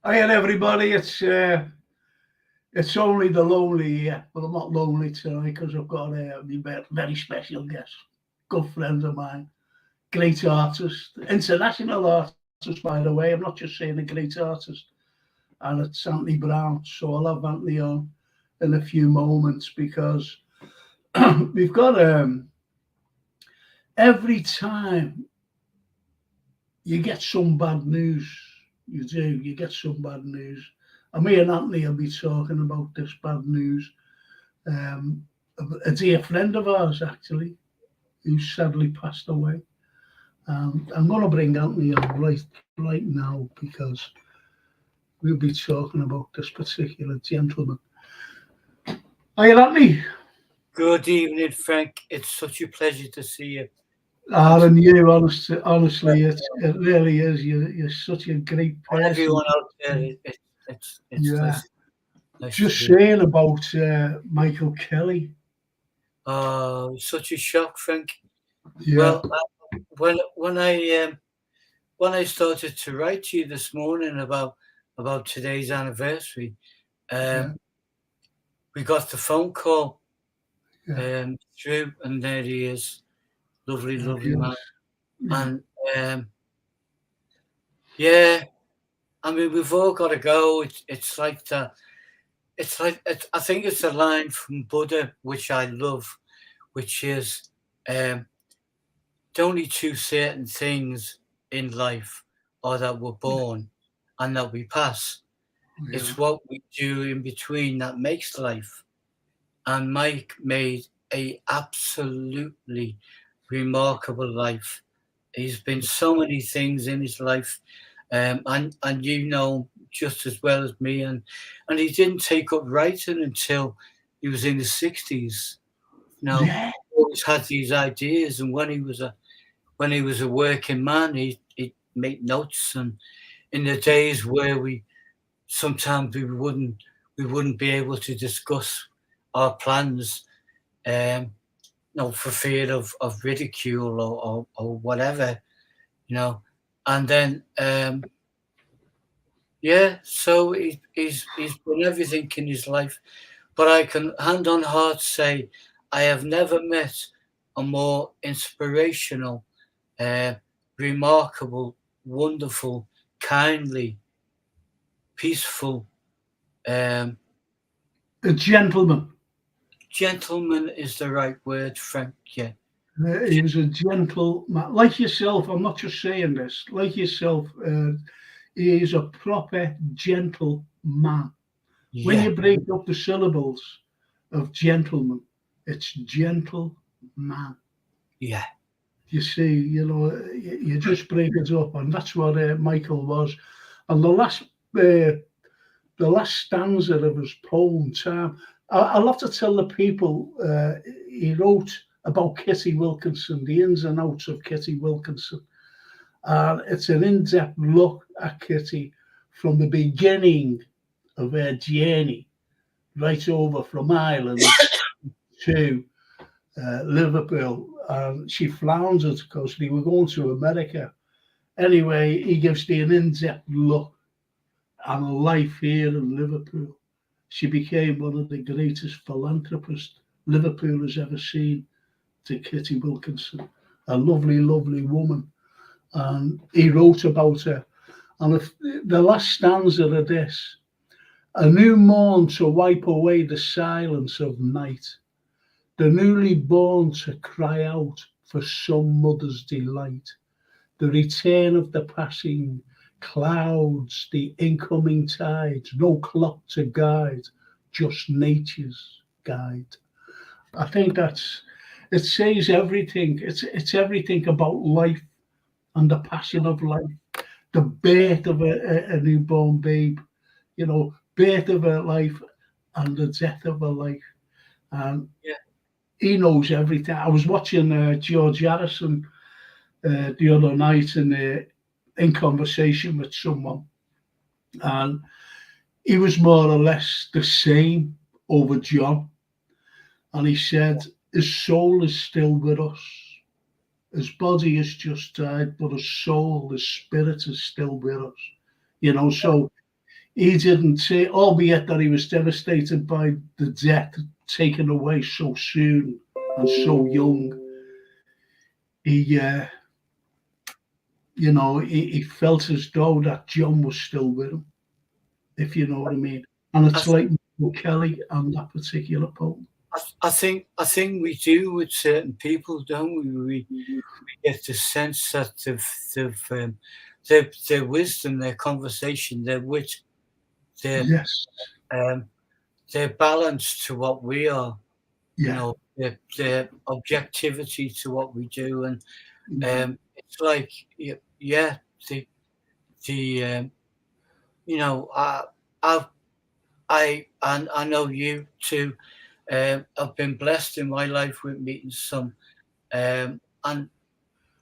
Hi, everybody. It's only the lonely here, but I'm not lonely tonight because I've got a very special guest, good friend of mine, great artist, international artist, by the way. I'm not just saying a great artist, and it's Anthony Brown. So I'll have Anthony on in a few moments because we've got every time you get some bad news. You get some bad news. And me and Anthony will be talking about this bad news. Um, a dear friend of ours, actually, who sadly passed away. I'm going to bring Anthony on right now because we'll be talking about this particular gentleman. Hi, Anthony. Good evening, Frank. It's such a pleasure to see you. And you, honestly, it really is. You're such a great And person. everyone out there, it's Yeah. nice to Just be. saying about Michael Kelly. Such a shock, Frank. Yeah. Well, when I started to write to you this morning about today's anniversary, Yeah. um, we got the phone call Yeah. through, and there he is, lovely, lovely Yes. man. Yeah. And yeah, I mean, we've all got to go. It's like that. I think it's a line from Buddha which I love, which is um, the only two certain things in life are that we're born and that we pass. Yeah. It's what we do in between that makes life. And Mike made a absolutely remarkable life. He's been so many things in his life, and you know just as well as me. And he didn't take up writing until he was in his 60s. Now, Yeah. he always had these ideas, and when he was a working man, he'd make notes. And in the days where sometimes we wouldn't be able to discuss our plans, um, for fear of ridicule or whatever, you know. And then yeah, so he's done everything in his life. But I can hand on heart say I have never met a more inspirational, uh, remarkable, wonderful, kindly, peaceful, um, A gentleman. gentleman is the right word, Frank. Yeah, He was a gentleman. Like yourself, I'm not just saying this. Like yourself, he is a proper gentleman. When yeah, you break up the syllables of gentleman, it's gentleman. yeah, You see, you just break it up, and that's what Michael was. And the last stanza of his poem, Time. I'll have to tell the people he wrote about Kitty Wilkinson, the ins and outs of Kitty Wilkinson. And it's an in depth look at Kitty from the beginning of her journey, right over from Ireland to Liverpool. And she floundered because they were going to America. Anyway, he gives the an in depth look at her life here in Liverpool. She became one of the greatest philanthropists Liverpool has ever seen, to Kitty Wilkinson, a lovely, lovely woman. And he wrote about her. And the last stanza of this: a new morn to wipe away the silence of night, the newly born to cry out for some mother's delight, the return of the passing clouds, the incoming tides, no clock to guide, just nature's guide. I think it says everything. It's everything about life and the passion of life, the birth of a newborn babe, birth of a life and the death of a life. And yeah. he knows everything. I was watching George Harrison the other night in conversation with someone, and he was more or less the same over John. And he said his soul is still with us. His body has just died, but his soul, his spirit is still with us. So he didn't say, albeit that he was devastated by the death taken away so soon and so young. He, he felt as though that John was still with him, if you know what I mean. And it's like Kelly and that particular poem. I think we do with certain people, don't we? We get the sense that their wisdom, their conversation, their wit, their balance to what we are. Their objectivity to what we do, and it's like I know you too. I've been blessed in my life with meeting some and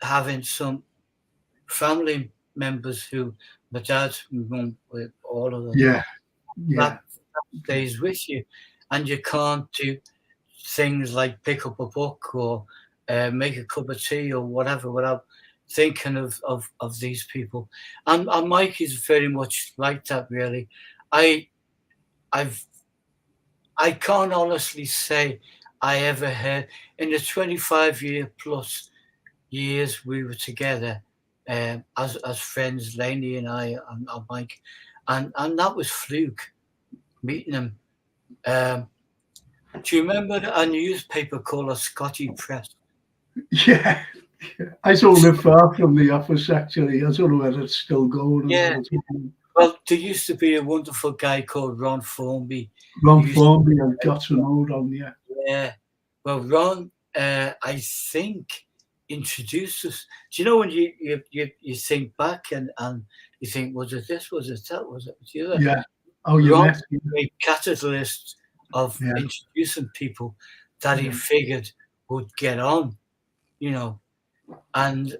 having some family members who my dad, my mum, with all of them. That stays with you, and you can't do things like pick up a book or make a cup of tea or whatever without thinking of these people. And Mike is very much like that, really. I can't honestly say I ever heard in the 25-year plus years we were together as friends, Lainey and I and Mike, and that was fluke meeting him. Do you remember a newspaper called a Scotty Press? Yeah. I don't live far from the office, actually. I don't know whether it's still going. Yeah. Well, there used to be a wonderful guy called Ron Formby. Ron Formby, I got to know Ron, yeah. Yeah. Well, Ron, I think, introduced us. Do you know when you think back and you think, was it this, was it that, was it the other? Yeah. Oh, you Ron met was a catalyst of introducing people that he figured would get on, and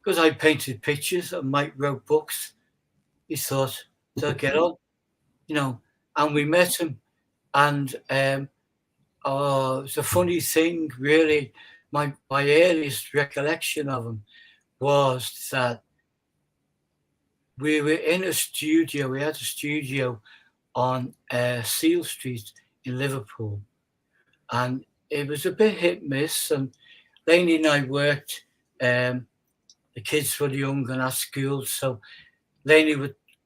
because I painted pictures and Mike wrote books, he thought they'll get on, and we met him, and it's a funny thing, really. My earliest recollection of him was that we were in a studio. We had a studio on Seal Street in Liverpool, and it was a bit hit miss. And Lainey and I worked. The kids were young and at school, so Lainey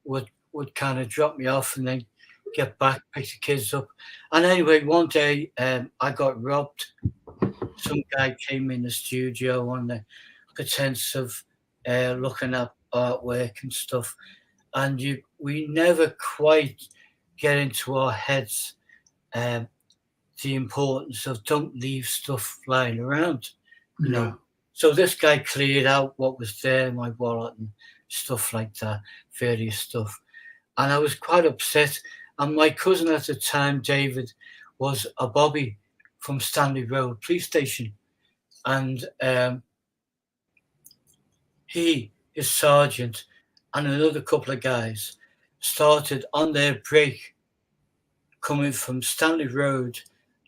would kind of drop me off and then get back, pick the kids up. And anyway, one day I got robbed. Some guy came in the studio on the pretense of looking at artwork and stuff, and we never quite get into our heads the importance of don't leave stuff lying around, you know. So this guy cleared out what was there, my wallet and stuff like that, various stuff, and I was quite upset. And my cousin at the time, David, was a bobby from Stanley Road Police Station, and his sergeant, and another couple of guys started on their break coming from Stanley Road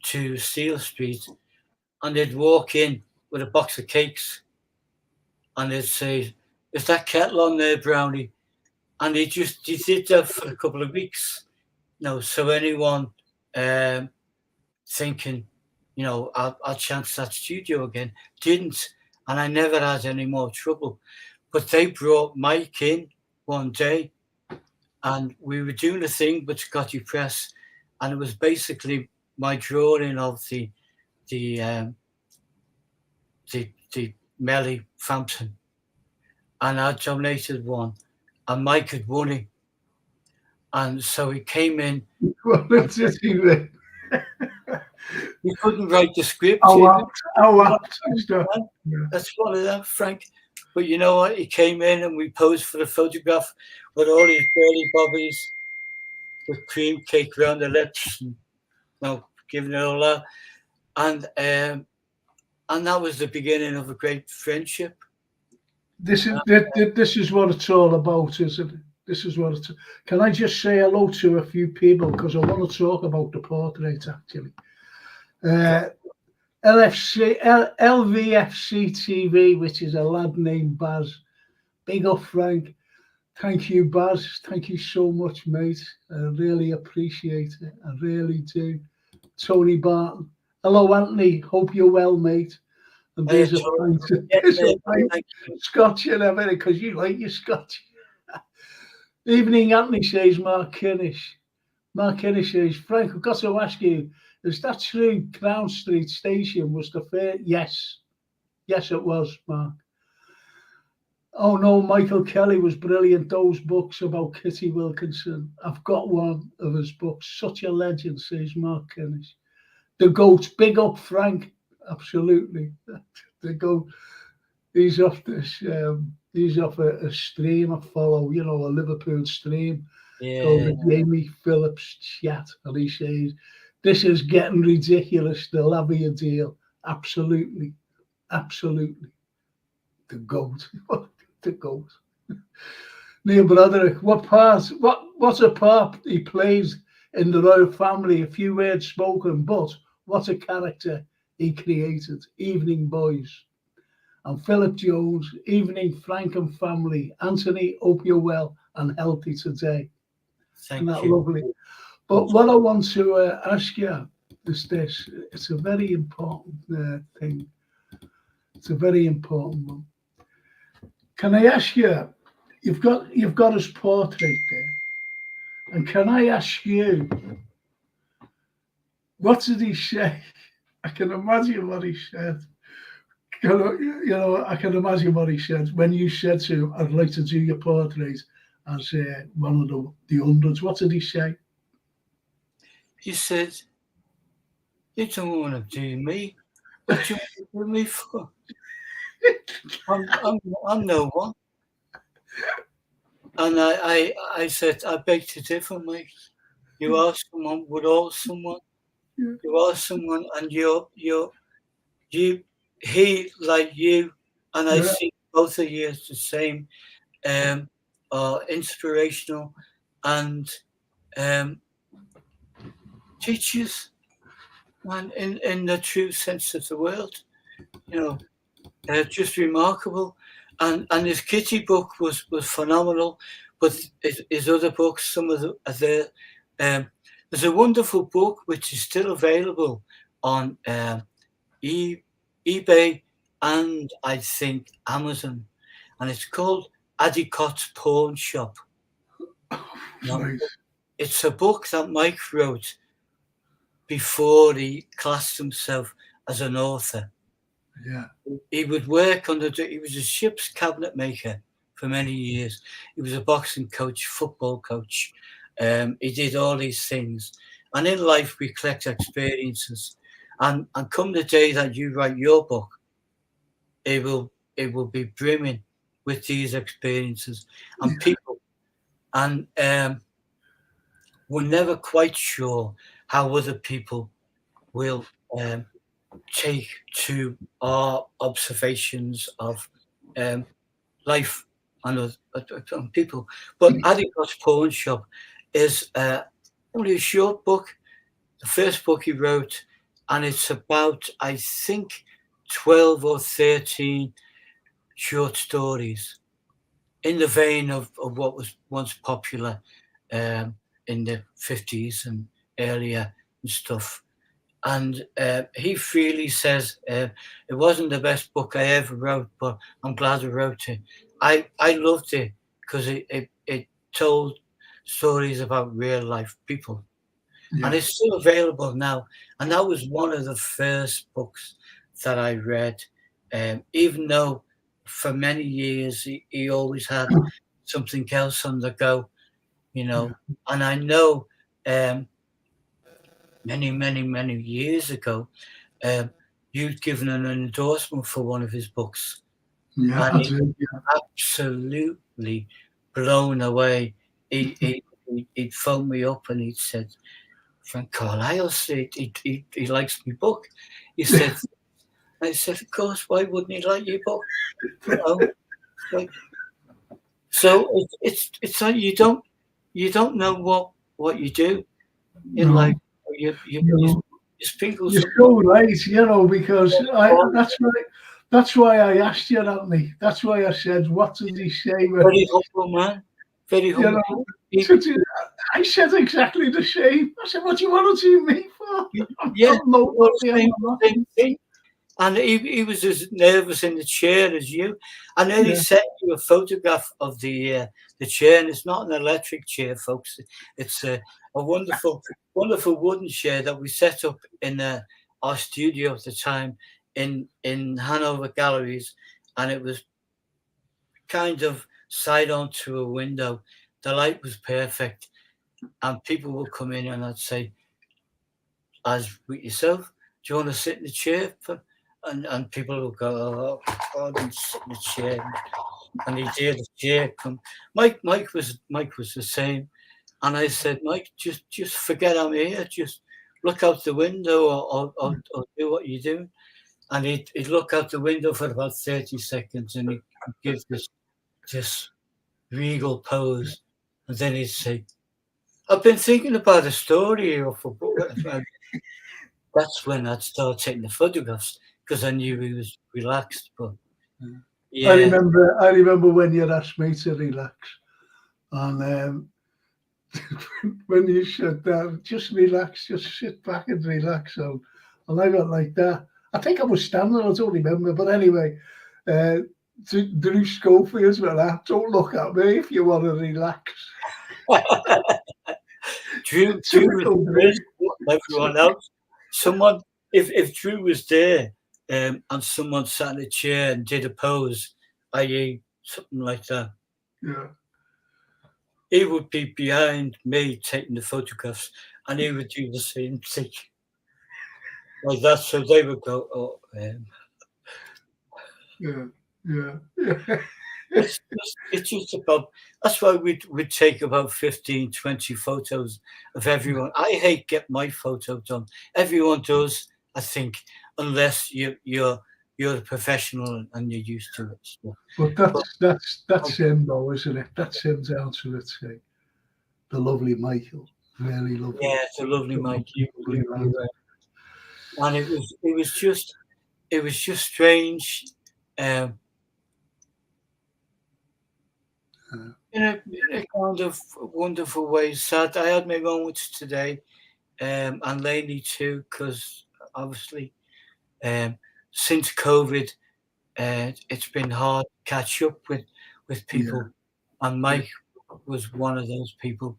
to Seal Street, and they'd walk in with a box of cakes and they'd say, "Is that kettle on there, Brownie?" And he did that for a couple of weeks. So anyone thinking, I'll chance that studio again, didn't. And I never had any more trouble. But they brought Mike in one day, and we were doing a thing with Scotty Press, and it was basically my drawing of the Melly fountain, and I donated one, and Mike had won it, and so he came in. What did he win? He couldn't write the script. That's one of them, Frank. But you know what? He came in and we posed for the photograph with all his burly bobbies with cream cake around the lips, and giving it all that. And that was the beginning of a great friendship. This is what it's all about, isn't it? This is what it's. Can I just say hello to a few people, because I want to talk about the portrait actually. LVFC TV, which is a lad named Baz. Big up, Frank. Thank you, Baz. Thank you so much, mate. I really appreciate it. I really do. Tony Barton. Hello, Anthony. Hope you're well, mate. And I there's a told pint, getting there's a there. pint Thank you. scotch and everything, because you like your scotch. Evening, Anthony, says Mark Kinnish. Mark Kinnish says, Frank, I've got to ask you, is that true Crown Street Station was the first? Yes. Yes, it was, Mark. Oh no, Michael Kelly was brilliant. Those books about Kitty Wilkinson. I've got one of his books. Such a legend, says Mark Kinnish. The GOAT, big up Frank. Absolutely. The GOAT. He's off this. He's off a stream I follow. You know, a Liverpool stream called Yeah. the Jamie Phillips Chat, and he says, "This is getting ridiculous. The Lavia deal. Absolutely, absolutely. The GOAT." The GOAT. Neil Broderick, what a part he plays in the royal family. A few words spoken, but what a character he created. Evening, boys. And Philip Jones, evening, Frank and family. Anthony, hope you're well and healthy today. And Thank that you. lovely. But what I want to ask you is this. It's a very important thing. It's a very important one. Can I ask you? You've got his portrait there, and can I ask you, what did he say? I can imagine what he said. I can imagine what he said when you said to him, "I'd like to do your portrait as one of the hundreds." What did he say? He said, "You don't want to do me. What do you want to do me for? I'm no one." And I said, "I beg to differ, mate. You are someone with all someone. You are someone, and he like you, and I Yeah, see both of you as the same. Are inspirational and teachers, and in the true sense of the word, you know, just remarkable. And his Kitty book was phenomenal, but his other books, some of the are there. There's a wonderful book which is still available on eBay and I think Amazon, and it's called Adicott's Pawn Shop. Now, right. it's a book that Mike wrote before he classed himself as an author. Yeah, He would work he was a ship's cabinet maker for many years. He was a boxing coach, football coach. He did all these things. And in life, we collect experiences. And come the day that you write your book, it will be brimming with these experiences and people. And we're never quite sure how other people will take to our observations of life and people. But Adicott's Pawn Shop is only a short book, the first book he wrote, and it's about, I think, 12 or 13 short stories in the vein of what was once popular in the 50s and earlier and stuff. And he freely says it wasn't the best book I ever wrote, but I'm glad I wrote it. I loved it because it told stories about real life people. yeah, And it's still available now. And that was one of the first books that I read, even though for many years he always had something else on the go, you know. And I know many years ago, you'd given an endorsement for one of his books, yeah. and I he do. was absolutely blown away. He'd phoned me up and he'd said, "Frank Carlyle said he likes my book." He said, I said, "Of course, why wouldn't he like your book?" You know, like, so it's like you don't know what you do in No, life. You no. sprinkle You're something so right, because on. that's why I asked you, Anthony. That's why I said, what did he say when Very humble man. very You humble. know, I said exactly the same. I said, "What do you want to see me for?" Yeah, I'm no well, I'm not. same thing. And he was as nervous in the chair as you. I nearly Yeah, sent you a photograph of the chair, and it's not an electric chair, folks. It's a wonderful, wonderful wooden chair that we set up in our studio at the time in Hanover Galleries, and it was kind of side on to a window. The light was perfect, and people would come in, and I'd say, as with yourself, do you want to sit in the chair? And people will go, oh, God, and sit in the chair. And he'd hear the chair come. Mike was the same. And I said, Mike, just forget I'm here. Just look out the window or do what you're doing. And he'd look out the window for about 30 seconds and he'd give this regal pose. And then he'd say, I've been thinking about a story or for book. That's when I'd start taking the photographs because I knew he was relaxed. But I yeah, remember when you asked me to relax, and when you said that, just relax, just sit back and relax. And I went like that. I think I was standing, I don't remember, but anyway, Drew Schofield's went that. Don't look at me if you want to relax. Drew Typical Drew. was everyone else. Someone, if Drew was there and someone sat in a chair and did a pose, i.e., something like that, Yeah. he would be behind me taking the photographs and he would do the same thing. Like that, so they would go, oh, Yeah. it's just about, that's why we'd take about 15, 20 photos of everyone. I hate get my photo done. Everyone does, I think, unless you're a professional and you're used to it. So, But but that's him though, isn't it? That's him down to it. The lovely Michael, really lovely. yeah, it's a lovely Mike. Lovely lad. And it was just strange. Um, in a kind of wonderful way. Sad. I had my moments today, and lately too, because obviously, since COVID, it's been hard to catch up with people, and Mike was one of those people.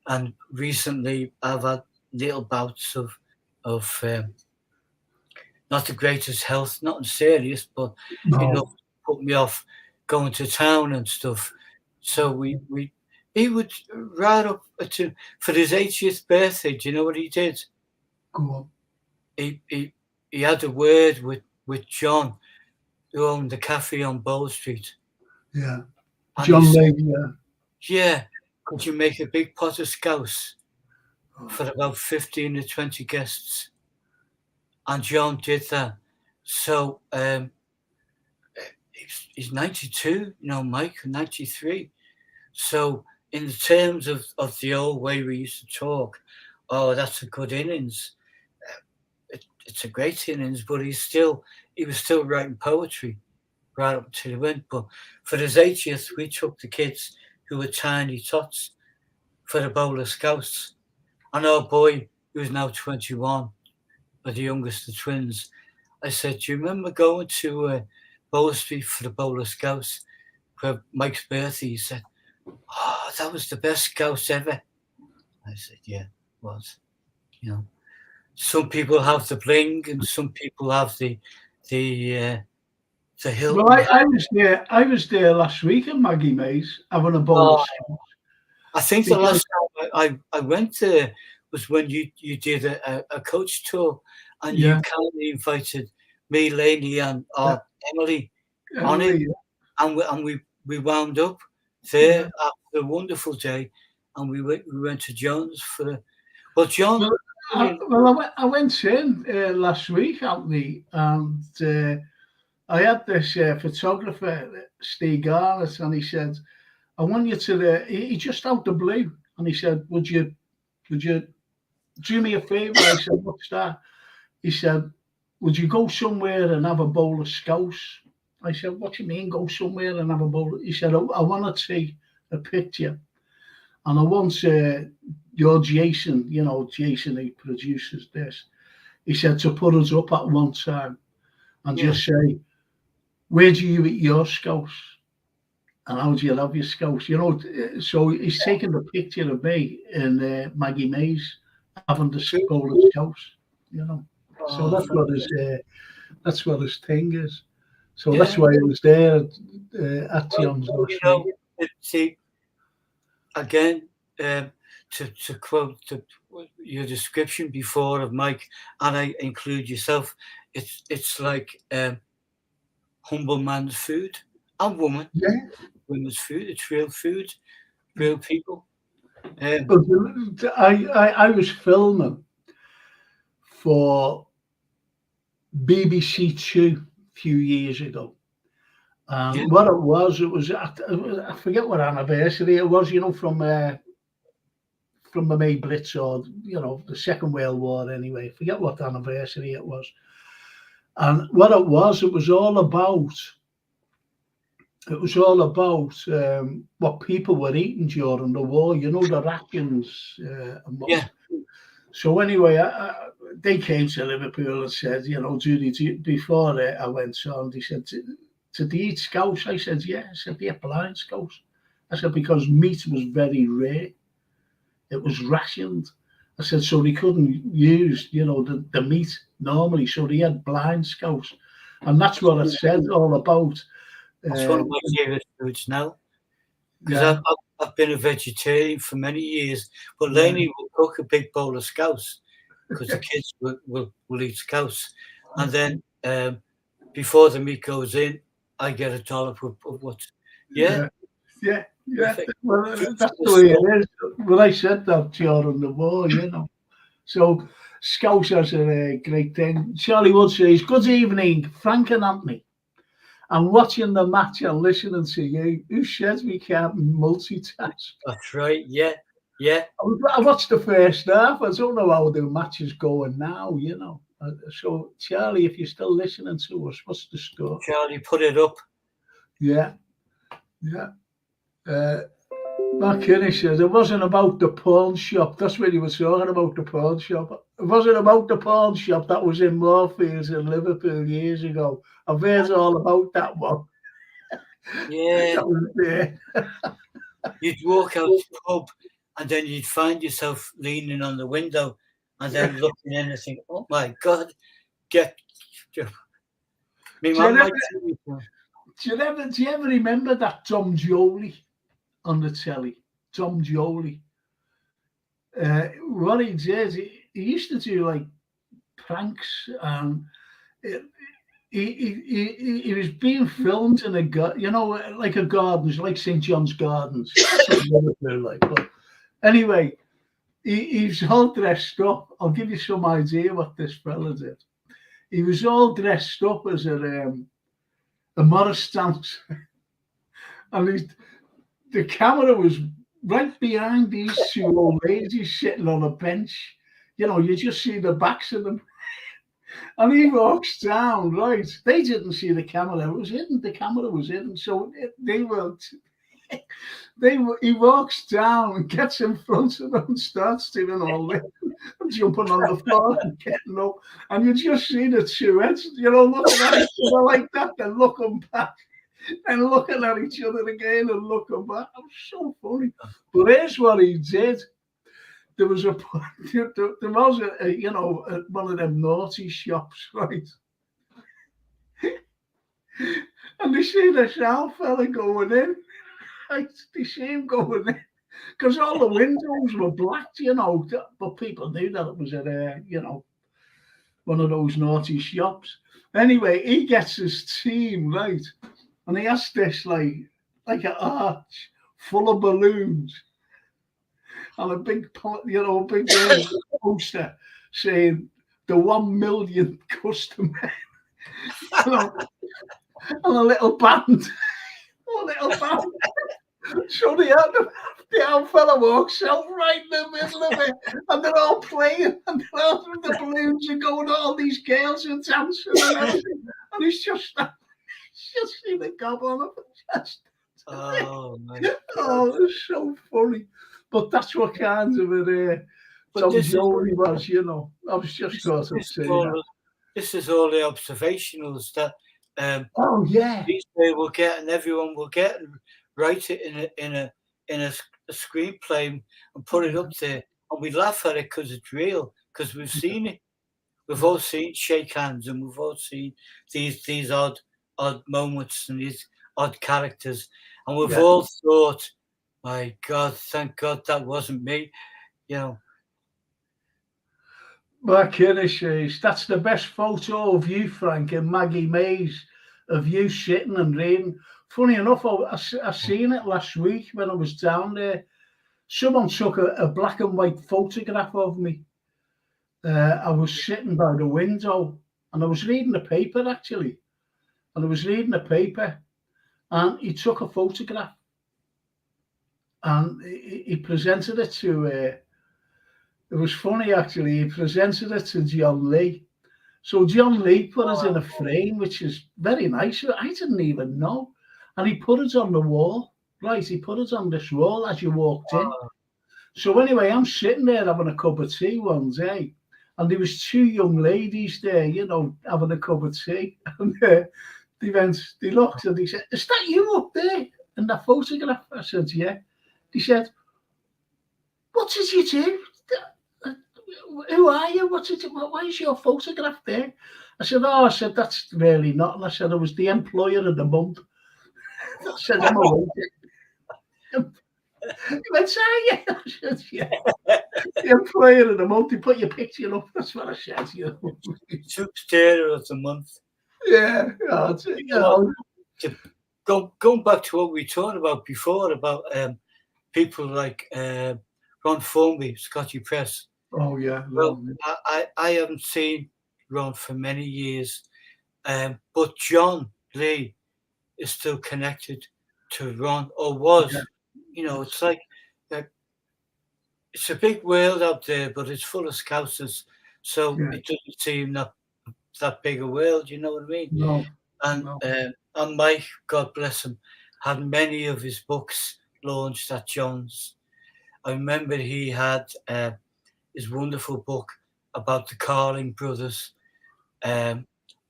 And recently, I've had little bouts of not the greatest health, nothing serious, but No, enough to put me off going to town and stuff. So he would right up to for his 80th birthday. Do you know what he did? go on. He had a word with John, who owned the cafe on Bowl Street, Yeah. and he John said, Levy, yeah. "Yeah, could you make a big pot of scouse for about 15 or 20 guests?" And John did that. So he's 92, you know, Mike, 93. So in terms of the old way we used to talk, oh, that's a good innings. It's a great innings, but he was still writing poetry right up to the end. But for his 80th, we took the kids who were tiny tots for the bowler scouts. And our boy, who is now 21, or the youngest of the twins, I said, do you remember going to Bowler Street for the bowler scouts for Mike's birthday? He said, oh, that was the best scouts ever. I said, yeah, it was. You know, some people have the bling and some people have the Hilton. Well, I was there last week at Maggie Mays having a bowl of Oh, scouse. I think the Because, last time I went there was when you did a coach tour and you yeah, kindly invited me, Lainey, and yeah, Emily on it, Emily, and we wound up yeah. there after a wonderful day, and we went to John's for well, John. I went in last week, Anthony, and I had this photographer, Steve Garnett, and he said, I want you to he just out the blue, and he said, would you do me a favour? I said, what's that? He said, would you go somewhere and have a bowl of scouse? I said, what do you mean go somewhere and have a bowl? He said, I want to take a picture And I once, your Jason, Jason, he produces this. He said to put us up at one time and just say, where do you eat your scouse? And how do you love your scouse? So he's taking the picture of me and Maggie Mays having the bowl of scouse. So that's what his thing is. So that's why I was there at John's last night. See, again, to quote your description before of Mike, and I include yourself, it's like humble man's food and women's food. It's real food, real people. I was filming for BBC Two a few years ago. What it was I forget what anniversary it was, from the May Blitz or, the Second World War anyway. I forget what anniversary it was. And what it was all about what people were eating during the war, the rations. So anyway, they came to Liverpool and said, Judy, before I went on, they said, did they eat scouse? I said, yeah. I said, they ate blind scouse. I said, because meat was very rare. It was rationed. I said, so they couldn't use, the meat normally. So they had blind scouse. And that's what it said all about. That's one of my favourite foods now. Because I've been a vegetarian for many years. But Lainey will cook a big bowl of scouse because the kids will eat scouse. And then before the meat goes in, I get a dollop of what? Yeah. Well, that's the way it is. Well, I said that during the war, So Scousers are a great thing. Charlie Wood says, good evening, Frank and Anthony. I'm watching the match and listening to you. Who says we can't multitask? That's right, yeah. I watched the first half. I don't know how the match is going now, So, Charlie, if you're still listening to us, what's the score? Charlie, put it up. Yeah. Mark Kinney says, it wasn't about the pawn shop. That's what he was talking about, the pawn shop. It wasn't about the pawn shop that was in Moorfields in Liverpool years ago. I've heard all about that one. Yeah. That was there. You'd walk out the pub and then you'd find yourself leaning on the window and then looking in and think, oh my God, do you ever remember that Tom Jolie on the telly? Tom Jolie. What he did, he used to do like pranks, and he was being filmed in like a gardens, like St. John's Gardens. But anyway, he's all dressed up. I'll give you some idea what this fella did. He was all dressed up as a Morris dance, and the camera was right behind these two old ladies sitting on a bench. You just see the backs of them. And he walks down, right? They didn't see the camera. It was hidden. The camera was hidden. So he walks down and gets in front of them and starts doing all this, jumping on the floor and getting up. And you just see the two heads, looking at each other like that and looking back. And looking at each other again and looking back. It was so funny. But here's what he did. There was one of them naughty shops, right? And they see the sharp fella going in. Right? They see him going in. Because all the windows were blacked, but people knew that it was at one of those naughty shops. Anyway, he gets his team, right? And he has this like an arch full of balloons and a big poster saying the 1 millionth customer and a little band. So the old fella walks out right in the middle of it, and they're all playing, and the balloons are going, all these girls are dancing and everything, and he's just see the gob on the chest. Oh, my God. Oh, it's so funny. But that's what kind of a But Tom this is Jolie was, you know. I was just got to say that. this is all the observationals that Oh yeah, these people will get, and everyone will get, and write it in a screenplay and put it up there, and we laugh at it because it's real, because we've seen it. We've all seen shake hands, and we've all seen these odd moments and these odd characters, and we've all thought, "My God, thank God that wasn't me," you know. my goodness, that's the best photo of you, Frank, and Maggie Mays, of you sitting and reading. Funny enough, I seen it last week when I was down there. Someone took a black and white photograph of me. I was sitting by the window and I was reading the paper actually. And I was reading the paper and he took a photograph and he presented it to, it was funny actually, he presented it to John Lee. So John Lee put it in a frame, which is very nice. I didn't even know. And he put it on the wall. Right, he put it on this wall as you walked in. So anyway, I'm sitting there having a cup of tea one day, and there was two young ladies there, you know, having a cup of tea. And they looked and they said, "Is that you up there in that photograph?" I said, "Yeah." They said, "What did you do? Who are you? Why is your photograph there?" I said, "Oh," I said, "that's really not." And I said, "I was the employer of the month." I said, "I'm away." He went, "Are you?" I said, "Yeah." The employer of the month. You put your picture up. That's what I said. You know. Superstar of the month. Yeah. Going back to what we talked about before about people like Ron Formby, Scotty Press. Oh yeah. Well, I haven't seen Ron for many years, but John Lee is still connected to Ron, or was. Yeah. You know, it's like it's a big world out there, but it's full of Scousers, so it doesn't seem that big a world. You know what I mean? No. And Mike, God bless him, had many of his books launched at John's. I remember he had his wonderful book about the Carling brothers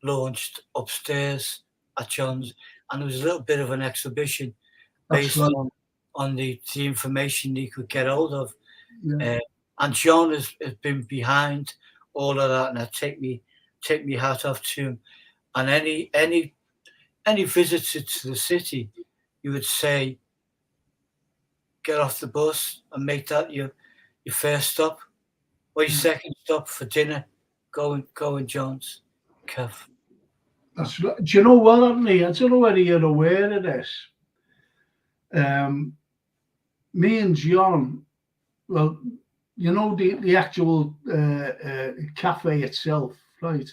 launched upstairs at John's, and there was a little bit of an exhibition based on the information he could get hold of. Yeah. And John has been behind all of that, and I take me hat off to him. And any visitor to the city, you would say, get off the bus and make that your first stop or your second stop for dinner. Go and John's. Kev. That's right. Do you know what, Anthony? I don't know whether you're aware of this. Me and John, well, you know the actual cafe itself, right?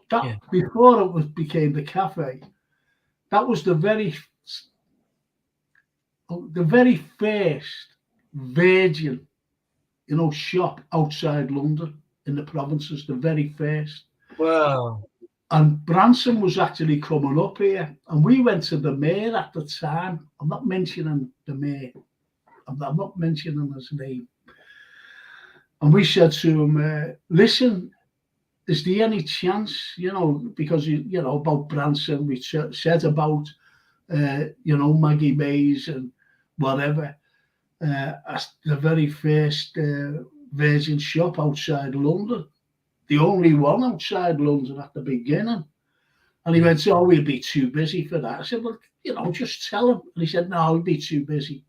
That before it became the cafe, that was the very first Virgin, you know, shop outside London in the provinces. The very first. Wow. And Branson was actually coming up here, and we went to the mayor at the time. I'm not mentioning the mayor. I'm not mentioning his name. And we said to him, "Listen, is there any chance, you know, because, you know, about Branson, we said about, you know, Maggie Mays and whatever, as the very first Virgin shop outside London, the only one outside London at the beginning." And he went, "Oh, we'll be too busy for that." I said, "Well, you know, just tell him." And he said, "No, we'll be too busy."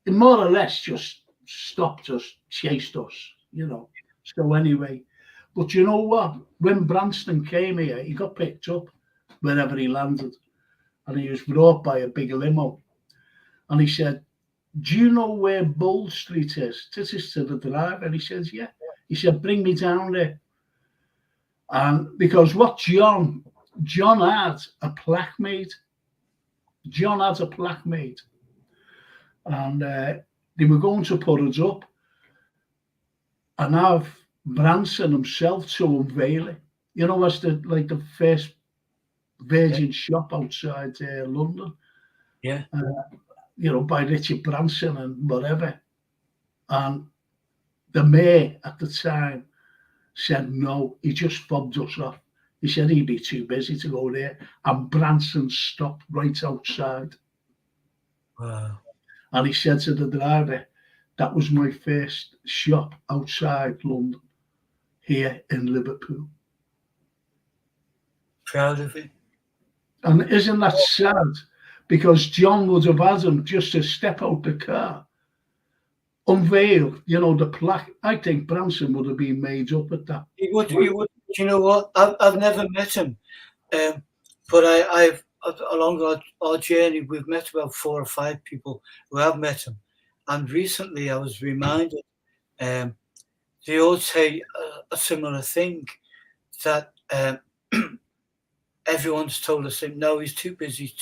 And more or less just stopped us, chased us, you know. So anyway, but you know what? When Branston came here, he got picked up wherever he landed, and he was brought by a big limo. And he said, "Do you know where Bull Street is?" This is to the driver. And he says, "Yeah." He said, "Bring me down there." And because what John had a plaque made. John had a plaque made. And they were going to put it up and have Branson himself to unveil it. You know, as the first Virgin shop outside London. Yeah. You know, by Richard Branson and whatever. And the mayor at the time said no, he just fobbed us off. He said he'd be too busy to go there. And Branson stopped right outside. Wow. And he said to the driver, that was my first shop outside London, here in Liverpool. Proud of it. And isn't that sad? Because John would have had him just to step out the car, unveil, the plaque. I think Branson would have been made up at that. He would. Do you know what? I've never met him, but I've along our journey, we've met about 4 or 5 people who have met him, and recently I was reminded. They all say a similar thing, that everyone's told us, no, he's too busy,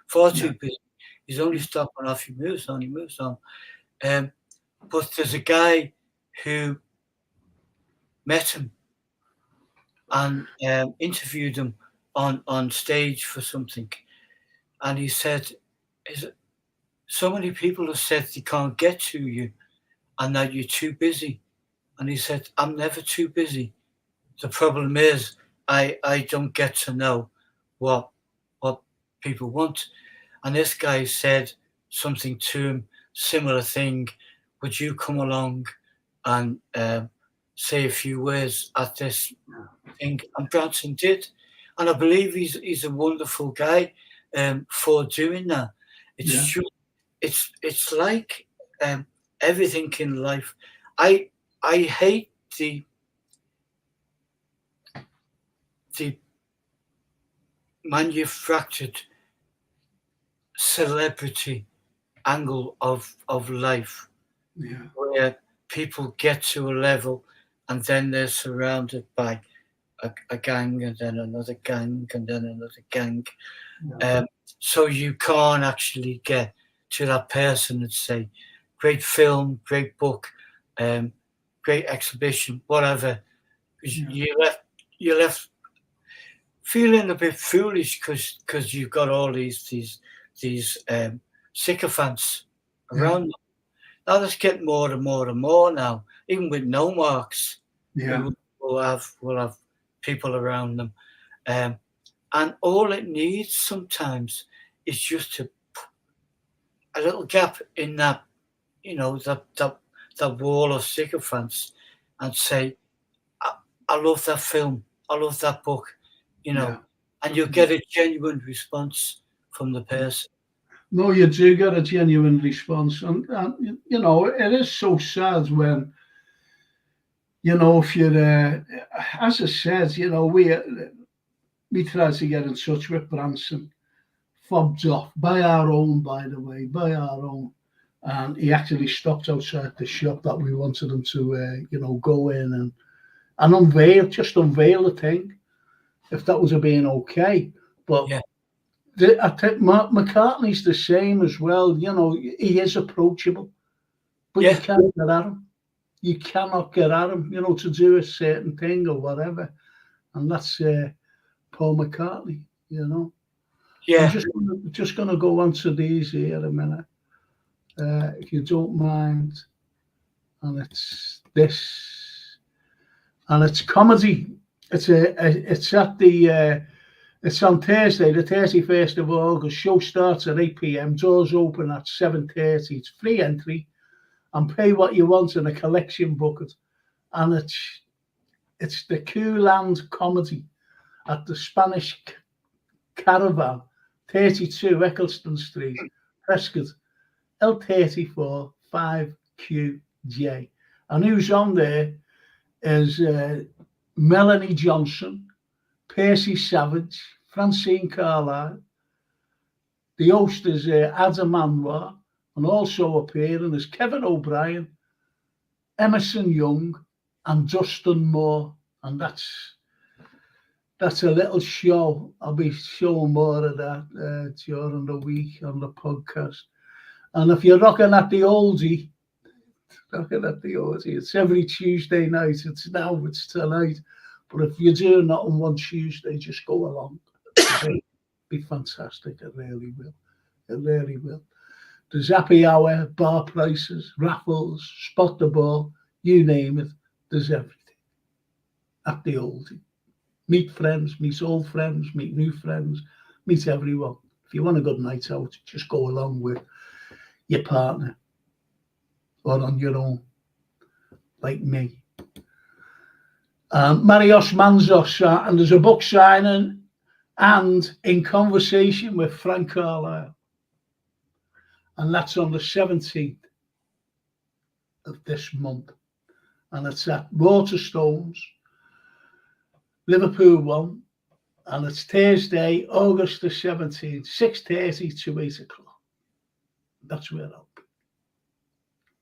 far too busy. He's only stopping off, he moves on. But there's a guy who met him and interviewed him on stage for something. And he said, so many people have said they can't get to you and that you're too busy. And he said, I'm never too busy. The problem is I don't get to know what people want. And this guy said something to him, similar thing. Would you come along and say a few words at this thing? And Branson did. And I believe he's a wonderful guy for doing that. It's like everything in life. I hate the manufactured celebrity angle of life, where people get to a level and then they're surrounded by a gang and then another gang and then another gang. So you can't actually get to that person and say, great film, great book, great exhibition, whatever. You're left feeling a bit foolish because you've got all these sycophants around them. Now there's getting more and more and more now, even with no marks. We'll have people around them, and all it needs sometimes is just a little gap in that, that wall of sycophants, and say, I love that film, I love that book, and you'll get a genuine response from the person. No, you do get a genuine response, and it is so sad when, if you're, as I said, we tried to get in touch with Branson, fobbed off by our own, by the way, and he actually stopped outside the shop that we wanted him to, go in and unveil the thing, if that was being okay. But I think McCartney's the same as well. He is approachable, but you can't get at him. You cannot get at him, to do a certain thing or whatever. And that's Paul McCartney, I'm just going to go on to these here a minute, if you don't mind. And it's this, and it's comedy. It's on Thursday, the 31st of August. Show starts at 8 p.m. Doors open at 7:30. It's free entry, and pay what you want in a collection bucket. And it's the Kuland comedy at the Spanish Caravan, 32 Eccleston Street, Prescott, L34 5QJ. And who's on there is Melanie Johnson, Percy Savage, Francine Carlyle. The host is Adam Anwar, and also appearing is Kevin O'Brien, Emerson Young, and Dustin Moore. And that's a little show. I'll be showing more of that during the week on the podcast. And if you're rocking at the oldie, it's every Tuesday night. It's tonight. But if you're doing that on one Tuesday, just go along. It'll be fantastic. It really will. There's happy hour, bar prices, raffles, spot the ball, you name it. There's everything at the Oldie. Meet friends, meet old friends, meet new friends, meet everyone. If you want a good night out, just go along with your partner or on your own, like me. Marios Manzos, and there's a book signing and in conversation with Frank Carlyle. And that's on the 17th of this month. And it's at Waterstones, Liverpool 1. And it's Thursday, August the 17th, 6:30 to 8 o'clock. That's where I'll be.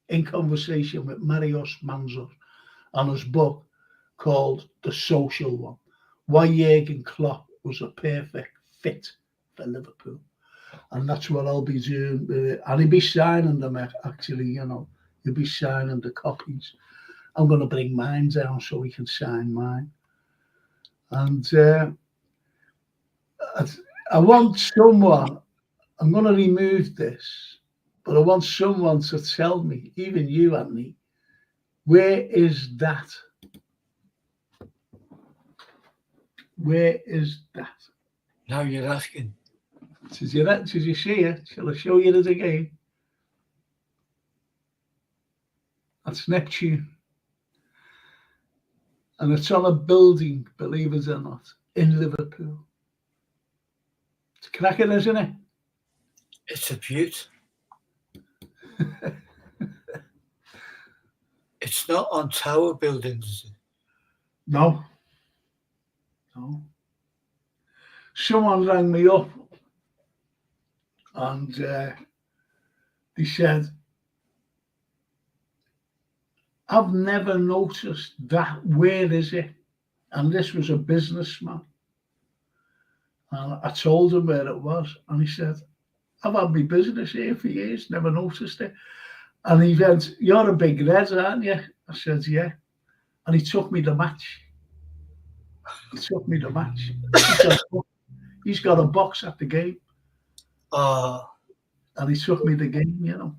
In conversation with Marios Manzos on his book called The Social One. Why Jurgen Klopp was a perfect fit for Liverpool. And that's what I'll be doing. And he'll be signing them, actually, you know. He'll be signing the copies. I'm going to bring mine down so he can sign mine. And I want someone, I'm going to remove this, but I want someone to tell me, even you, Anthony, where is that? Where is that? Now you're asking. Did you see it? Shall I show you it again? That's Neptune. And it's on a building, believe it or not, in Liverpool. It's cracking, isn't it? It's a beaut. It's not on tower buildings, is it? No. No. Someone rang me up and they said, I've never noticed that. Where is it? And this was a businessman. And I told him where it was. And he said, I've had my business here for years, never noticed it. And he went, you're a big red, aren't you? I said, yeah. And he took me the match. He's got a box at the game. And he took me the game, you know.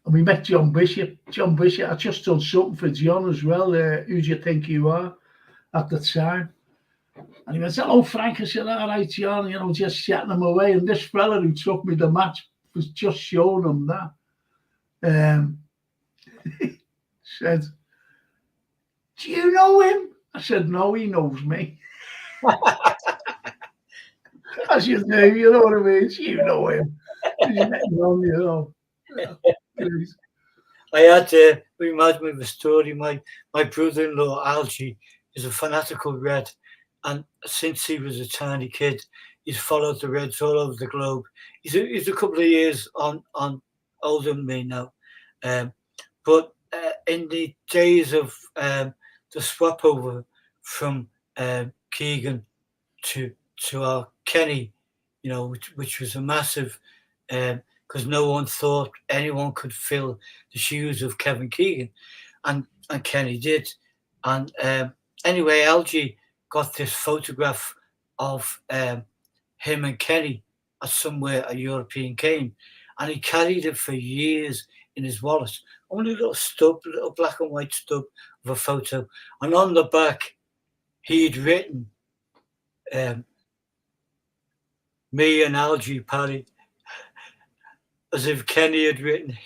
And we met John Bishop. John Bishop, I just done something for John as well. Who do you think you are at the time? And he went, hello, Frank. I said, all right, John, you know, just chatting him away. And this fella who took me the match was just showing him that. He said, do you know him? I said, no, he knows me. As you do, you know what I mean? You know him. You know. I had to remind me of a story. My brother-in-law, Algie, is a fanatical Red. And since he was a tiny kid, he's followed the Reds all over the globe. He's a couple of years on older than me now. But in the days of the swap over from Keegan to our Kenny, you know, which was a massive, because no one thought anyone could fill the shoes of Kevin Keegan, and Kenny did. And anyway, Algie got this photograph of him and Kenny at somewhere, a European game, and he carried it for years in his wallet. Only a little black and white stub of a photo. And on the back, he'd written, me and Algie Paddy, as if Kenny had written.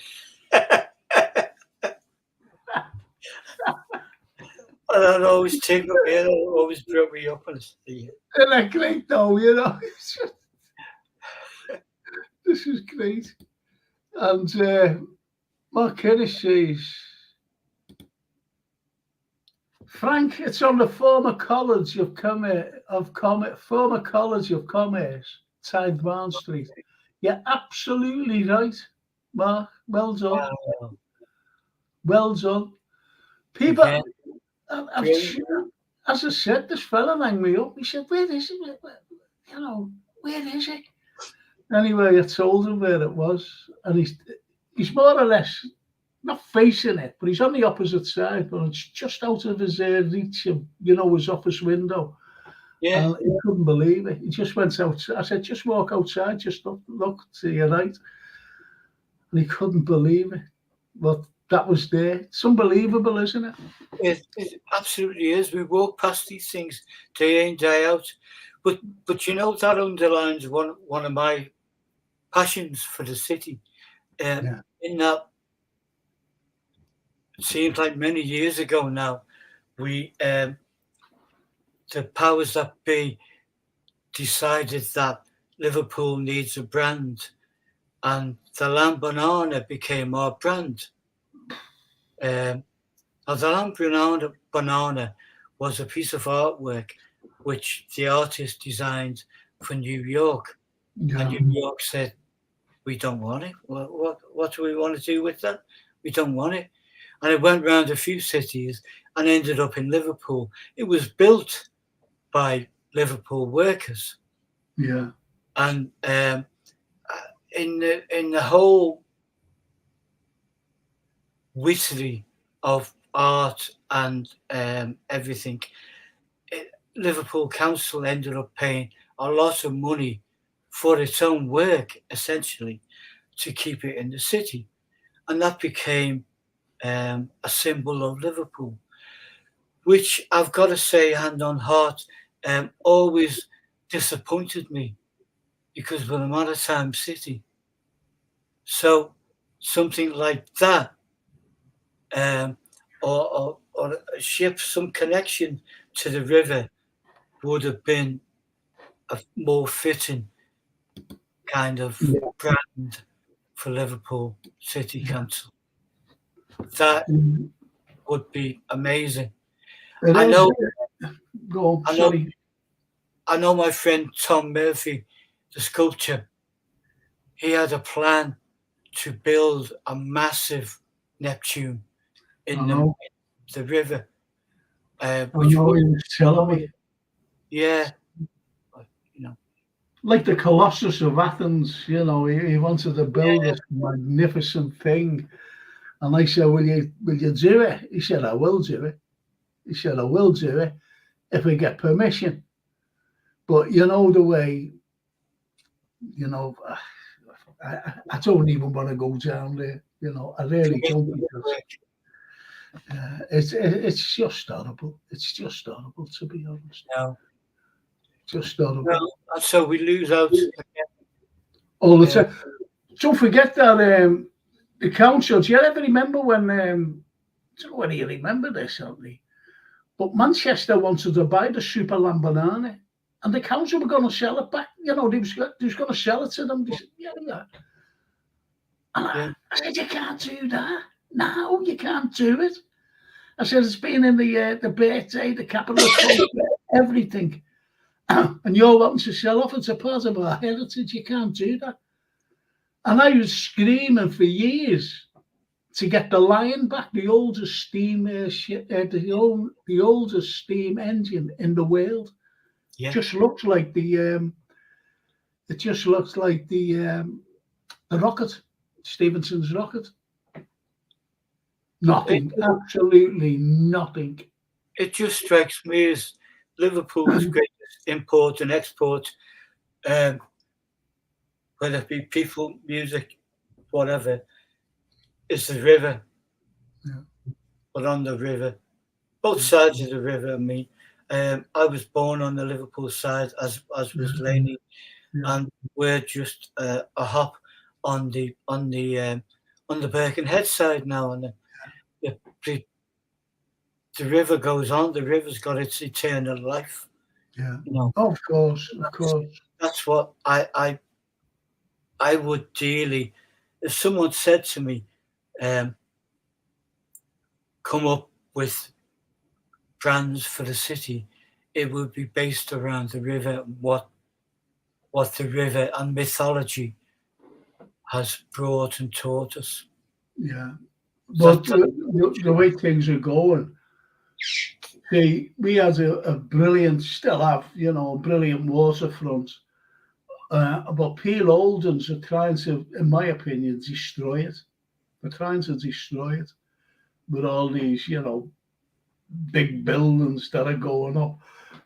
And that always tickled me, and it always brought me up. And isn't that great, though, you know? This is great. And Mark Kenny says, Frank, it's on the former College of Commerce, Tyne Barn Street. You're absolutely right, Mark. Well done. Wow. Well done. People, Yeah. as I said, this fella rang me up. He said, where is it? You know, where is it? Anyway, I told him where it was. And he's more or less not facing it, but he's on the opposite side. But it's just out of his reach of, you know, his office window. Yeah. And he couldn't believe it. He just went outside. I said, just walk outside, just look to your right. and he couldn't believe it. But that was there. It's unbelievable, isn't it? It absolutely is. We walk past these things day in, day out. But you know, that underlines one of my passions for the city. Yeah. In that, it seems like many years ago now, we the powers that be decided that Liverpool needs a brand, and the Lamb Banana became our brand. Now, the Lamb Banana was a piece of artwork which the artist designed for New York, and Yeah. New York said, "We don't want it. What do we want to do with that? We don't want it." And it went round a few cities and ended up in Liverpool. It was built by Liverpool workers, Yeah. and in the whole wizardry of art and everything, Liverpool Council ended up paying a lot of money for its own work, essentially, to keep it in the city, and that became a symbol of Liverpool, which I've got to say, hand on heart, always disappointed me because we're a maritime city. So something like that, or a ship, some connection to the river, would have been a more fitting kind of Yeah. brand for Liverpool City Council. That Mm. would be amazing. It I is. know, Go on, I know, sorry. I know. My friend Tom Murphy, the sculptor, he had a plan to build a massive Neptune I in know. the river, I which know would, he was telling me. yeah, you know, Like the Colossus of Athens, he wanted to build yeah, this magnificent thing. And I said, will you do it? He said, I will do it. He said, I will do it if we get permission. But you know the way, you know, I don't even want to go down there. I really don't, because it's just horrible. It's just horrible, to be honest. no, Just no, horrible. and so we lose out All the again. time. Don't forget that the council. Do you ever remember when? I don't know whether you remember this, Anthony, but Manchester wanted to buy the Super Lambanana, and the council were going to sell it back. They was going to sell it to them. They said, yeah, yeah. And Yeah, I said, you can't do that. No, you can't do it. I said, it's been in the birthday, the capital of culture, everything. And you're wanting to sell off. It's a part of our heritage. You can't do that. And I was screaming for years to get the Lion back, the oldest steam the oldest steam engine in the world. yeah. Just looks like it just looks like the rocket, Stephenson's rocket. Nothing, absolutely nothing. It just strikes me as Liverpool's greatest import and export, um, whether it be people, music, whatever, is the river. Yeah. But on the river, both sides of the river. I mean, I was born on the Liverpool side, as was Laney, Yeah. and we're just a hop on the Birkenhead side now, and the, the the river goes on. The river's got its eternal life. Yeah. You know, Of course, of course. that's what I would dearly. If someone said to me, "Come up with brands for the city," it would be based around the river, what the river and mythology has brought and taught us. Yeah. So But the way things are going, we had a brilliant, still have, a brilliant waterfront. But Peel Oldens are trying to, in my opinion, destroy it. They're trying to destroy it with all these, big buildings that are going up.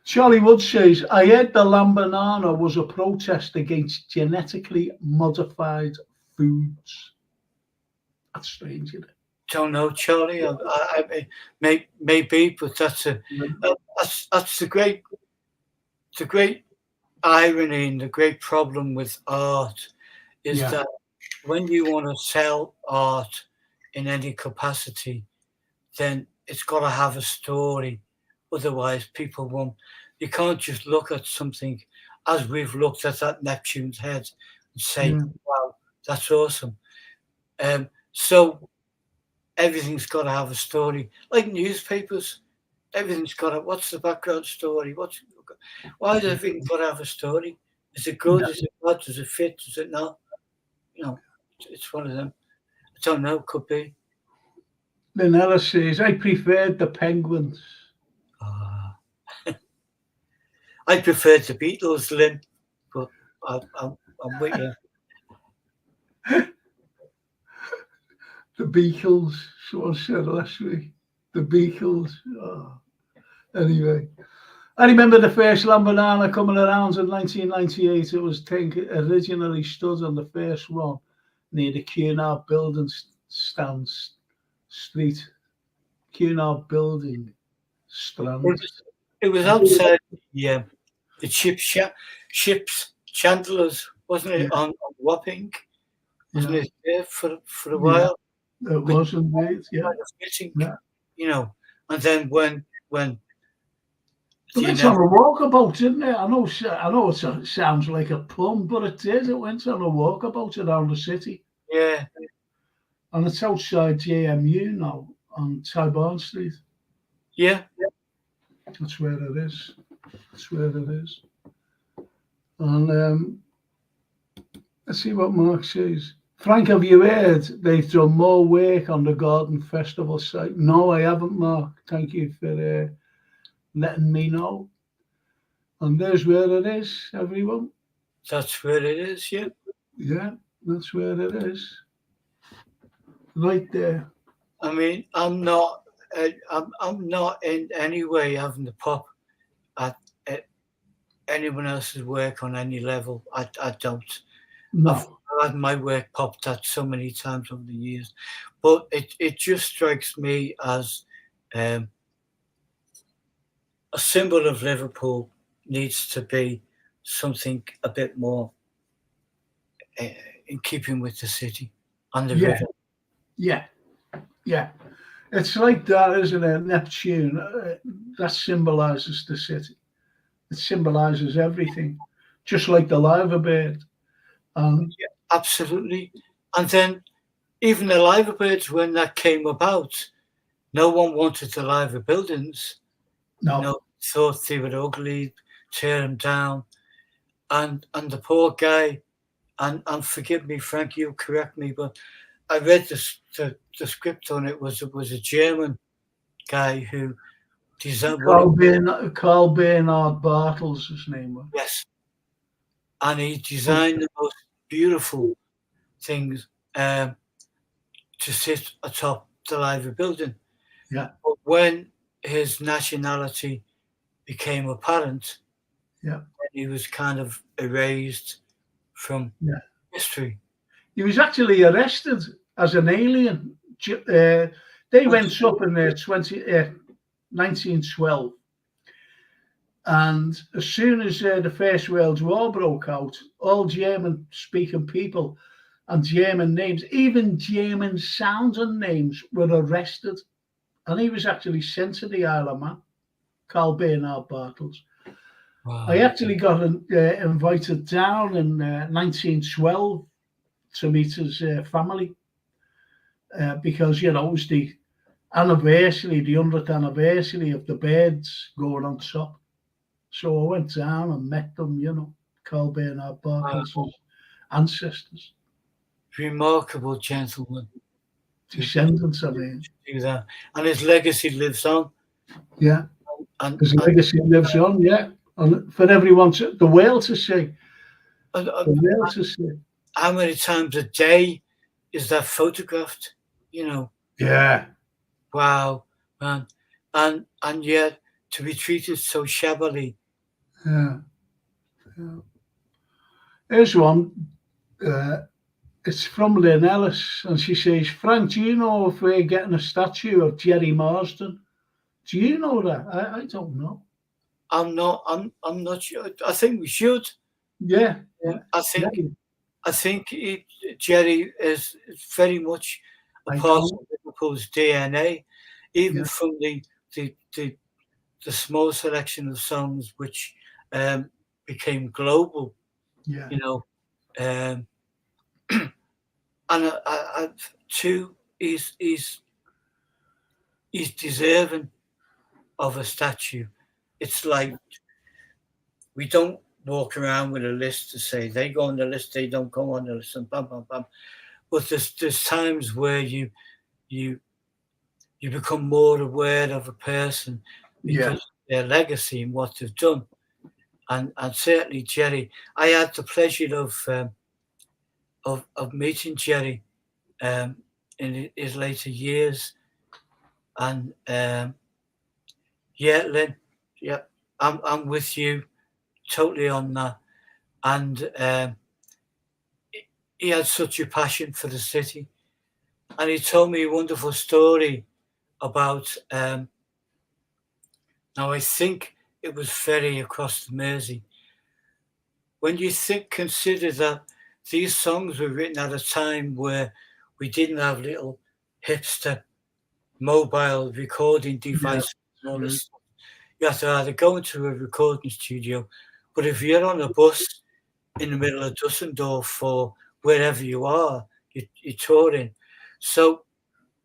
Charlie Wood says, I heard the Lambanana was a protest against genetically modified foods. That's strange, isn't it? Don't know, Charlie. Maybe, but that's the great irony and the great problem with art is that when you want to sell art in any capacity, then it's got to have a story. Otherwise, people won't. You can't just look at something as we've looked at that Neptune's head and say, wow, that's awesome. So everything's got to have a story. Like newspapers, everything's got to, what's the background story? Why does everything got to have a story? Is it good? Is it bad? Does it fit? Does it not? It's one of them. I don't know, could be. Lynn Ellis says, I preferred the Penguins. I preferred the Beatles, Lynn, but I'm with you. The Beatles, someone said last week. The Beatles. Oh. Anyway, I remember the first Lamborghini coming around in 1998. It was originally stood on the first one near the Cunard Building Street. Cunard Building Strand. It was outside the ship's chandlers, wasn't it, on Wapping? Wasn't it there for a while? It was indeed, And then when but it's on a walkabout, isn't it? I know it sounds like a pun, but it did. It went on a walkabout around the city. Yeah. And it's outside JMU now on Tyburn Street. Yeah. That's where it is. And let's see what Mark says. Frank, have you heard they've done more work on the Garden Festival site? No, I haven't, Mark. Thank you for letting me know. And there's where it is, everyone. That's where it is, yeah. Yeah, that's where it is. Right there. I mean, I'm not in any way having to pop at anyone else's work on any level. I don't. No. I've had my work popped at so many times over the years, but it just strikes me as a symbol of Liverpool needs to be something a bit more in keeping with the city and the river. Yeah. It's like that, isn't it? Neptune, that symbolises the city. It symbolises everything, just like the liver bird. Absolutely. And then even the liver birds, when that came about, no one wanted the liver buildings. No. Thought they were ugly, tear them down. And the poor guy, and forgive me, Frank, you correct me, but I read the script on it was a German guy who designed Carl Bernhard Bartels, his name was. Yes. And he designed the most beautiful things to sit atop the liver building. Yeah. But when his nationality became apparent, he was kind of erased from history. He was actually arrested as an alien. They went up in 1912. And as soon as the First World War broke out, all German-speaking people and German names, even German-sounding names, were arrested. And he was actually sent to the Isle of Man, Carl Bernhard Bartels. Wow. I actually got invited down in 1912 to meet his family because, it was the anniversary, the 100th anniversary of the birds going on top. So I went down and met them, Carl Bernhard Bartels' ancestors. Remarkable gentleman. Descendants, I mean. Do that. And his legacy lives on. Yeah. His legacy lives on, yeah. And for everyone, the world to see. The world to see. How many times a day is that photographed? Yeah. Wow, man. And yet to be treated so shabbily. Yeah. Here's one. It's from Lynn Ellis, and she says, Frank, do you know if we're getting a statue of Jerry Marsden? Do you know that? I don't know. I'm not sure. I think we should. Yeah. I think Jerry is very much a part of Liverpool's DNA, even from the small selection of songs which became global. Yeah. You know, and too, he's deserving of a statue. It's like we don't walk around with a list to say they go on the list, they don't go on the list, and bam, bam, bam. But there's times where you become more aware of a person because of their legacy and what they've done. And certainly Jerry, I had the pleasure of meeting Jerry in his later years, and yeah, Lynn, yeah, I'm with you totally on that. And he had such a passion for the city, and he told me a wonderful story about. Now I think it was ferry across the Mersey. When you consider that these songs were written at a time where we didn't have little hipster mobile recording devices and all this stuff. You have to either go into a recording studio, but if you're on a bus in the middle of Dusseldorf or wherever you are, you're touring. So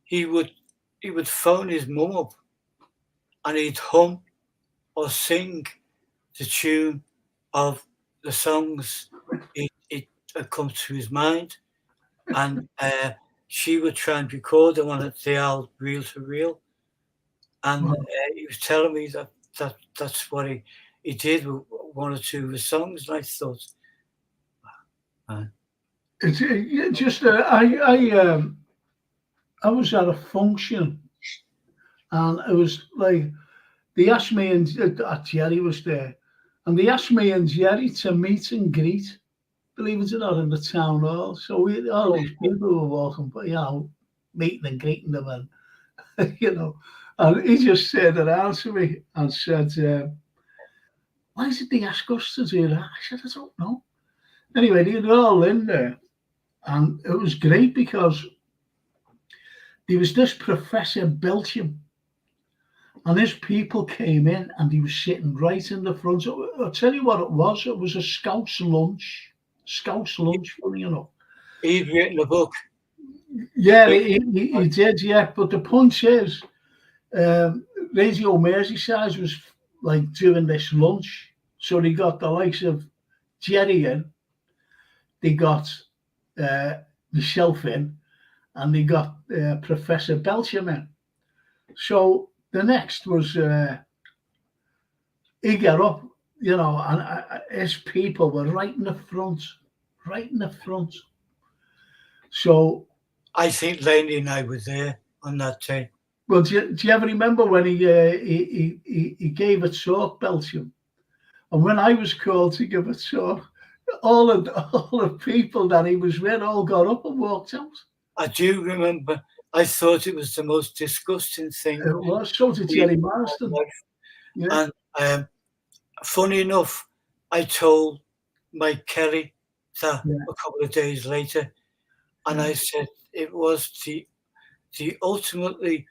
he would phone his mum up and he'd hum or sing the tune of the songs it had come to his mind, and she would try and record them on the old reel to reel. And he was telling me that's what he did with one or two of his songs. And I thought, it's just I was at a function, and it was like they asked me, and Jerry was there, and they asked me and Jerry to meet and greet, believe it or not, in the town hall. So all these people were walking, but meeting and greeting them, and and he just turned around to me and said, "Why did they ask us to do that?" I said, "I don't know." Anyway, they were all in there, and it was great because there was this Professor Belgium, and his people came in, and he was sitting right in the front. I'll tell you what it was. It was a Scout's lunch. Scout's lunch, funny enough. He'd written a book. Yeah, he did, yeah. But the punch is, Radio Merseyside was like doing this lunch. So they got the likes of Jerry in, they got myself in, and they got Professor Belgium in. So the next was he got up, and his people were right in the front. So I think Laney and I were there on that day. Well, do you ever remember when he gave a talk, Belgium? And when I was called to give a talk, all the people that he was with all got up and walked out. I do remember. I thought it was the most disgusting thing. It was. So did Jerry Marsden. Yeah. And funny enough, I told Mike Kelly that a couple of days later, and I said it was the ultimately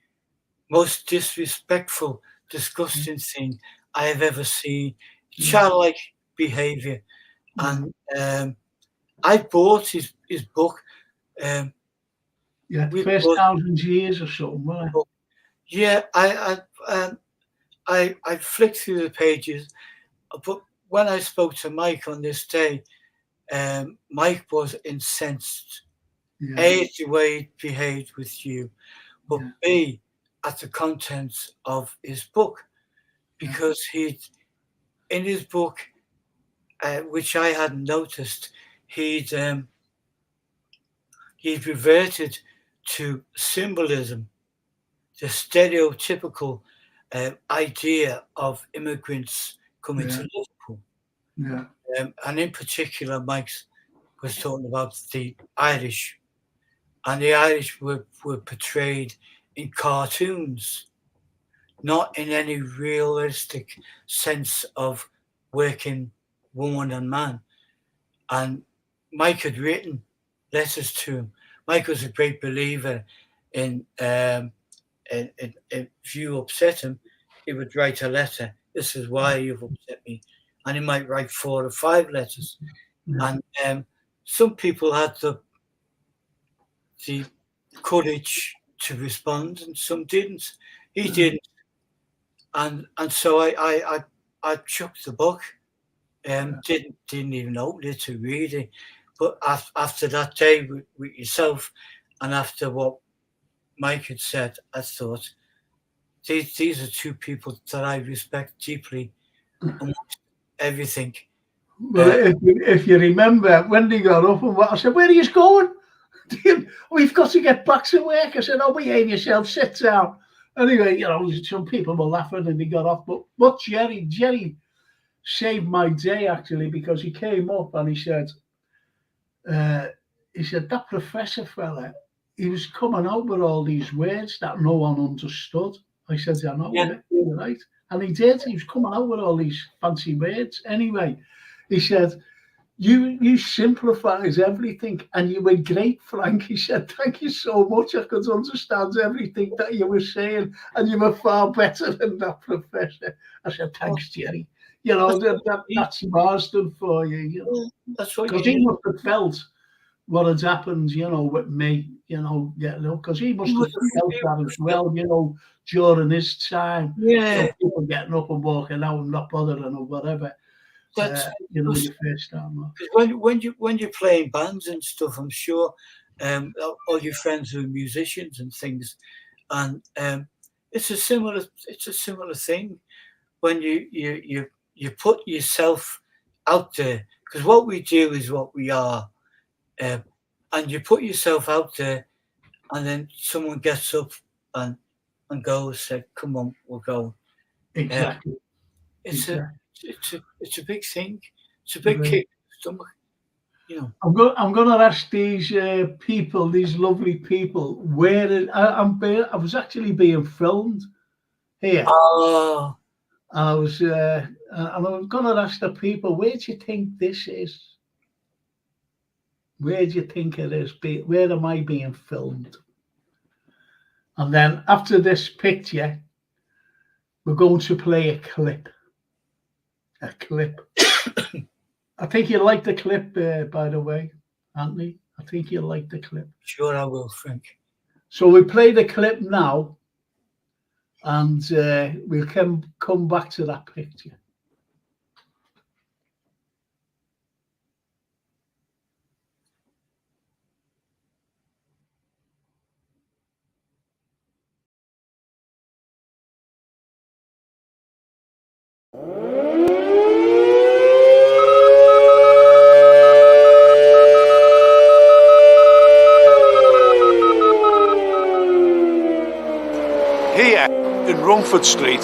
most disrespectful, disgusting thing I have ever seen. Childlike behaviour. And I bought his book. First 1,000 years or so. Yeah, I flicked through the pages, but when I spoke to Mike on this day, Mike was incensed. A, the way he behaved with you, but B, at the contents of his book, because in his book, which I hadn't noticed, he'd reverted to symbolism, the stereotypical idea of immigrants coming to Liverpool. Yeah. And in particular, Mike's was talking about the Irish, and the Irish were portrayed in cartoons, not in any realistic sense of working woman and man. And Mike had written letters to him. Mike was a great believer in if you upset him, he would write a letter. This is why you've upset me. And he might write 4 or 5 letters. Yeah. And some people had the courage to respond, and some didn't. He didn't. And so I chucked the book. Didn't even open it to read it. But after that day with yourself, and after what Mike had said, I thought, these are 2 people that I respect deeply amongst everything. Well, if you remember, when they got up and what, I said, where are you going? We've got to get back to work. I said, oh, behave yourself, sit down. Anyway, some people were laughing and they got off. But Jerry saved my day, actually, because he came up and he said, that professor fella, he was coming out with all these words that no one understood. I said, I know, yeah. You're right. And he did. He was coming out with all these fancy words. Anyway, he said, you simplified everything and you were great, Frank. He said, thank you so much. I could understand everything that you were saying and you were far better than that professor. I said, thanks, Jerry. That's Marsden for you. That's what because he must have felt what had happened, with me, because he must have felt that as well, during his time. Yeah. People getting up and walking out and not bothering or whatever. That's your first time. When you're playing bands and stuff, I'm sure all your friends are musicians and things, and it's a similar thing when you put yourself out there, because what we do is what we are, and you put yourself out there, and then someone gets up and goes, said, "Come on, we'll go." Exactly. It's a big thing. It's a big kick in the stomach. I'm going to ask these people, these lovely people, where I was actually being filmed here. Oh. And I was going to ask the people, where do you think this is? Where do you think it is? Where am I being filmed? And then after this picture, we're going to play a clip. A clip. I think you like the clip, by the way, Anthony. I think you like the clip. Sure, I will, Frank. So we play the clip now, and we'll come back to that picture. In Rumford Street,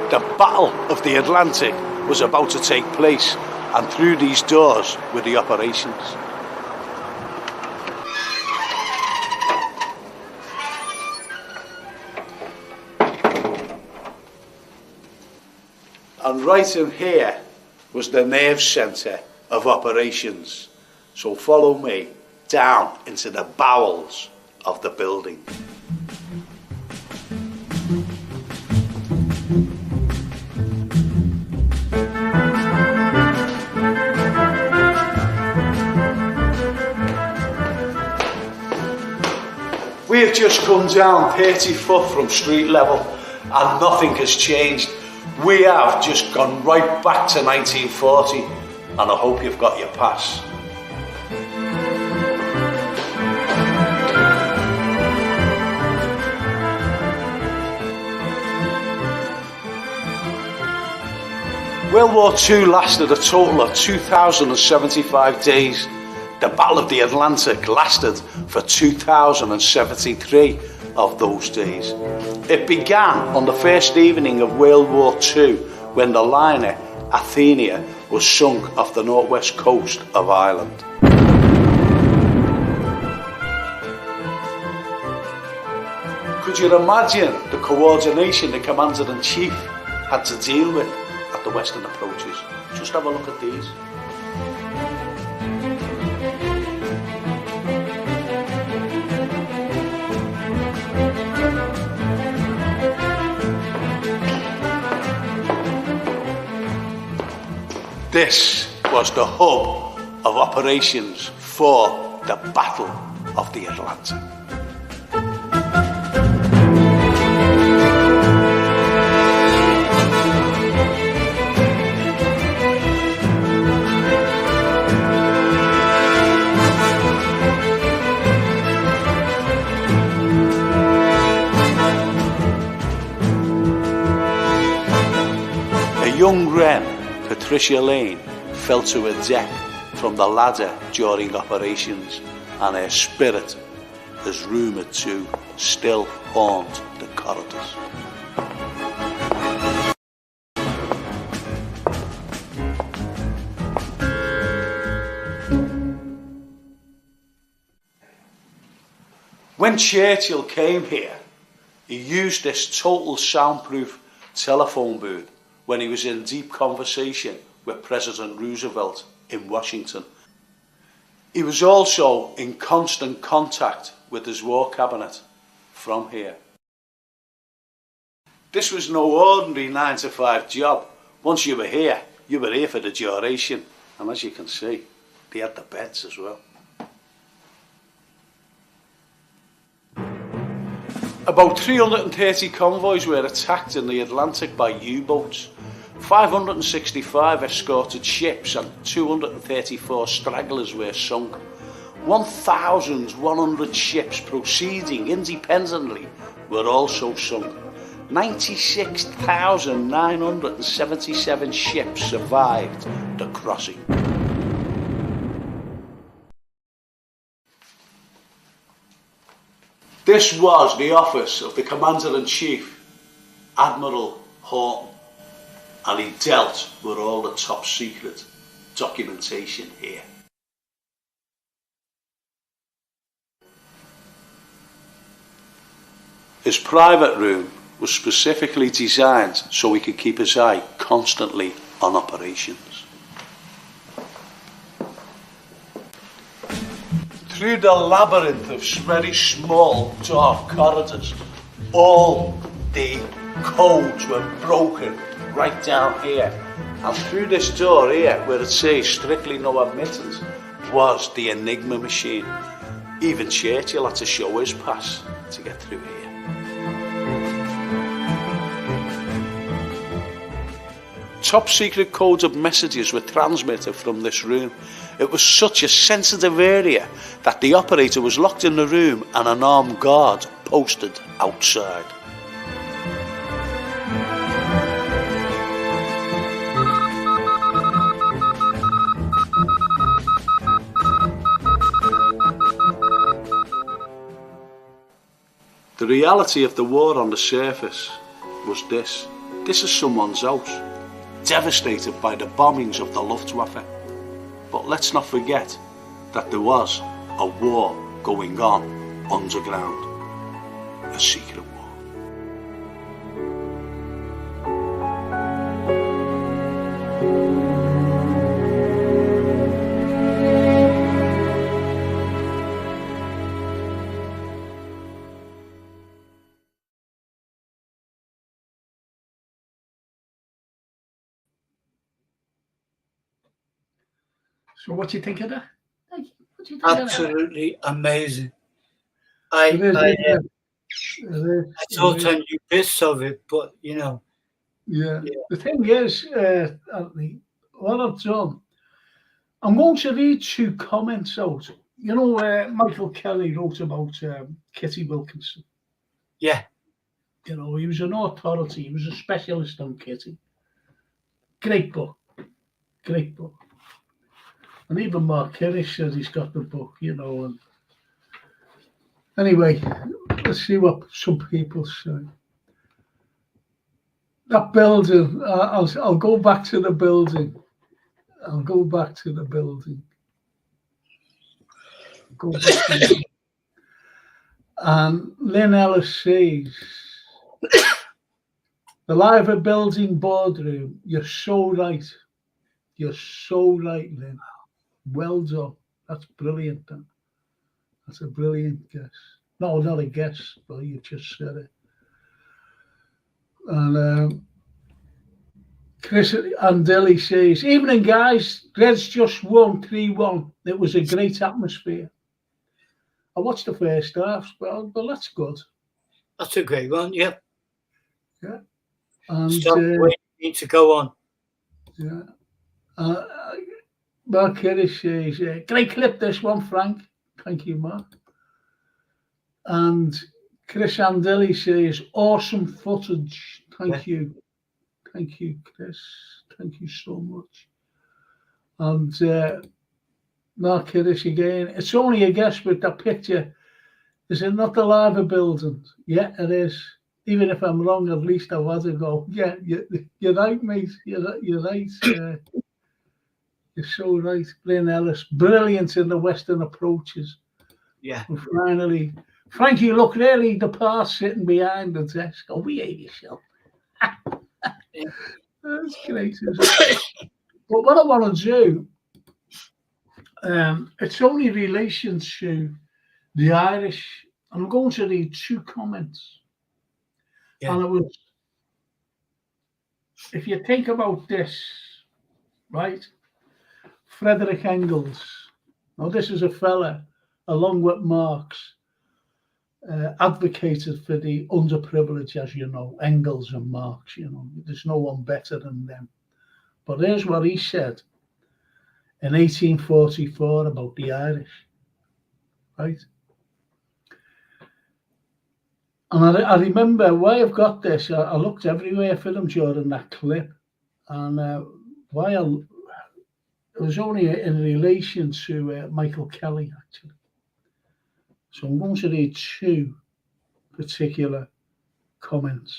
the Battle of the Atlantic was about to take place, and through these doors were the operations. And right in here was the nerve centre of operations. So follow me down into the bowels of the building. We have just come down 30 foot from street level and nothing has changed. We have just gone right back to 1940 and I hope you've got your pass. World War II lasted a total of 2,075 days. The Battle of the Atlantic lasted for 2,073 of those days. It began on the first evening of World War II when the liner Athenia was sunk off the northwest coast of Ireland. Could you imagine the coordination the Commander-in-Chief had to deal with at the Western approaches? Just have a look at these. This was the hub of operations for the Battle of the Atlantic. A young wren, Patricia Lane, fell to her death from the ladder during operations, and her spirit is rumoured to still haunt the corridors. When Churchill came here, he used this total soundproof telephone booth when he was in deep conversation with President Roosevelt in Washington. He was also in constant contact with his war cabinet from here. This was no ordinary 9-to-5 job. Once you were here for the duration. And as you can see, they had the beds as well. About 330 convoys were attacked in the Atlantic by U-boats. 565 escorted ships and 234 stragglers were sunk. 1,100 ships proceeding independently were also sunk. 96,977 ships survived the crossing. This was the office of the Commander-in-Chief, Admiral Horton, and he dealt with all the top secret documentation here. His private room was specifically designed so he could keep his eye constantly on operations. Through the labyrinth of very small, dark corridors, all the codes were broken right down here. And through this door here, where it says strictly no admittance, was the Enigma machine. Even Churchill had to show his pass to get through here. Top secret codes of messages were transmitted from this room. It was such a sensitive area that the operator was locked in the room and an armed guard posted outside. The reality of the war on the surface was this. This is someone's house, devastated by the bombings of the Luftwaffe. But let's not forget that there was a war going on underground, a secret war. So what do you think of that? Absolutely amazing. I thought I knew bits of it, but you know. Yeah. The thing is, Anthony, what I've done, I'm going to read 2 comments out. You know, Michael Kelly wrote about Kitty Wilkinson. Yeah. You know, he was an authority. He was a specialist on Kitty. Great book. Great book. And even Mark Kirrish says he's got the book, you know. And anyway, let's see what some people say. That building, I'll go back to the building. I'll go back to the building. And Lynn Ellis says, the Liver Building boardroom, you're so right. You're so right, Lynn. Well done. That's brilliant, Dan. That's a brilliant guess. No, not a guess, but you just said it. And Chris Andelli says, evening, guys. Reds just won 3-1. It was a great atmosphere. I watched the first half, but that's good. That's a great one, yeah. Yeah. And we need to go on. Yeah. Mark Kirsch says, great clip this one, Frank. Thank you, Mark. And Chris Andelli says, awesome footage. Thank you. Thank you, Chris. Thank you so much. And Mark Kirsch again. It's only a guess with that picture. Is it not the Liver Building? Yeah, it is. Even if I'm wrong, at least I've had to go. Yeah, you're right, mate. You're right. You're so right. Lynn Ellis, brilliant in the Western approaches. Yeah. And finally, Frank, you look really the part sitting behind the desk. Oh, behave yourself. Yeah. That's great. But what I want to do, it's only relation to the Irish. I'm going to read 2 comments. Yeah. And it was, if you think about this, right? Frederick Engels. Now, this is a fella, along with Marx, advocated for the underprivileged, as you know, Engels and Marx, you know, there's no one better than them. But here's what he said in 1844 about the Irish, right? And I remember why I've got this. I looked everywhere for them during that clip, and it was only in relation to Michael Kelly, actually. So I'm going to read 2 particular comments.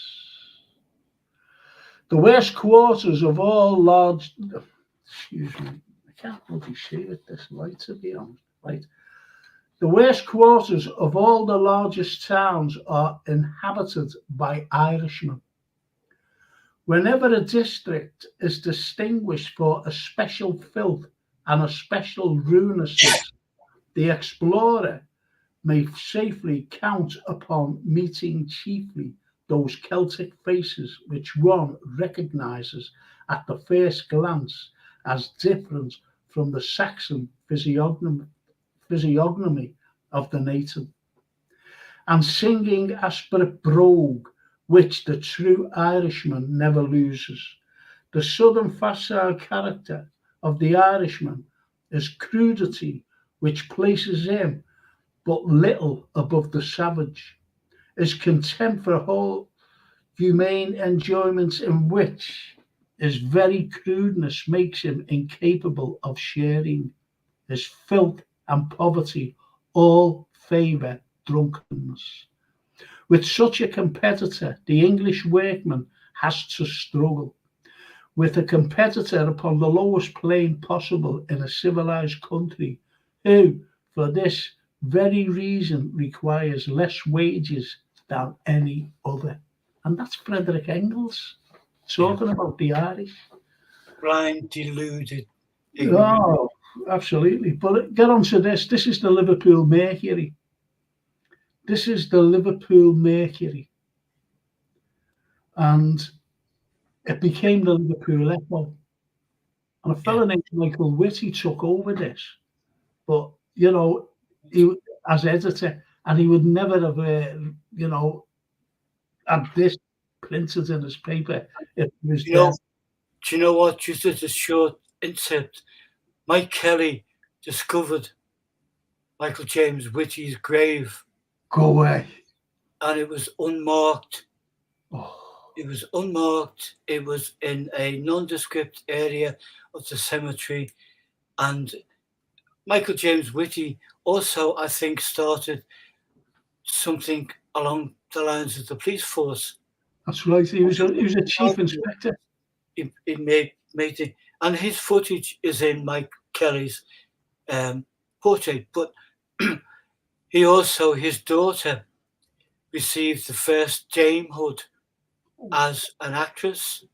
The worst quarters of all large... Excuse me. I can't really see with this light, to be honest. Right. The worst quarters of all the largest towns are inhabited by Irishmen. Whenever a district is distinguished for a special filth and a special ruinousness, the explorer may safely count upon meeting chiefly those Celtic faces which one recognises at the first glance as different from the Saxon physiognomy of the native, and singing aspirate brogue, which the true Irishman never loses. The southern facile character of the Irishman is crudity, which places him but little above the savage, is contempt for whole humane enjoyments in which his very crudeness makes him incapable of sharing. His filth and poverty all favour drunkenness. With such a competitor, the English workman has to struggle. With a competitor upon the lowest plane possible in a civilized country, who, for this very reason, requires less wages than any other. And that's Frederick Engels talking about the Irish. Blind, deluded. Oh, absolutely. But get on to this. This is the Liverpool Mercury. This is the Liverpool Mercury. And it became the Liverpool Echo. And a fellow named Michael Whitty took over this. But, you know, he as editor, and he would never have, had this printed in his paper if it was there. Do you know what? Just as a short insert, Mike Kelly discovered Michael James Whitty's grave. Go away. And it was unmarked. Oh. It was unmarked. It was in a nondescript area of the cemetery. And Michael James Whitty also, I think, started something along the lines of the police force. That's right. He was a chief inspector. He made it, and his footage is in Mike Kelly's portrait. But his daughter received the first damehood as an actress.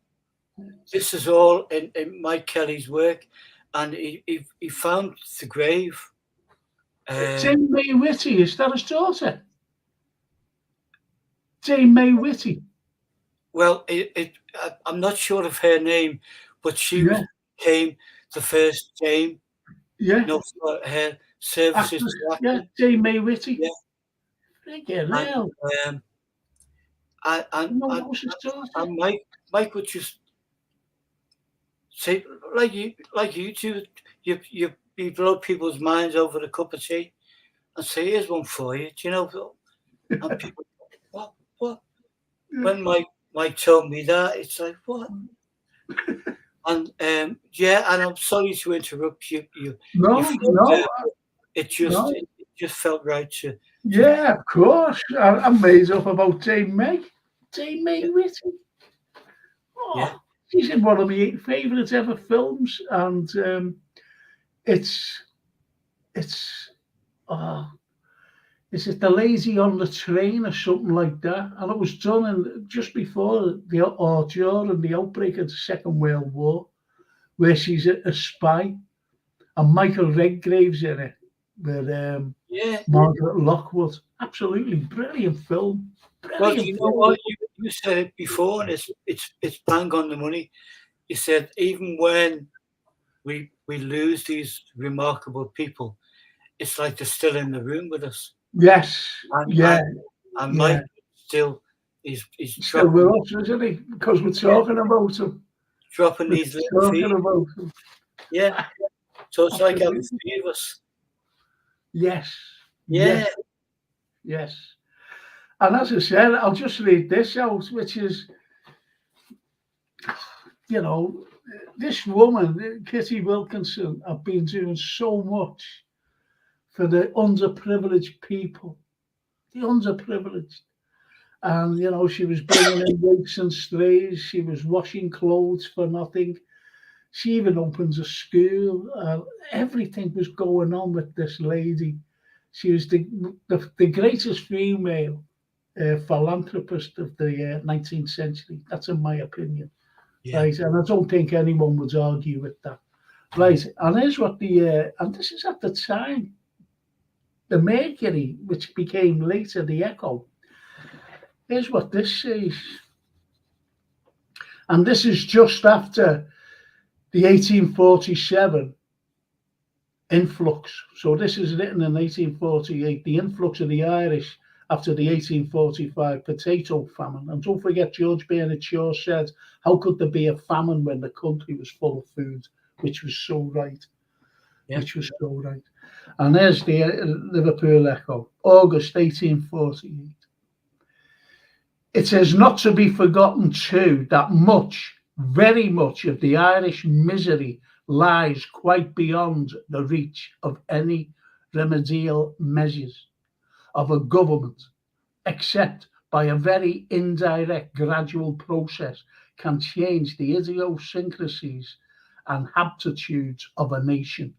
This is all in Mike Kelly's work, and he found the grave. Dame May Whitty, is that his daughter? Dame May Whitty. Well, I'm not sure of her name, but she became the first dame. Yeah. No, for her services. Yeah, Dame May Whitty. Yeah. Freaking hell. And Mike would just say, like you do, you blow people's minds over a cup of tea and say, "Here's one for you." Do you know? And people, what? When Mike told me that, it's like, what? And and I'm sorry to interrupt you. No. It just felt right to. Yeah, of course. I'm made up about Dame May. Dame May Whitty. Oh, yeah. She's in one of my favourite ever films, and it's is it The Lady on the Train or something like that? And it was done just before during the outbreak of the Second World War, where she's a spy, and Michael Redgrave's in it with Margaret Lockwood. Absolutely brilliant film. Well, you know what? You said it before, and it's bang on the money. You said even when we lose these remarkable people, it's like they're still in the room with us. Yes. And Mike still he's still with us, isn't he? Because we're talking about him. Dropping these little feet. About him. Yeah. So it's like having three of us. Yes. Yeah. Yes. And as I said, I'll just read this out, which is, this woman, Kitty Wilkinson, have been doing so much for the underprivileged people, the underprivileged. And, she was bringing in rakes and strays. She was washing clothes for nothing. She even opens a school. Everything was going on with this lady. She was the greatest female philanthropist of the 19th century. That's in my opinion. Yeah. Right, and I don't think anyone would argue with that. Right, and here's what and this is at the time, the Mercury, which became later the Echo. Here's what this says. And this is just after the 1847 influx. So this is written in 1848, the influx of the Irish after the 1845 potato famine. And don't forget, George Bernard Shaw said, how could there be a famine when the country was full of food? Which was so right. Yeah. Which was so right. And there's the Liverpool Echo, August 1848. It is not to be forgotten too that much, very much of the Irish misery lies quite beyond the reach of any remedial measures of a government, except by a very indirect gradual process can change the idiosyncrasies and aptitudes of a nation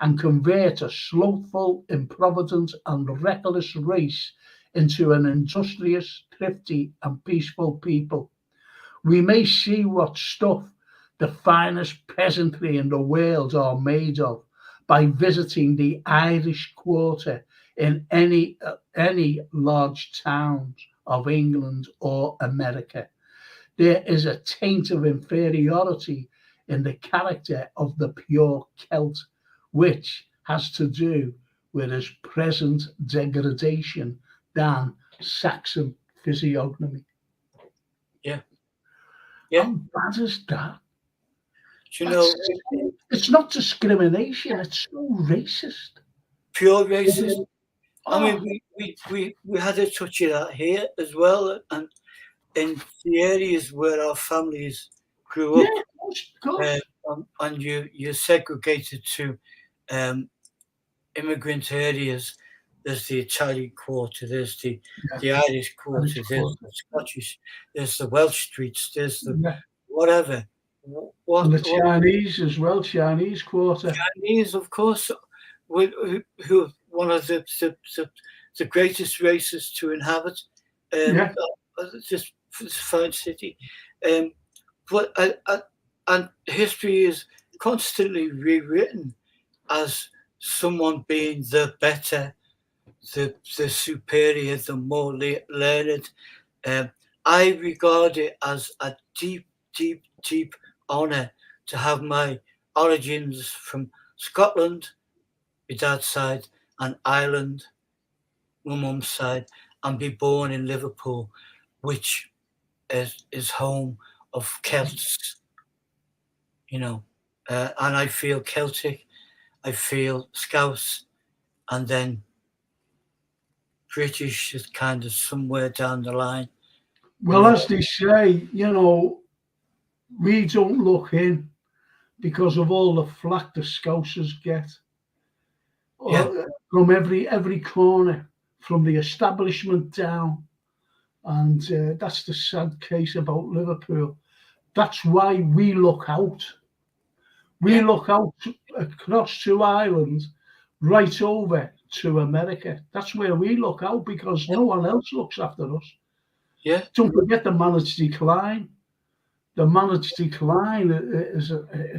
and convert a slothful, improvident and reckless race into an industrious, thrifty and peaceful people. We may see what stuff the finest peasantry in the world are made of by visiting the Irish Quarter in any large towns of England or America. There is a taint of inferiority in the character of the pure Celt, which has to do with his present degradation than Saxon physiognomy. Yeah. How bad is that? It's not discrimination, it's so racist. Pure racist. I mean, we had a touch of that here as well, and in the areas where our families grew up, of course. And you're segregated to immigrant areas. There's the Italian Quarter, there's the Irish Quarter, there's the Scottish, there's the Welsh streets, there's the whatever. And the Chinese as well, Chinese Quarter. Chinese, of course, who one of the the greatest races to inhabit this fine city. But and history is constantly rewritten as someone being the better, the superior, the more learned. I regard it as a deep, deep, deep honour to have my origins from Scotland, my dad's side, and Ireland, my mum's side, and be born in Liverpool, which is home of Celts, you know. And I feel Celtic, I feel Scouse, and then British is kind of somewhere down the line. Well, as they say, you know, we don't look in because of all the flack the Scousers get. From every corner, from the establishment down. And that's the sad case about Liverpool. That's why we look out. We look out across to Ireland, right over to America. That's where we look out because no one else looks after us. Yeah. Don't forget the managed decline. The managed decline is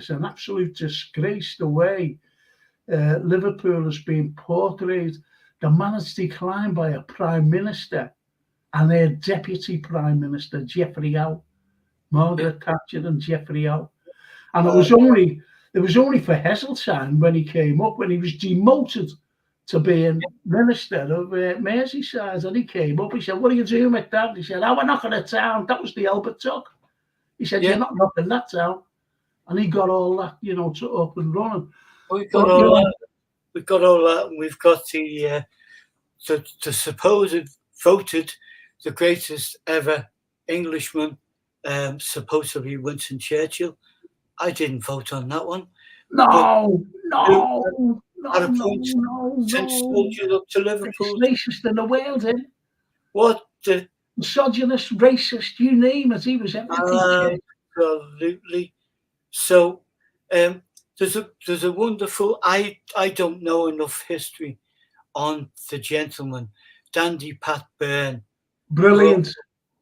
an absolute disgrace the way Liverpool has been portrayed. The managed decline by a prime minister and their deputy prime minister, Geoffrey Howe, Margaret Thatcher and Geoffrey Howe. And it was only for Heseltine when he came up, when he was demoted to being minister of Merseyside, and he came up. He said, "What are you doing with that?" He said, "Oh, we're knocking it down." That was the Albert Tuck. He said, "You're not knocking that down," and he got all that, you know, to up and running. We've got all that. We've got all that, and we've got the supposed voted the greatest ever Englishman, supposedly Winston Churchill. I didn't vote on that one. No. Sent soldiers up to Liverpool. Racist in the world, eh? What? The misogynist, racist, you name it. He was everything. Absolutely. So there's a wonderful. I don't know enough history on the gentleman, Dandy Pat Byrne. Brilliant.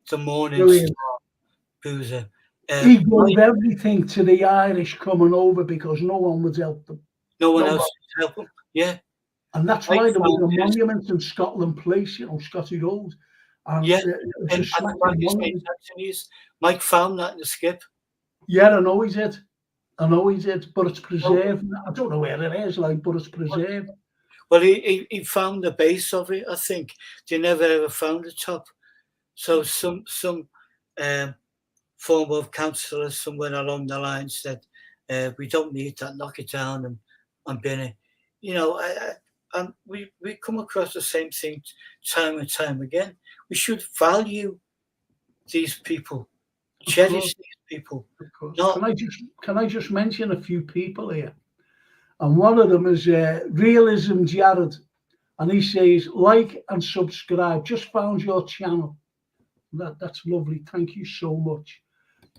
The Morning Star boozer. He gave everything to the Irish coming over because no one would help them. No one else would help them. Yeah. And that's why there was a monument in Scotland Place, you know, Scotty Road. And Mike found that in the skip. Yeah, I know he did. But it's preserved. I don't know where it is, like, but it's preserved. Well, he found the base of it, I think. They never ever found the top. So some form of councillor somewhere along the line said, we don't need that, knock it down and bin it. You know, and we come across the same thing time and time again. We should value these people, cherish these people. Can I just mention a few people here? And one of them is Realism Jared. And he says, like and subscribe. Just found your channel. That's lovely. Thank you so much.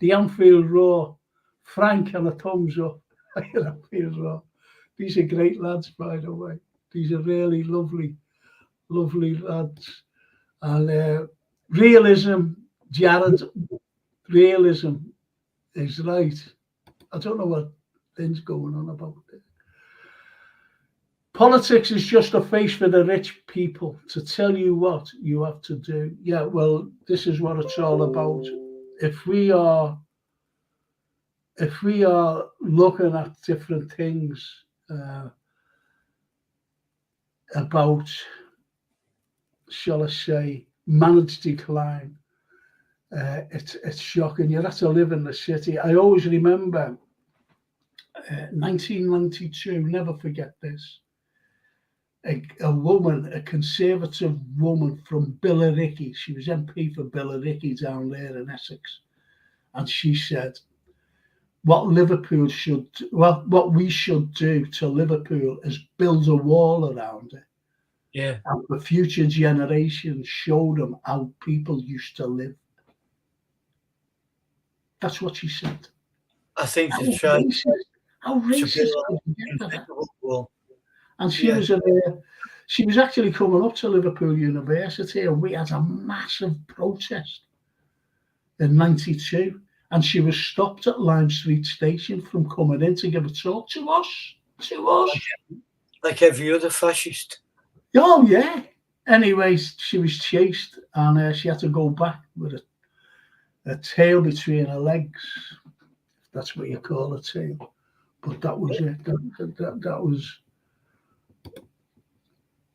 The Anfield Raw, Frank, and a thumbs up. Anfield Raw. These are great lads, by the way. These are really lovely, lovely lads. And Realism, Jared, realism is right. I don't know what thing's going on about it. Politics is just a face for the rich people to tell you what you have to do. Yeah, well, this is what it's all about. If we are looking at different things about, shall I say, managed decline, it's shocking. You have to live in the city. I always remember 1992, never forget this. A woman, a conservative woman from Billericay, she was MP for Billericay down there in Essex, and she said, what we should do to Liverpool is build a wall around it. Yeah. And for future generations, show them how people used to live. That's what she said. I think to try how racist. And she was She was actually coming up to Liverpool University, and we had a massive protest in '92, and she was stopped at Lime Street Station from coming in to give a talk to us. Like every other fascist. Oh, yeah. Anyway, she was chased, and she had to go back with a tail between her legs. That's what you call a tail. But that was it. That was...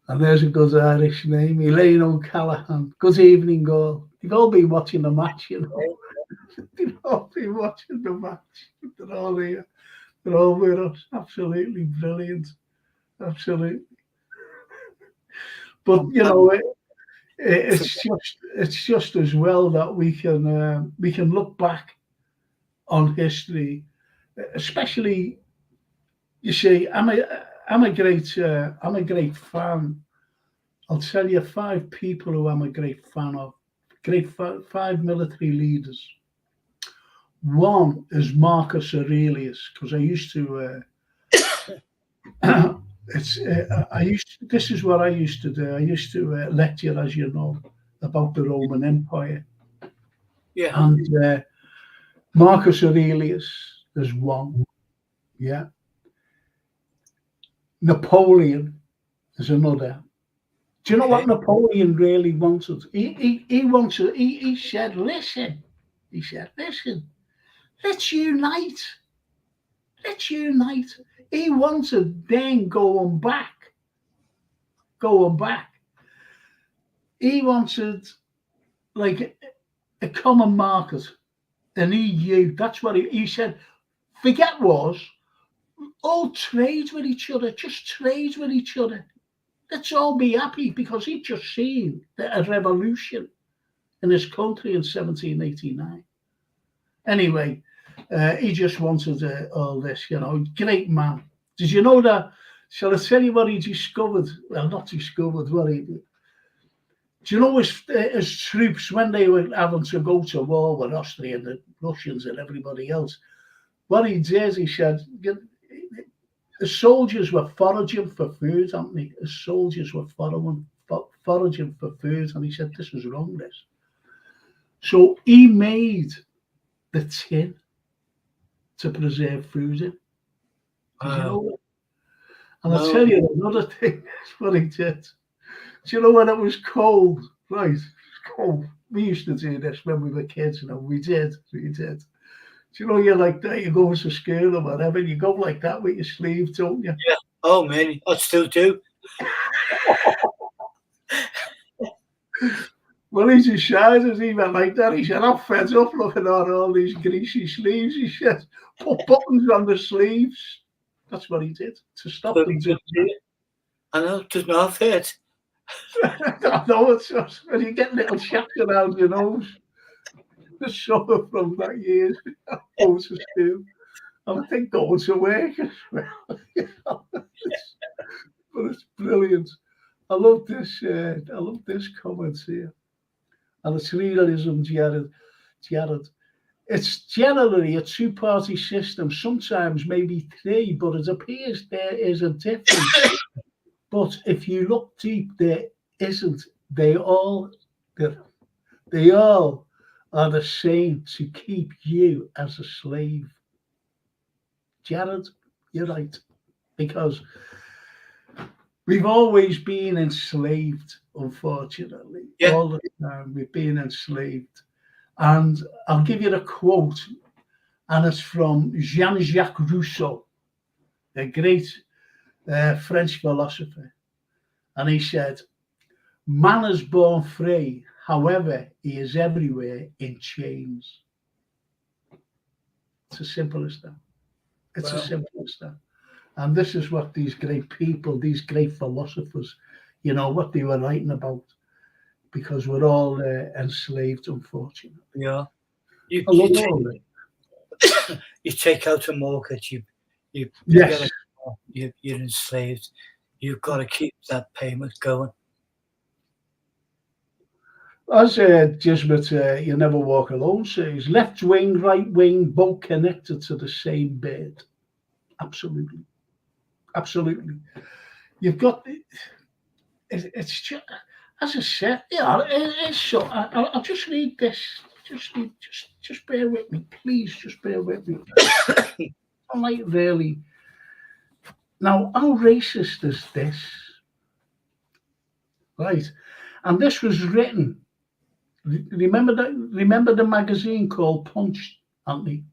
And there's a good Irish name, Elaine O'Callaghan. Good evening, all. You've all been watching the match, you know. You've all been watching the match. They're all here. They're all with us. Absolutely brilliant. Absolutely. But, you know, it's just as well that we can look back on history, especially, you see, I'm a great fan. I'll tell you 5 people who I'm a great fan of. Five military leaders. One is Marcus Aurelius, because I used to. This is what I used to do. I used to lecture, as you know, about the Roman Empire. Yeah. And Marcus Aurelius is one. Yeah. Napoleon is another. Do you know what Napoleon really wanted? He said, listen. He said, listen, let's unite. Let's unite. He wanted then going back. He wanted like a common market, an EU. That's what he said. Forget wars. All trade with each other. Just trade with each other. Let's all be happy, because he'd just seen a revolution in his country in 1789. Anyway, he just wanted all this, you know. Great man. Did you know that? Shall I tell you what he discovered? Well, not discovered, what he did. Do you know his troops, when they were having to go to war with Austria and the Russians and everybody else, what he did, he said, the soldiers were foraging for food, haven't they? The soldiers were foraging for food, and he said, this is wrong, this. So he made the tin to preserve food in. Did you know that? And I'll tell you another thing, what he did. Do you know when it was cold? Right, it was cold. We used to do this when we were kids, you know, we did. Do you know, you're like that, you go to school or whatever, you go like that with your sleeve, don't you? Yeah. Oh, man, I still do. Well, he decided he went like that. He said, I'm fed up looking at all these greasy sleeves. He said, put buttons on the sleeves. That's what he did, to stop them doing that. I know, it does not fit. I know, it's just when you get little chaps around your nose. The summer from that year, go to school. I think going to work as well. You know, but it's brilliant. I love this comment here. And it's realism, Jared. It's generally a two-party system, sometimes maybe 3, but it appears there is a difference. But if you look deep, there isn't. They all are the same, to keep you as a slave. Jared, you're right. Because we've always been enslaved, unfortunately. Yeah. All the time we've been enslaved. And I'll give you a quote, and it's from Jean-Jacques Rousseau, a great French philosopher. And he said, man is born free, however, he is everywhere in chains. It's as simple as that. It's as simple as that. And this is what these great people, these great philosophers, you know, what they were writing about. Because we're all enslaved, unfortunately. Yeah. You take out a mortgage, yes. You're enslaved. You've got to keep that payment going. As Gisbert, You Never Walk Alone says, left wing, right wing, both connected to the same bed. Absolutely. Absolutely. You've got it's just, as I said, it's so. I'll just read this. Just bear with me, please. Just bear with me. I'm like, really. Now, how racist is this? Right, and this was written. Remember the magazine called Punch, Anthony?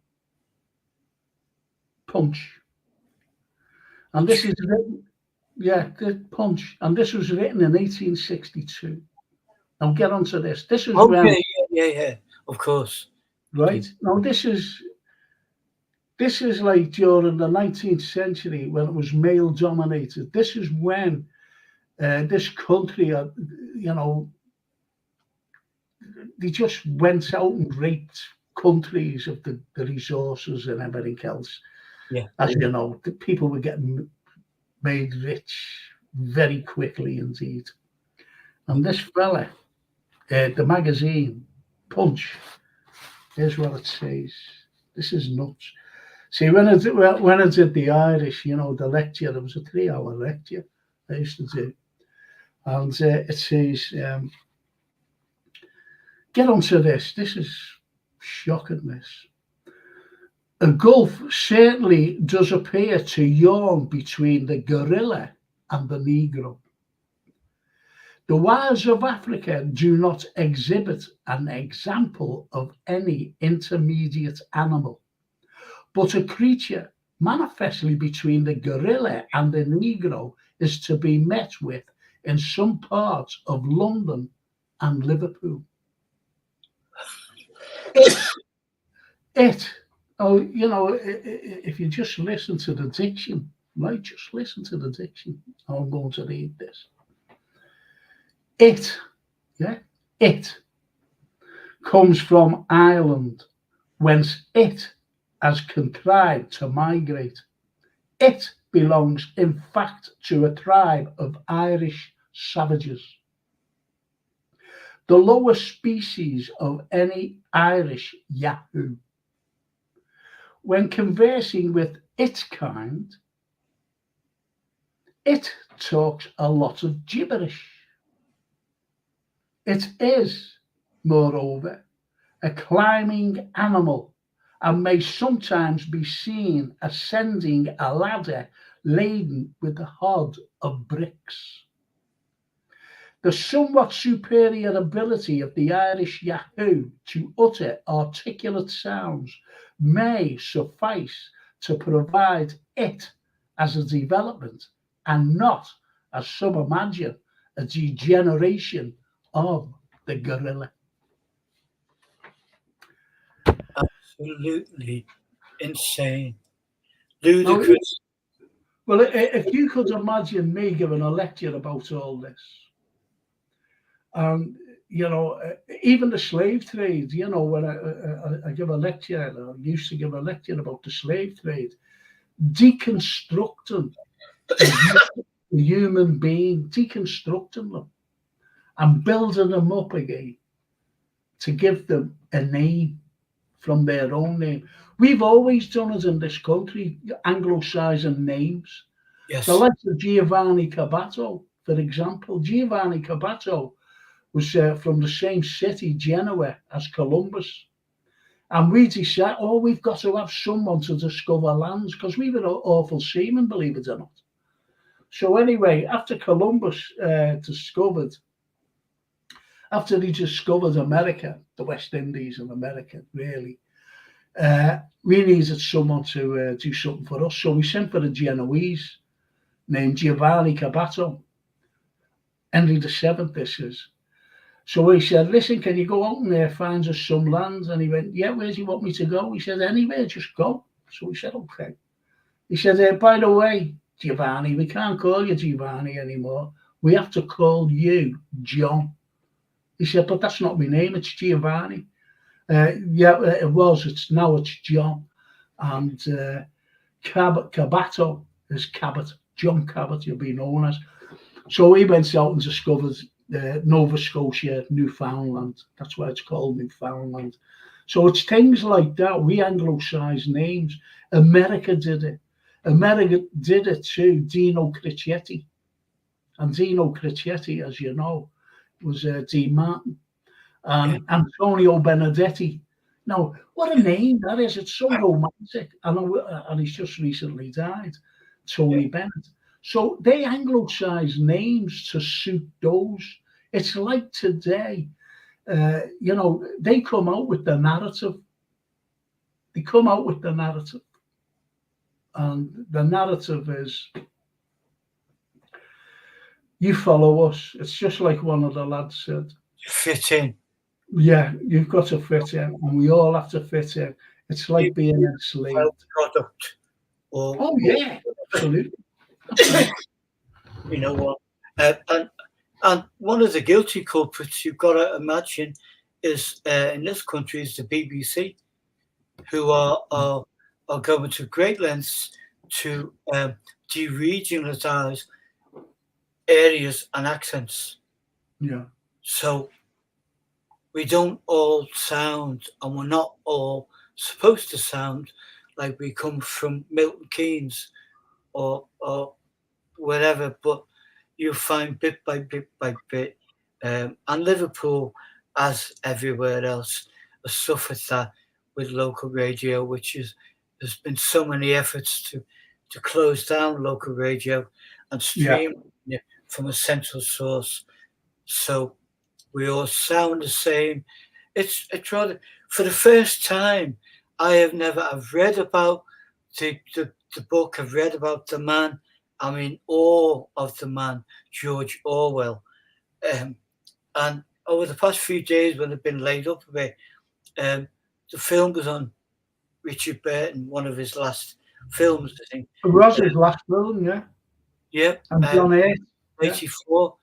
Punch. And this is written, the Punch. And this was written in 1862. Now get onto this. This is when, yeah, of course. Right. Now this is like during the 19th century when it was male dominated. This is when this country, they just went out and raped countries of the resources and everything else. Yeah. As you know, the people were getting made rich very quickly indeed. And this fella, the magazine, Punch, here's what it says. This is nuts. See, when I did the Irish, the lecture, it was a 3-hour lecture I used to do. And it says, get onto this. This is shocking, this. A gulf certainly does appear to yawn between the gorilla and the Negro. The wilds of Africa do not exhibit an example of any intermediate animal, but a creature manifestly between the gorilla and the Negro is to be met with in some parts of London and Liverpool. If you just listen to the diction, right? Just listen to the diction. I'm going to read this. It comes from Ireland, whence it has contrived to migrate. It belongs, in fact, to a tribe of Irish savages, the lowest species of any Irish Yahoo. When conversing with its kind, it talks a lot of gibberish. It is, moreover, a climbing animal and may sometimes be seen ascending a ladder laden with a hod of bricks. The somewhat superior ability of the Irish Yahoo to utter articulate sounds may suffice to provide it as a development and not, as some imagine, a degeneration of the gorilla. Absolutely insane. Ludicrous. Well, if you could imagine me giving a lecture about all this, even the slave trade, when I give a lecture, I used to give a lecture about the slave trade, deconstructing the human being, deconstructing them and building them up again to give them a name from their own name. We've always done it in this country, Anglicizing names. Yes. The likes of Giovanni Cabato, for example. Giovanni Cabato was from the same city, Genoa, as Columbus. And we decided, we've got to have someone to discover lands, because we were awful seamen, believe it or not. So anyway, after Columbus after he discovered America, the West Indies and America, really, we needed someone to do something for us. So we sent for a Genoese named Giovanni Cabato, Henry VII, this is. So he said, listen, can you go out and find us some land? And he went, yeah, where do you want me to go? He said, anywhere, just go. So we said, okay. He said, by the way, Giovanni, we can't call you Giovanni anymore. We have to call you John. He said, but that's not my name, it's Giovanni. It was, now it's John. And Cabato is Cabot, John Cabot, you'll be known as. So he went out and discovered Nova Scotia, Newfoundland. That's why it's called Newfoundland. So it's things like that. We Anglicize names. America did it. America did it too. Dino Cricchetti. and Dino Cricchetti, as you know, was Dean Martin, and Antonio Benedetti. Now, what a name that is! It's so romantic, and he's just recently died, Tony Bennett. So they anglicize names to suit those. It's like today, they come out with the narrative. They come out with the narrative. And the narrative is, you follow us. It's just like one of the lads said. Fit in. Yeah, you've got to fit in, and we all have to fit in. It's like being enslaved. Product. Absolutely. You know what? And one of the guilty culprits you've got to imagine is in this country is the BBC, who are going to great lengths to deregionalize areas and accents. Yeah. So we don't all sound, and we're not all supposed to sound like we come from Milton Keynes or wherever, but you find bit by bit, and Liverpool, as everywhere else, has suffered that with local radio, there's been so many efforts to close down local radio and stream from a central source, so we all sound the same. It's rather, for the first time, I've read about the book. I've read about the man. I'm in awe of the man, George Orwell. And over the past few days, when I've been laid up a bit, the film was on Richard Burton, one of his last films, I think. It was his last film, yeah. Yeah. And John 84.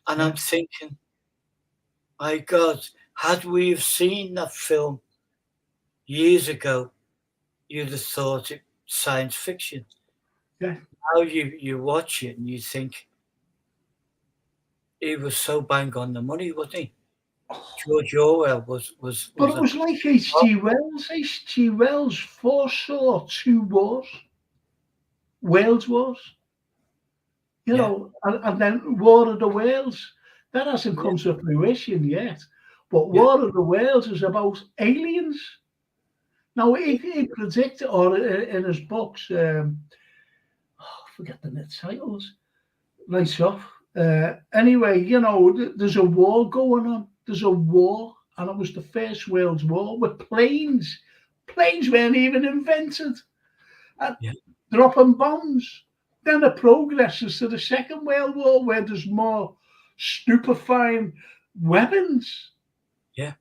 And I'm thinking, my God, had we have seen that film years ago, you'd have thought it science fiction. Yeah. Now you watch it and you think he was so bang on the money, wasn't he? George Orwell was. But it was like H.G. Wells. H.G. Wells foresaw 2 wars. Wales Wars. And then War of the Wales. That hasn't come to fruition yet. But War of the Wales is about aliens. Now, he predicted, or in his books, I forget the titles, right off. Anyway, there's a war going on. There's a war, and it was the First World War with planes. Planes weren't even invented. Dropping bombs. Then it progresses to the Second World War, where there's more stupefying weapons. Yeah.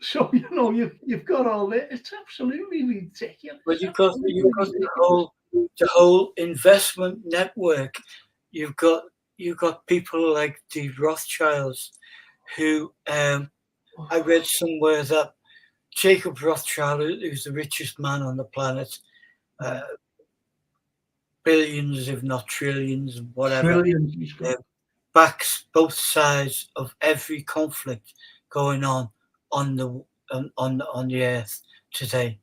So you've got all that. It's absolutely ridiculous. But you've got the whole investment network. You've got people like the Rothschilds, who I read somewhere that Jacob Rothschild, who's the richest man on the planet, billions, if not trillions, whatever, backs both sides of every conflict going on the earth today.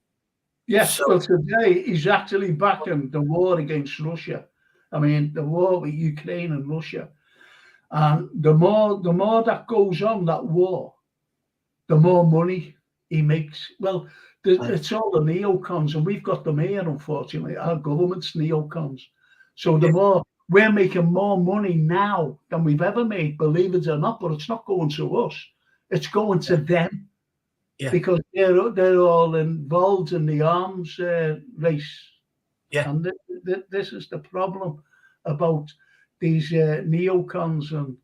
Yes, well, today he's actually backing the war against Russia. I mean, the war with Ukraine and Russia. And the more that goes on, that war, the more money he makes. Well, it's all the neocons, and we've got them here, unfortunately. Our government's neocons. So the more we're making more money now than we've ever made, believe it or not, but it's not going to us. It's going to them. Yeah. Because they're all involved in the arms race. Yeah. And this is the problem about these neocons and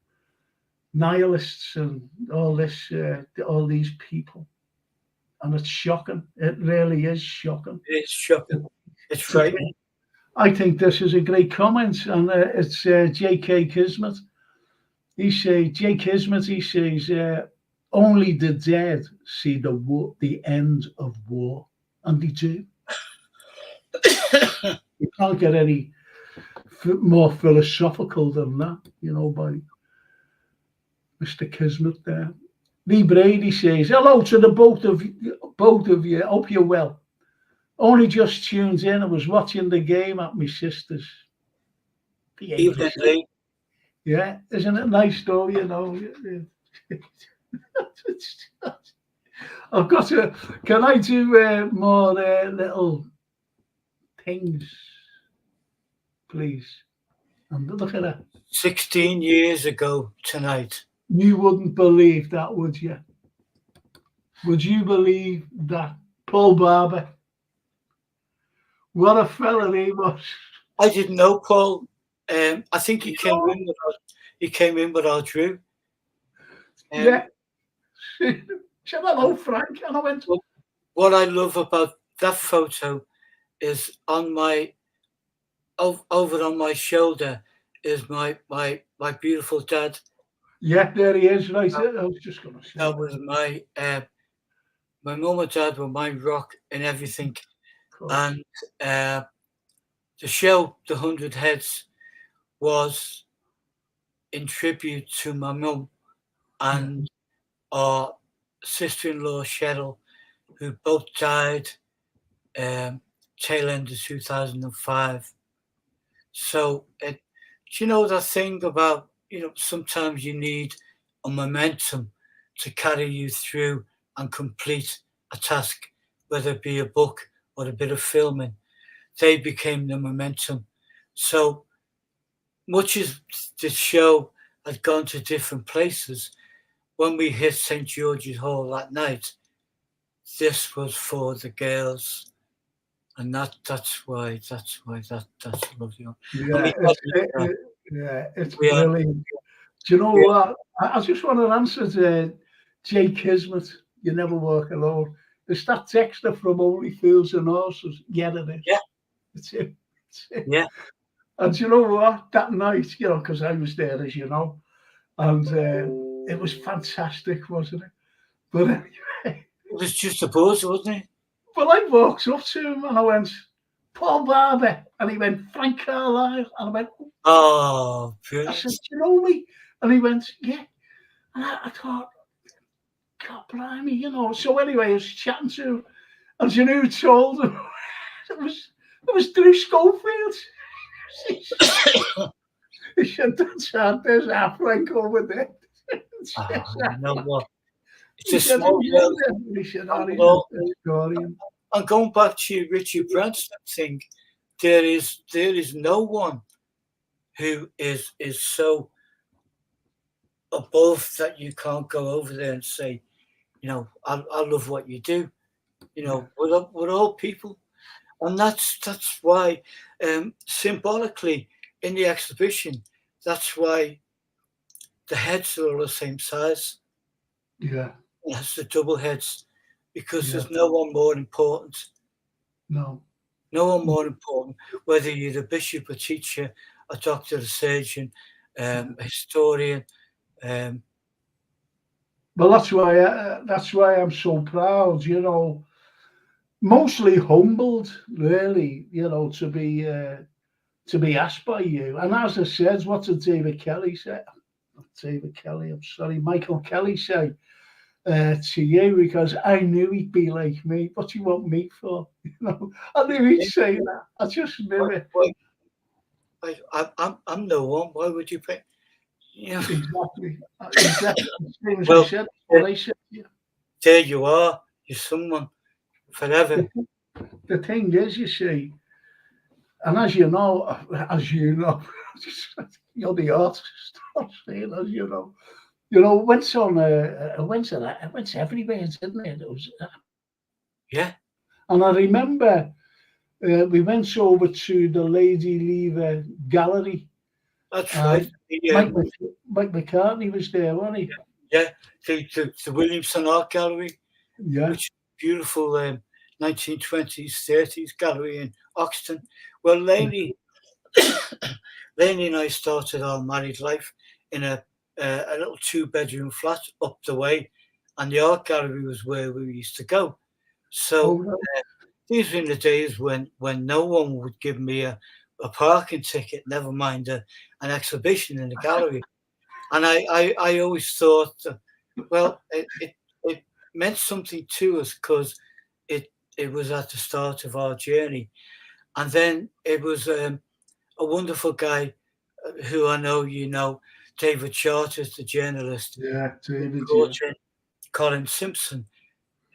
nihilists and all these people. And it's shocking. It really is shocking. It's shocking. It's frightening. I think this is a great comment, and it's J.K. Kismet. He says, only the dead see the end of war, and they do. You can't get any more philosophical than that, by Mr. Kismet there. Lee Brady says, hello to the both of you. Hope you're well. Only just tuned in. I was watching the game at my sister's. Evening, Lee. Yeah, isn't it nice though? I've got to. Can I do more little things, please? And look at that. 16 years ago tonight. You wouldn't believe that, would you? Would you believe that? Paul Barber. What a fella he was. I didn't know Paul. I think he came in with our Drew. Yeah. Said hello, Frank. And I went, what I love about that photo is over on my shoulder is my beautiful dad. yeah, there he is. Right. I was just going to say. That was my mum and dad were my rock and everything. And the show, The 100 Heads, was in tribute to my mum and our sister-in-law, Cheryl, who both died tail end of 2005. So, do you know that thing about, sometimes you need a momentum to carry you through and complete a task, whether it be a book or a bit of filming. They became the momentum. So much as the show had gone to different places, when we hit St. George's Hall that night, this was for the girls. And that's why that's lovely. Yeah, it's brilliant. Do you know what? I just want to answer to Jay Kismet. You never work alone. It's that texter from Only Fools and Horses. Yeah, it is. Yeah. It's it. Yeah. And you know what? That night, because I was there, as you know, and it was fantastic, wasn't it? But anyway. It was just a buzz, wasn't it? Well, I walked up to him and I went, Paul Barber. And he went, Frank Carlyle. And I went, oh, brilliant. I said, do you know me? And he went, yeah. And I thought, God, blimey, So anyway, I was chatting to him. And you know who told him? it was Drew Schofield. He said, there's our Frank over there. You know what? It's a small world. And going back to your Richard Branson thing, there is no one who is so above that you can't go over there and say, I love what you do. We're all people, and that's why symbolically in the exhibition, that's why the heads are all the same size. Yeah. It has the double heads because there's no one more important. No one more important, whether you're a bishop, a teacher, a doctor, a surgeon, a historian. Well, that's why I'm so proud, mostly humbled, really, to be asked by you. And as I said, what did David Kelly say? Not David Kelly, I'm sorry, Michael Kelly say to you, because I knew he'd be like me. What do you want me for? I knew he'd say that. I just knew it. I'm no one. Why would you pick? Exactly. Well, there you are. You're someone forever. The thing is, you see, and as you know, you're the artist. As you know. It went on. It went everywhere, didn't it? It was. Yeah. And I remember we went over to the Lady Lever Gallery. That's right. Mike McCartney was there, wasn't he? Yeah. The Williamson Art Gallery. Yeah. Which beautiful 1920s, 30s gallery in Oxton. Well, Lainey and I started our married life in a little 2-bedroom flat up the way, and the art gallery was where we used to go. So these were in the days when no one would give me a parking ticket, never mind an exhibition in the gallery. And I always thought, it meant something to us because it was at the start of our journey. And then it was a wonderful guy, who I know you know, David Charters, the journalist, Yeah, David, yeah. brought in Colin Simpson,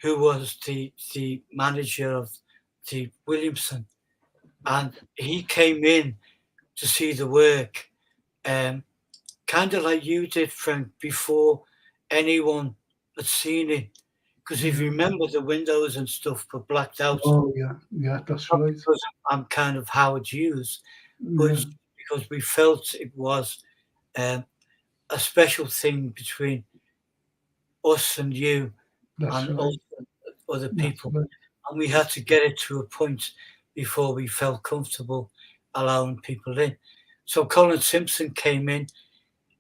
who was the manager of the Williamson, and he came in to see the work, kind of like you did, Frank, before anyone had seen it. Because if you remember, the windows and stuff were blacked out. Oh, yeah, yeah, that's Not right. because I'm kind of Howard Hughes, but Yeah, because we felt it was a special thing between us and you that's and right. other That's people. right. And we had to get it to a point before we felt comfortable allowing people in. So Colin Simpson came in,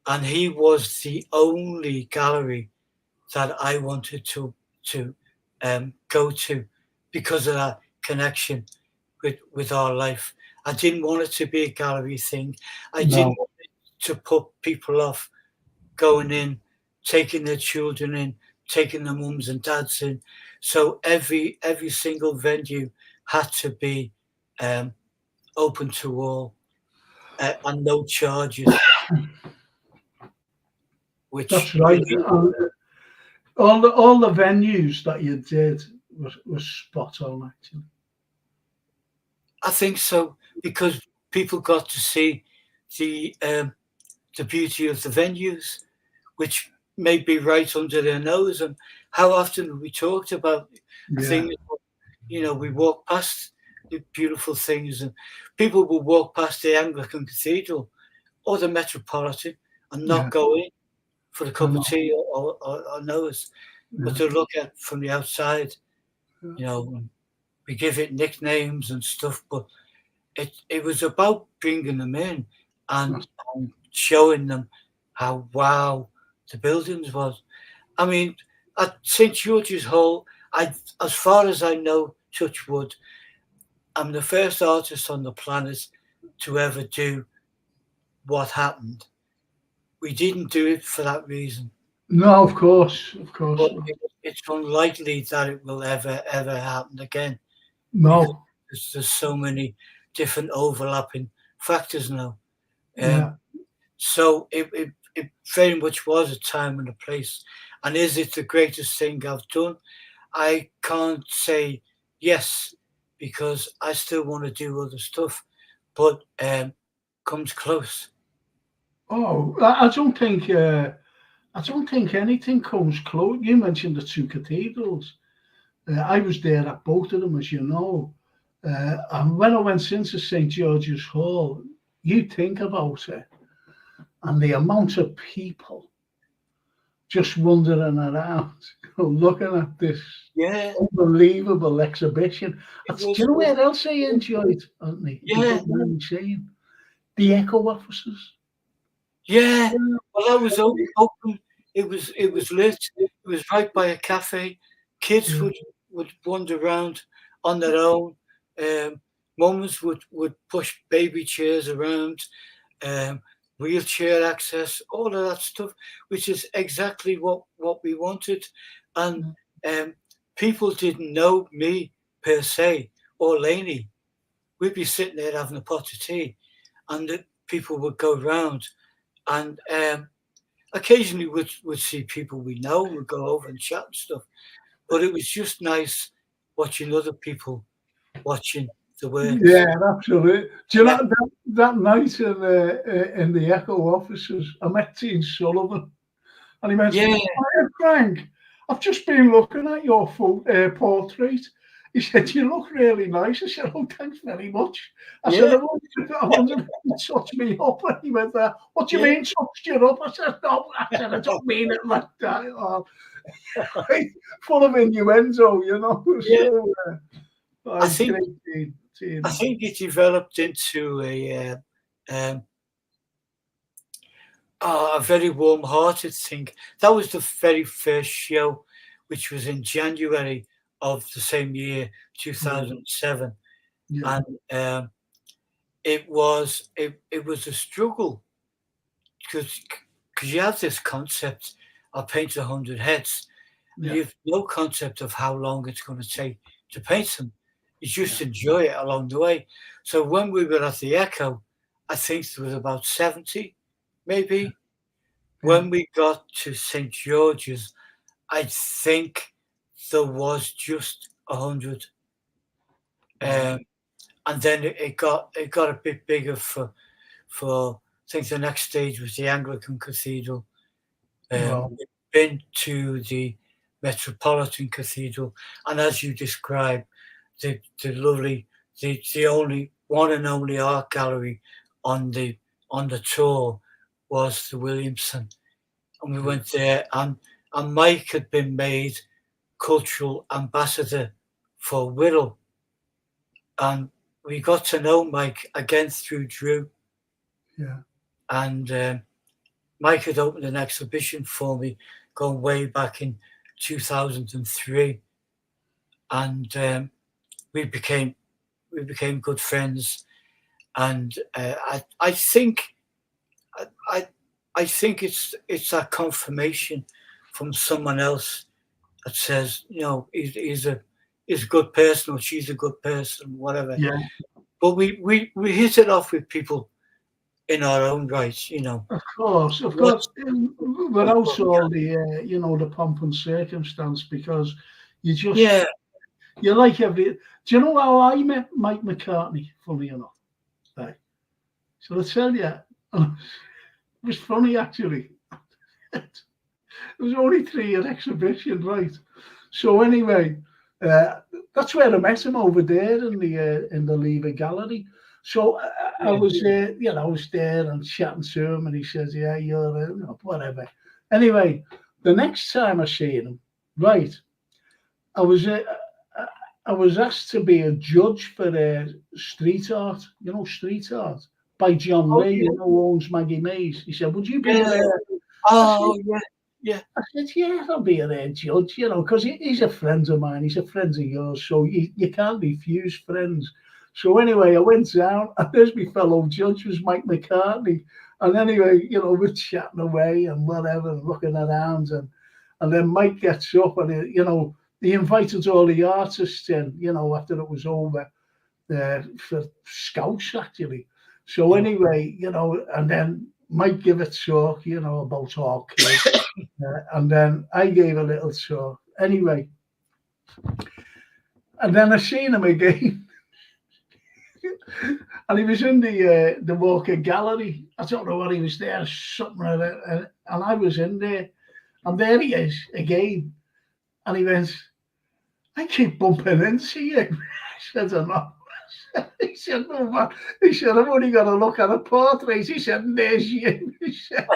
and he was the only gallery that I wanted to go to because of that connection with our life. I didn't want it to be a gallery thing. I No. didn't want it to put people off going in, taking their children in, taking their mums and dads in. So every single venue had to be open to all and no charges. Which That's right. really, All the venues that you did was spot on, actually. I think so, because people got to see the beauty of the venues, which may be right under their nose. And how often we talked about Yeah, things, we walk past the beautiful things, and people will walk past the Anglican Cathedral or the Metropolitan and not yeah, go in for the I cup know. of tea or nose, but Yeah, to look at from the outside. And we give it nicknames and stuff, but it was about bringing them in and showing them how wow the buildings was. I mean, at St George's Hall, as far as I know, touch wood, I'm the first artist on the planet to ever do what happened. We didn't do it for that reason, no, of course but not. it's unlikely that it will ever happen again, because No, there's so many different overlapping factors now. yeah. So it very much was a time and a place. And is it the greatest thing I've done? I can't say yes, because I still want to do other stuff, but comes close. Oh, I don't think anything comes close. You mentioned the two cathedrals. I was there at both of them, as you know. And when I went into St George's Hall, you think about it, and the amount of people just wandering around, looking at this Yeah, unbelievable exhibition. it Do was. you know where else I enjoyed, Anthony? If you Yeah, don't mind me saying? The Echo offices. yeah. Well, that was open. It was lit. It was right by a cafe. Kids Yeah, would wander around on their own. Um, Mums would push baby chairs around, um, wheelchair access, all of that stuff, which is exactly what we wanted. And people didn't know me per se or Laney. We'd be sitting there having a pot of tea, and the people would go round, and occasionally would see people we know, would go over and chat and stuff. But it was just nice watching other people watching the works. yeah, absolutely. Do you Yeah, know that night in the Echo offices, I met Dean Sullivan, and he went, yeah, "Hi, Frank, I've just been looking at your portrait." He said, "You look really nice." I said, "Oh, thanks very much." I said, yeah, I wanted to touch me up." And he went, "What do you yeah, mean touched you up?" I said, "No," I said, "I don't mean it like that." Oh, full of innuendo, you know. yeah. So, I I think great Dean. I think it developed into um, a very warm-hearted thing. That was the very first show, which was in January of the same year, 2007, Yeah, and it was a struggle, because you have this concept, I'll paint 100 heads, and yeah, you have no concept of how long it's going to take to paint them. You just enjoy it along the way. So when we were at the Echo, I think there was about 70, maybe. When we got to St. George's, I think there was just 100. And then it got a bit bigger for I think the next stage was the Anglican Cathedral. We've been to the Metropolitan Cathedral, and as you described, the lovely, the only one and only art gallery on the tour was the Williamson, and we went there, and Mike had been made cultural ambassador for Whittle, and we got to know Mike again through Drew. Yeah. And Mike had opened an exhibition for me going way back in 2003, and we became good friends. And I think it's that confirmation from someone else that says, you know, he's a good person, or she's a good person, whatever. Yeah. But we hit it off with people in our own rights, you know. Of course, without all the you know, the pomp and circumstance, because you just you like every. Do you know how I met Mike McCartney? Funny enough, right? So I tell you, it was funny actually. It was only 3-year exhibition, right? So anyway, that's where I met him, over there in the Lever Gallery. So I was you know, I was there and chatting to him, and he says, "Yeah, you're whatever." Anyway, the next time I seen him, right, I was asked to be a judge for street art. You know, street art by John Lee, you know, who owns Maggie Mays. He said, "Would you be there?" Yeah. I said, "Yeah, I'll be a judge," you know, because he's a friend of mine. He's a friend of yours, so you can't refuse friends. So anyway, I went down, and there's my fellow judge, was Mike McCartney. And anyway, you know, we're chatting away and whatever, and looking around, and then Mike gets up, and you know, he invited all the artists in, you know, after it was over, for scouts actually. So anyway, you know, and then Mike gave a talk, you know, about our kids, and then I gave a little talk. Anyway, and then I seen him again. And he was in the Walker Gallery. I don't know what he was there, something like that. And I was in there, and there he is again. And he went, "I keep bumping into you." I said, "No." He said, "No, man." He said, "I've only got to look at a portrait." He said, "And there's you." He said,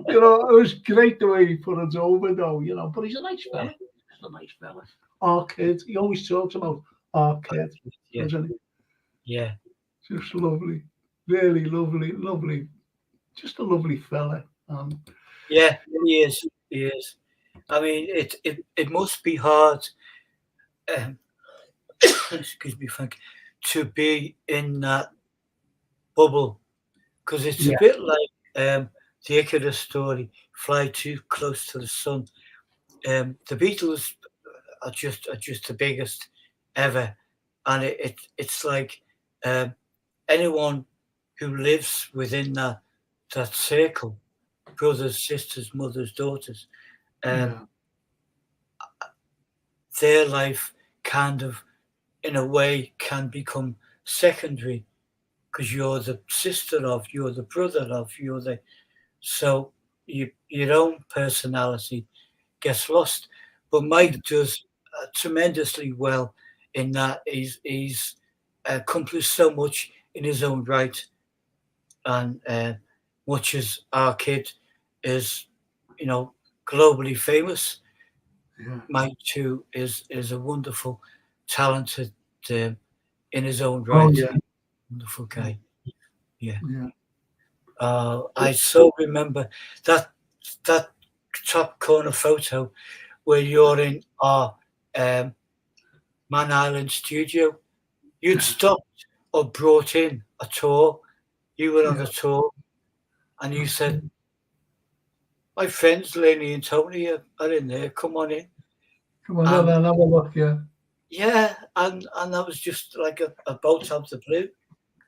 you know, it was great the way he put it over, though, you know. But he's a nice fella. He's a nice fella. Our kid. He always talks about our kid, doesn't he? Yeah. Just lovely, really lovely, just a lovely fella. Yeah, he is. He is. I mean, it must be hard. Excuse me, Frank, to be in that bubble, because it's a bit like the Icarus story, fly too close to the sun. The Beatles are just the biggest ever, and it's like anyone who lives within that circle, brothers, sisters, mothers, daughters, their life kind of, in a way, can become secondary, because you're the sister of, you're the brother of, so your own personality gets lost. But Mike does tremendously well in that he's accomplished so much in his own right, and much as our kid is, you know, globally famous, Mike too is a wonderful, talented, in his own right, wonderful guy. I so remember that top corner photo where you're in our Man Island studio. You'd stopped or brought in a tour. You were on a tour, and you said, "My friends Laney and Tony are in there. Come on in. Come on in and have a look." Yeah, and that was just like a bolt out of the blue.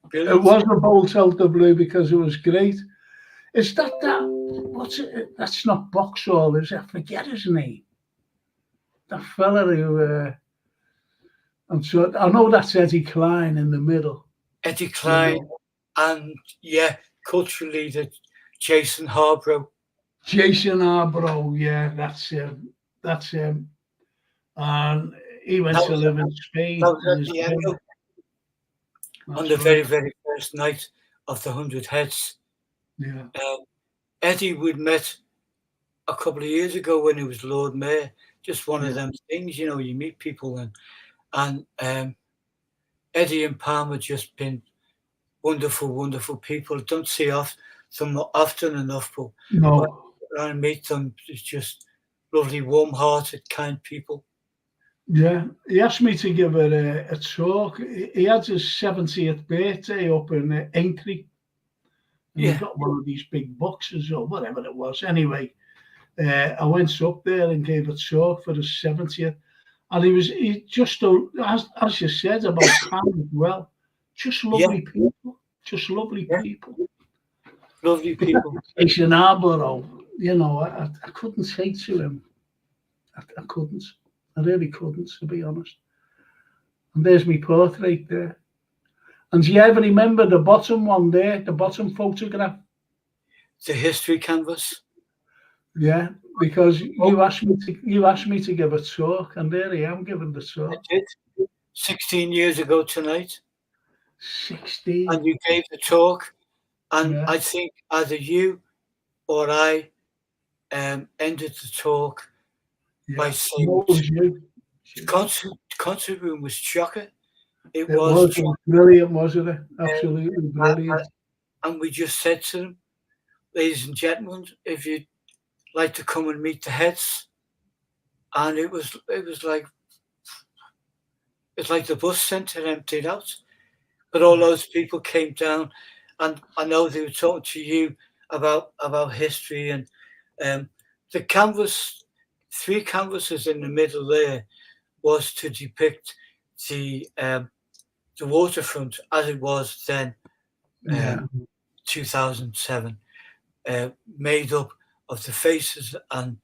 Brilliant. It was a bolt out the blue because it was great. Is that what's it? That's not Boxall, is it? I forget his name. That fella who, and so I know that's Eddie Klein in the middle. Eddie Klein, and culturally, Jason Harborough. Jason Harborough, yeah, that's him. That's him. And he went to live in Spain. That was at the Echo on the very, very first night of the 100 Heads. Yeah. Eddie we'd met a couple of years ago when he was Lord Mayor. Just one of them things, you meet people, and Eddie and Palmer just been wonderful, wonderful people. Don't see them often enough, but when I meet them, it's just lovely, warm-hearted, kind people. Yeah, he asked me to give a talk. He had his 70th birthday up in Aintree. And he got one of these big boxes or whatever it was. Anyway, I went up there and gave a talk for his 70th. And he just, as you said about Pam as well, just lovely people. Just lovely people. Lovely people. Jason Harborough, I couldn't say to him. I couldn't. I really couldn't, to be honest. And there's my portrait there. And do you ever remember the bottom one there, the bottom photograph? The history canvas. Yeah, because you asked me to give a talk, and there I am giving the talk. I did. 16 years ago tonight. 16. And you gave the talk, and I think either you or I ended the talk by saying the concert room was shocking. It was brilliant, wasn't it? Absolutely brilliant. And we just said to them, ladies and gentlemen, if you'd like to come and meet the heads, and it was like the bus centre emptied out, but all those people came down, and I know they were talking to you about history, and the canvas, 3 canvases in the middle there, was to depict the waterfront as it was then, 2007, made up of the faces and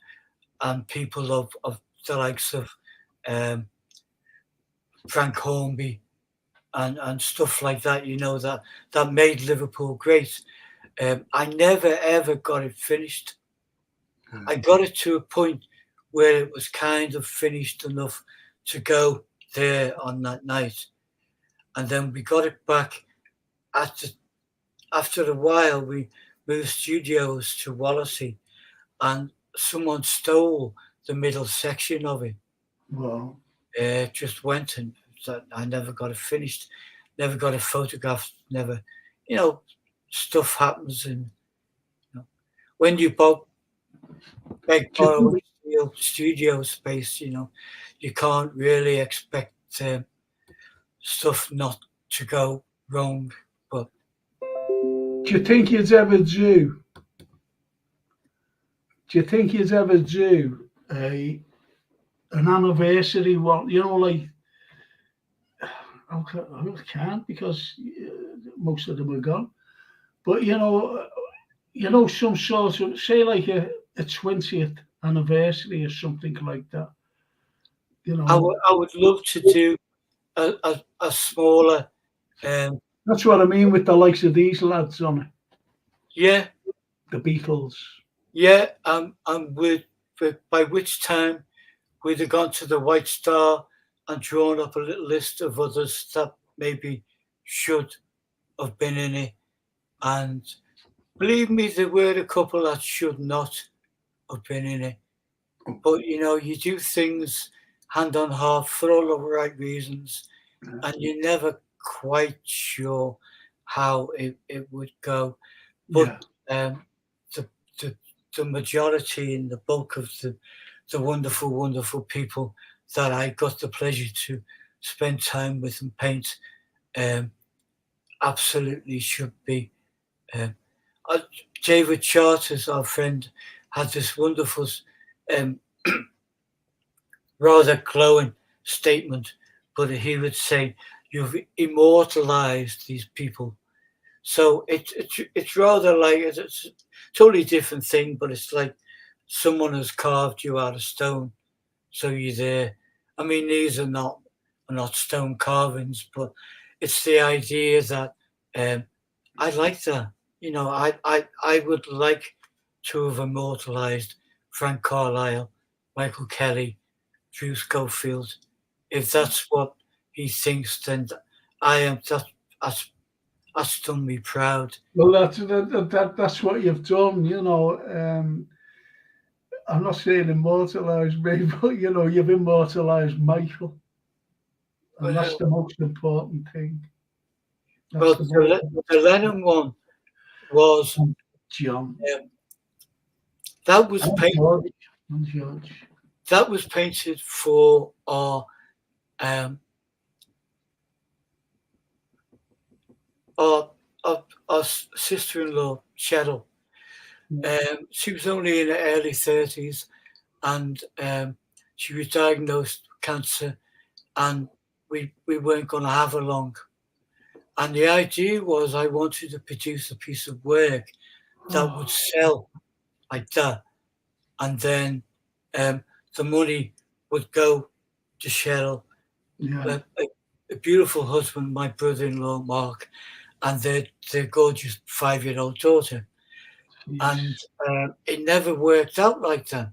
people of the likes of Frank Hornby and stuff like that, that made Liverpool great. I never ever got it finished. I got it to a point where it was kind of finished enough to go there on that night, and then we got it back after a while. We moved studios to Wallasey, and someone stole the middle section of it. Wow. Just went, and I never got it finished, never got it photographed, never, stuff happens, and when you beg, borrow, and steal studio space, you can't really expect stuff not to go wrong. But do you think you'd ever do? Do you think you'd ever do an anniversary one? Like I can't because most of them are gone. But some sort of, say like a 20th anniversary or something like that. I would love to do a smaller. That's what I mean with the likes of these lads on it. Yeah. The Beatles. Yeah, and by which time we'd have gone to the White Star and drawn up a little list of others that maybe should have been in it. And believe me, there were a couple that should not have been in it. But, you do things hand on heart for all the right reasons, and you're never quite sure how it would go. But the majority and the bulk of the wonderful, wonderful people that I got the pleasure to spend time with and paint absolutely should be. David Charters, our friend, had this wonderful, rather glowing statement, but he would say, you've immortalized these people. So it's rather like it's a totally different thing, but it's like someone has carved you out of stone, so you're there. I mean, these are not stone carvings, but it's the idea that I like that. You know, I would like to have immortalized Frank Carlyle, Michael Kelly, Drew Schofield. If that's what he thinks, then I am. That's that's done me proud. Well, that's what you've done. I'm not saying immortalised me, but you've immortalised Michael, and that's Well, the most important thing. That's well, the most the Lennon one was John that was and painted. George and George. That was painted for um, our, our sister-in-law Cheryl. She was only in her early 30s, and she was diagnosed with cancer, and we weren't going to have her long. And the idea was I wanted to produce a piece of work that would sell like that, and then the money would go to Cheryl, Yeah. a beautiful husband, my brother-in-law Mark, and their gorgeous 5-year-old daughter. And it never worked out like that.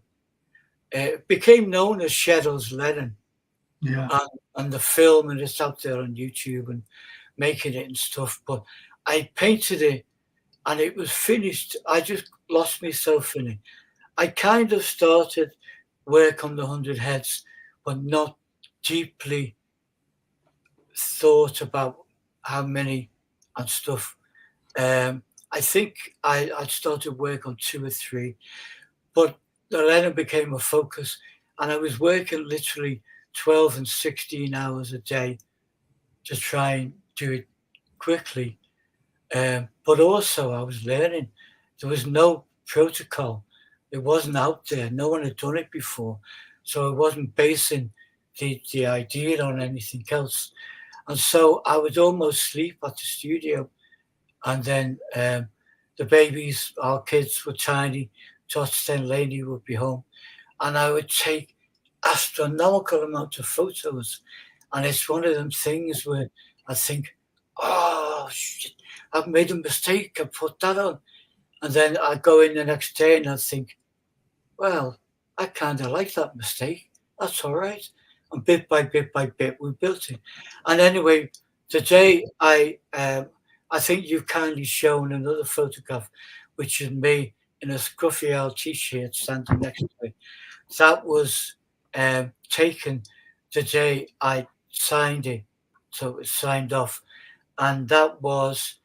It became known as Cheryl's Lennon, Yeah. and the film, and it's out there on YouTube and making it and stuff. But I painted it, and it was finished. I just lost myself in it. I kind of started work on the 100 Heads, but not deeply thought about how many and stuff. I think I started work on 2 or 3, but the Lennon became a focus, and I was working literally 12 and 16 hours a day to try and do it quickly. But also I was learning. There was no protocol. It wasn't out there. No one had done it before. So I wasn't basing the idea on anything else. And so I would almost sleep at the studio. And then the babies, our kids were tiny. Josh and Laney would be home. And I would take astronomical amount of photos. And it's one of them things where I think, oh, shit, I've made a mistake. I put that on. And then I go in the next day and I think, well, I kind of like that mistake. That's all right. And bit by bit by bit, we built it. And anyway, today I think you've kindly shown another photograph, which is me in a scruffy old t-shirt standing next to it. That was taken the day I signed it, so it was signed off, and that was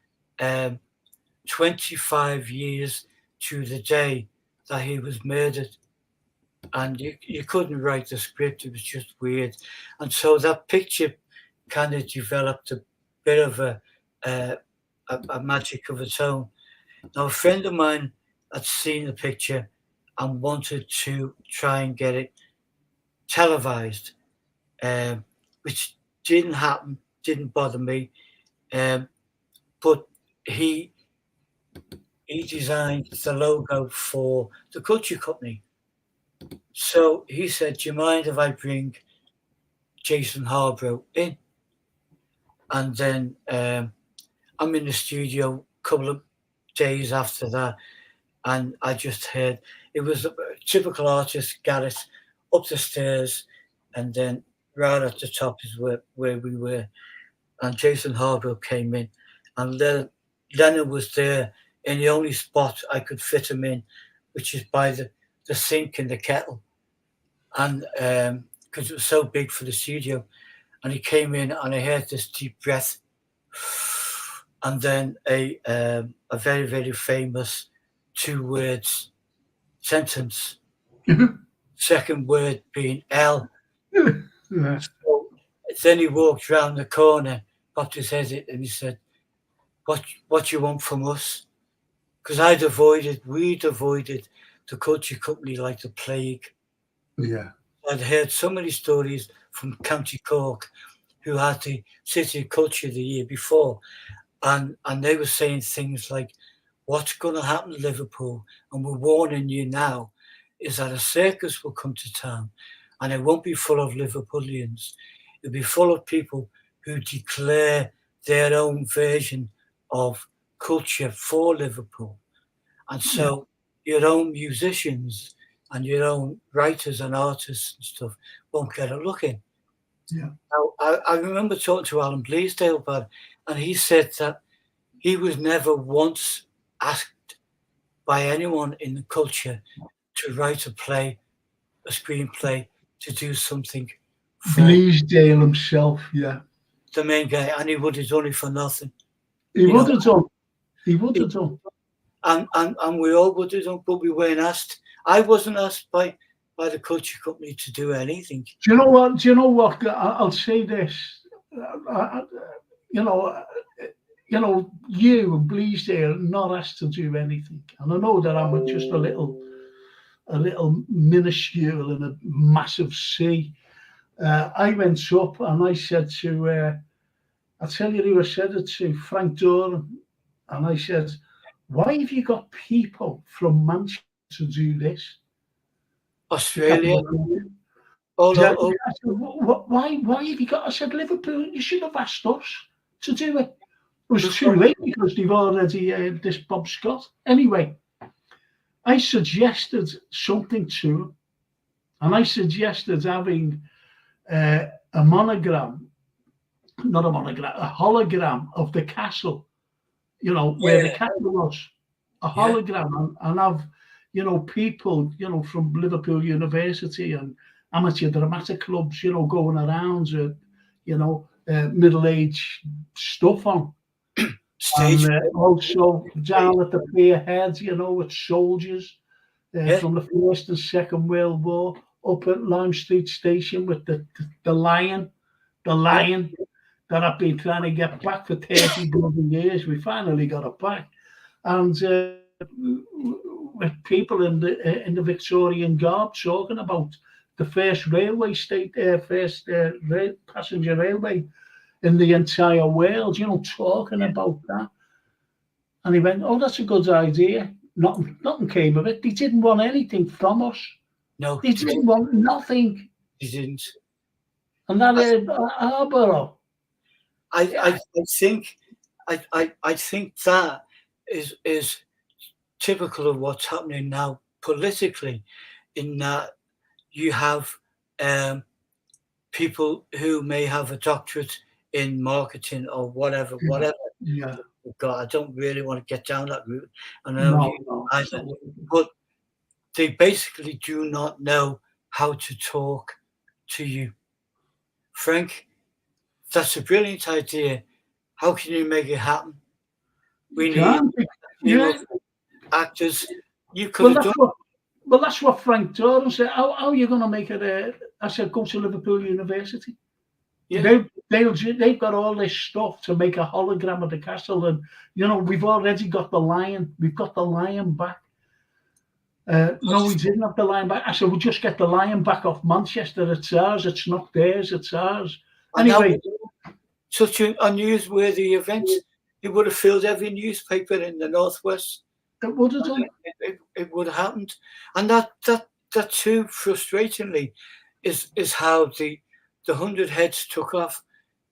25 years to the day that he was murdered. And you couldn't write the script, it was just weird. And so that picture kind of developed a bit of a magic of its own. Now, a friend of mine had seen the picture and wanted to try and get it televised, which didn't happen, didn't bother me. But he designed the logo for the Culture Company. So he said, do you mind if I bring Jason Harborough in? And then I'm in the studio a couple of days after that, and I just heard it was a typical artist, Garrett, up the stairs, and then right at the top is where we were. And Jason Harborough came in, and Leonard was there in the only spot I could fit him in, which is by the sink in the kettle. And because it was so big for the studio, and he came in, and I heard this deep breath, and then a very, very famous 2 words sentence. Second word being L. Yeah. So then he walked round the corner, popped his head in, and he said, "What you want from us?" Because we'd avoided the Culture Company like the plague. Yeah. I'd heard so many stories from County Cork who had the City of Culture the year before, and they were saying things like, what's going to happen to Liverpool, and we're warning you now, is that a circus will come to town, and it won't be full of Liverpoolians. It'll be full of people who declare their own version of culture for Liverpool. And so your own musicians and your own writers and artists and stuff won't get a look in. Yeah. Now, I remember talking to Alan Bleasdale about it, and he said that he was never once asked by anyone in the culture to write a play, a screenplay, to do something for Bleasdale himself, yeah. the main guy, and he would have done it for nothing. He would have done. He would have done. And we all would have done, but we weren't asked. I wasn't asked by the culture company to do anything. Do you know what? Do you know what? I'll say this. You know, you and Bleasdale are not asked to do anything, and I know that I'm just a little minuscule in a massive sea. I went up and I said to, I'll tell you who I said it to, Frank Doran, and I said, why have you got people from Manchester to do this? Australia. I said, why have you got? I said, Liverpool, you should have asked us to do it. It was too late because they've already this Bob Scott. Anyway, I suggested something to him, and I suggested having a hologram of the castle, where the castle was, a hologram, and have, people, from Liverpool University and amateur dramatic clubs, going around with, middle-aged stuff on. Stage. And also down at the pier head, with soldiers from the First and Second World War, up at Lime Street Station with the lion that I've been trying to get back for 30 bloody years. We finally got it back. And with people in the Victorian garb talking about the first passenger railway in the entire world, talking about that. And he went, oh, that's a good idea. Nothing came of it. They didn't want anything from us. No. They didn't want nothing. They didn't. And that Arborough. I think that is typical of what's happening now politically, in that you have people who may have a doctorate in marketing or whatever. Yeah. God, I don't really want to get down that route. I No, either, but they basically do not know how to talk to you. Frank, that's a brilliant idea. How can you make it happen? We need actors. You could have done. Well, that's what Frank Doran said. How are you going to make it? I said, go to Liverpool University. Yeah. They've got all this stuff to make a hologram of the castle, and we've already got the lion. We've got the lion back. No, we didn't have the lion back. I said, we'll just get the lion back off Manchester. It's ours. It's not theirs. It's ours. Anyway, such a newsworthy event. It would have filled every newspaper in the Northwest. It would have done. It would have happened, and that too, frustratingly, is how the 100 Heads took off,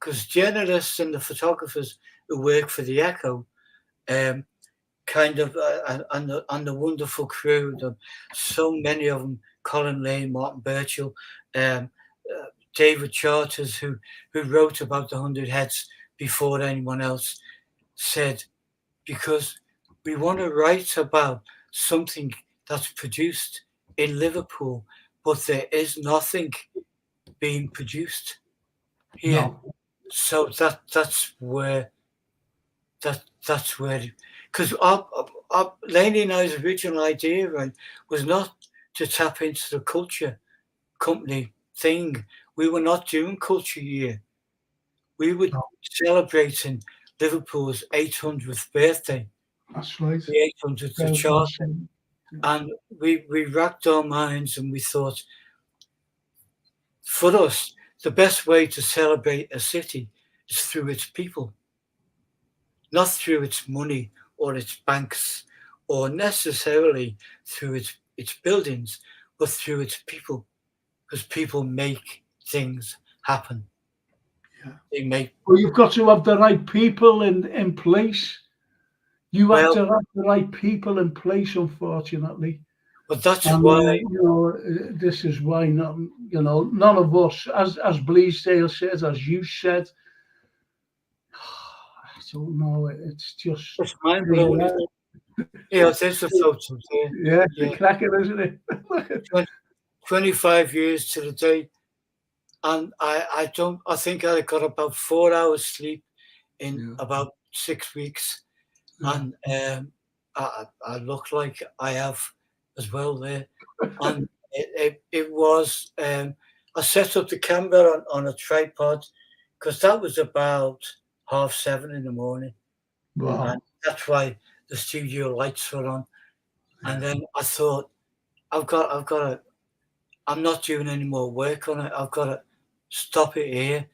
because journalists and the photographers who work for the Echo, and the wonderful crew, so many of them, Colin Lane, Martin Birchall, David Charters, who wrote about the 100 Heads before anyone else, said, because we want to write about something that's produced in Liverpool, but there is nothing being produced here. No. So that's where, because our Laney and I's original idea, right, was not to tap into the culture company thing. We were not doing culture year. We were celebrating Liverpool's 800th birthday. That's right. The 800th charter. And we racked our minds and we thought, for us, the best way to celebrate a city is through its people, not through its money or its banks or necessarily through its buildings, but through its people, because people make things happen. Yeah. They make. Well, you've got to have the right people in place. You have Well, to have the right people in place, unfortunately. but that's And why. this is why none of us, as Bleasdale says, as you said, I don't know. It's just It's mind blowing, isn't it? Yeah, there's the photos there. yeah, Yeah. cracking, isn't it? 25 years to the day, and I think I got about 4 hours sleep in about 6 weeks, and I look like I have as well there, and it was I set up the camera on a tripod because that was about 7:30 in the morning, Wow. and that's why the studio lights were on, and then I thought I've got to. I'm not doing any more work on it. I've got to stop it here,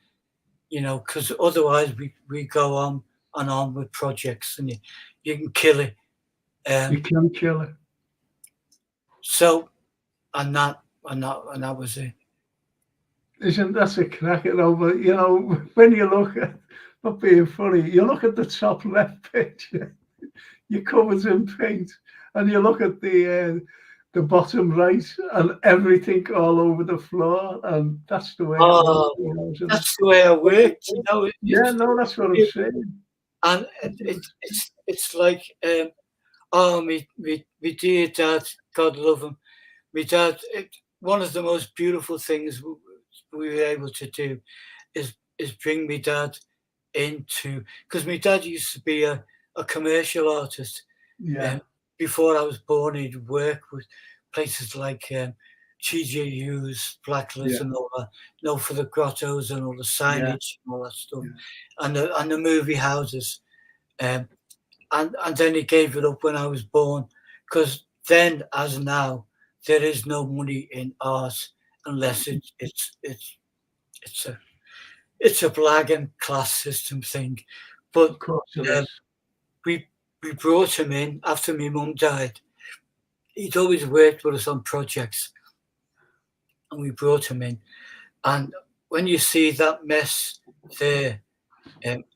because otherwise we go on and on with projects, and you can kill it. You can kill it. So, and that was it. Isn't that a cracking over? When you look at, not being funny, you look at the top left picture, you're covered in paint, and you look at the bottom right, and everything all over the floor, and that's the way it was. That's the way I worked, Yeah, no, that's what I'm saying. And it's like, my dear dad, God love him, my dad. One of the most beautiful things we were able to do is bring my dad into, because my dad used to be a commercial artist. Yeah. Before I was born, he'd work with places like G.J. Hughes, Blacklist, and all that, for the grottos and all the signage and all that stuff, and the movie houses. And then he gave it up when I was born, because then, as now, there is no money in art unless it's a blagging class system thing. But of course it is. we brought him in after my mum died. He'd always worked with us on projects, and we brought him in. And when you see that mess there,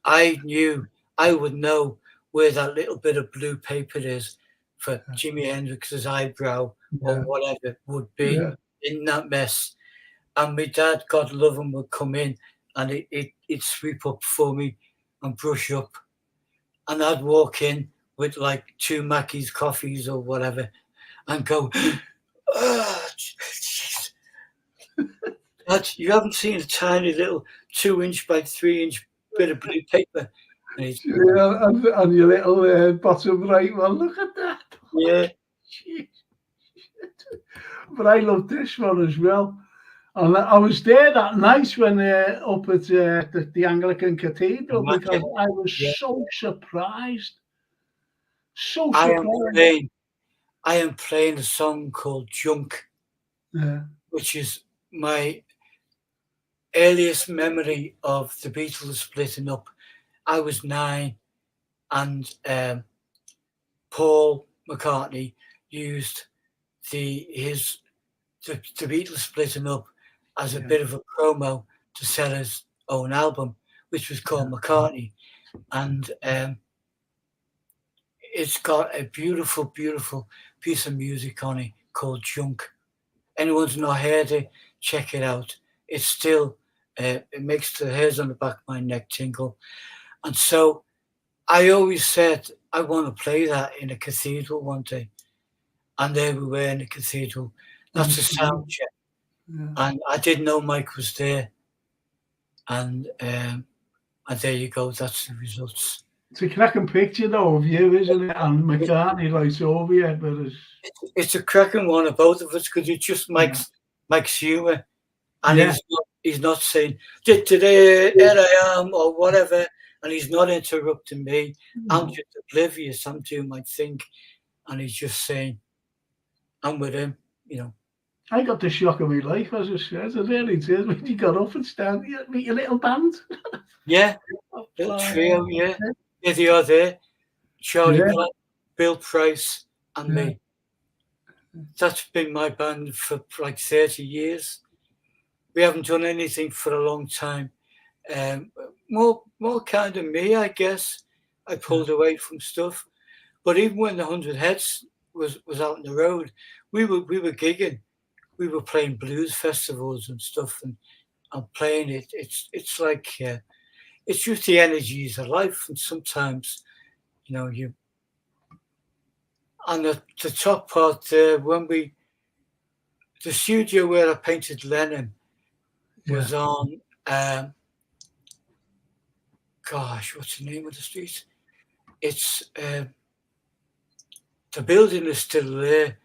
I knew I would know where that little bit of blue paper is for Jimi Hendrix's eyebrow or whatever would be in that mess. And my dad, God love him, would come in and he'd sweep up for me and brush up. And I'd walk in with like 2 Mackey's coffees or whatever and go, oh, jeez. Dad, you haven't seen a tiny little 2-inch by 3-inch bit of blue paper. And your little bottom right one, look at that. Yeah. But I love this one as well. And I was there that night when up at the Anglican Cathedral, because I was so surprised. So surprised. I am playing a song called Junk, which is my earliest memory of the Beatles splitting up. I was 9, and Paul McCartney used the Beatles splitting up as a bit of a promo to sell his own album, which was called McCartney, and it's got a beautiful, beautiful piece of music on it called Junk. Anyone's not heard it, check it out. It's still, it makes the hairs on the back of my neck tingle. And so I always said, I want to play that in a cathedral one day. And there we were in the cathedral. That's a sound check. And I didn't know Mike was there. And there you go, that's the results. It's a cracking picture though of you, isn't it? And McCartney right over you, but it's a cracking one of both of us, because it just makes humour. And he's not saying, today, here I am, or whatever, and he's not interrupting me. I'm just oblivious, I'm doing my thing, and he's just saying, I'm with him, I got the shock of my life, as I said. I really did. When you got up and started, meet your little band. Yeah, little trio, yeah. Yeah, they are there. Charlie Yeah. Platt, Bill Price, and Yeah. me. That's been my band for like 30 years. We haven't done anything for a long time. More kind of me, I guess. I pulled away from stuff. But even when the 100 Heads was out on the road, we were gigging. We were playing blues festivals and stuff, and playing it. It's like it's just the energies of life, and sometimes you. And the top part there, the studio where I painted Lennon was on. Gosh, what's the name of the street? It's the building is still there,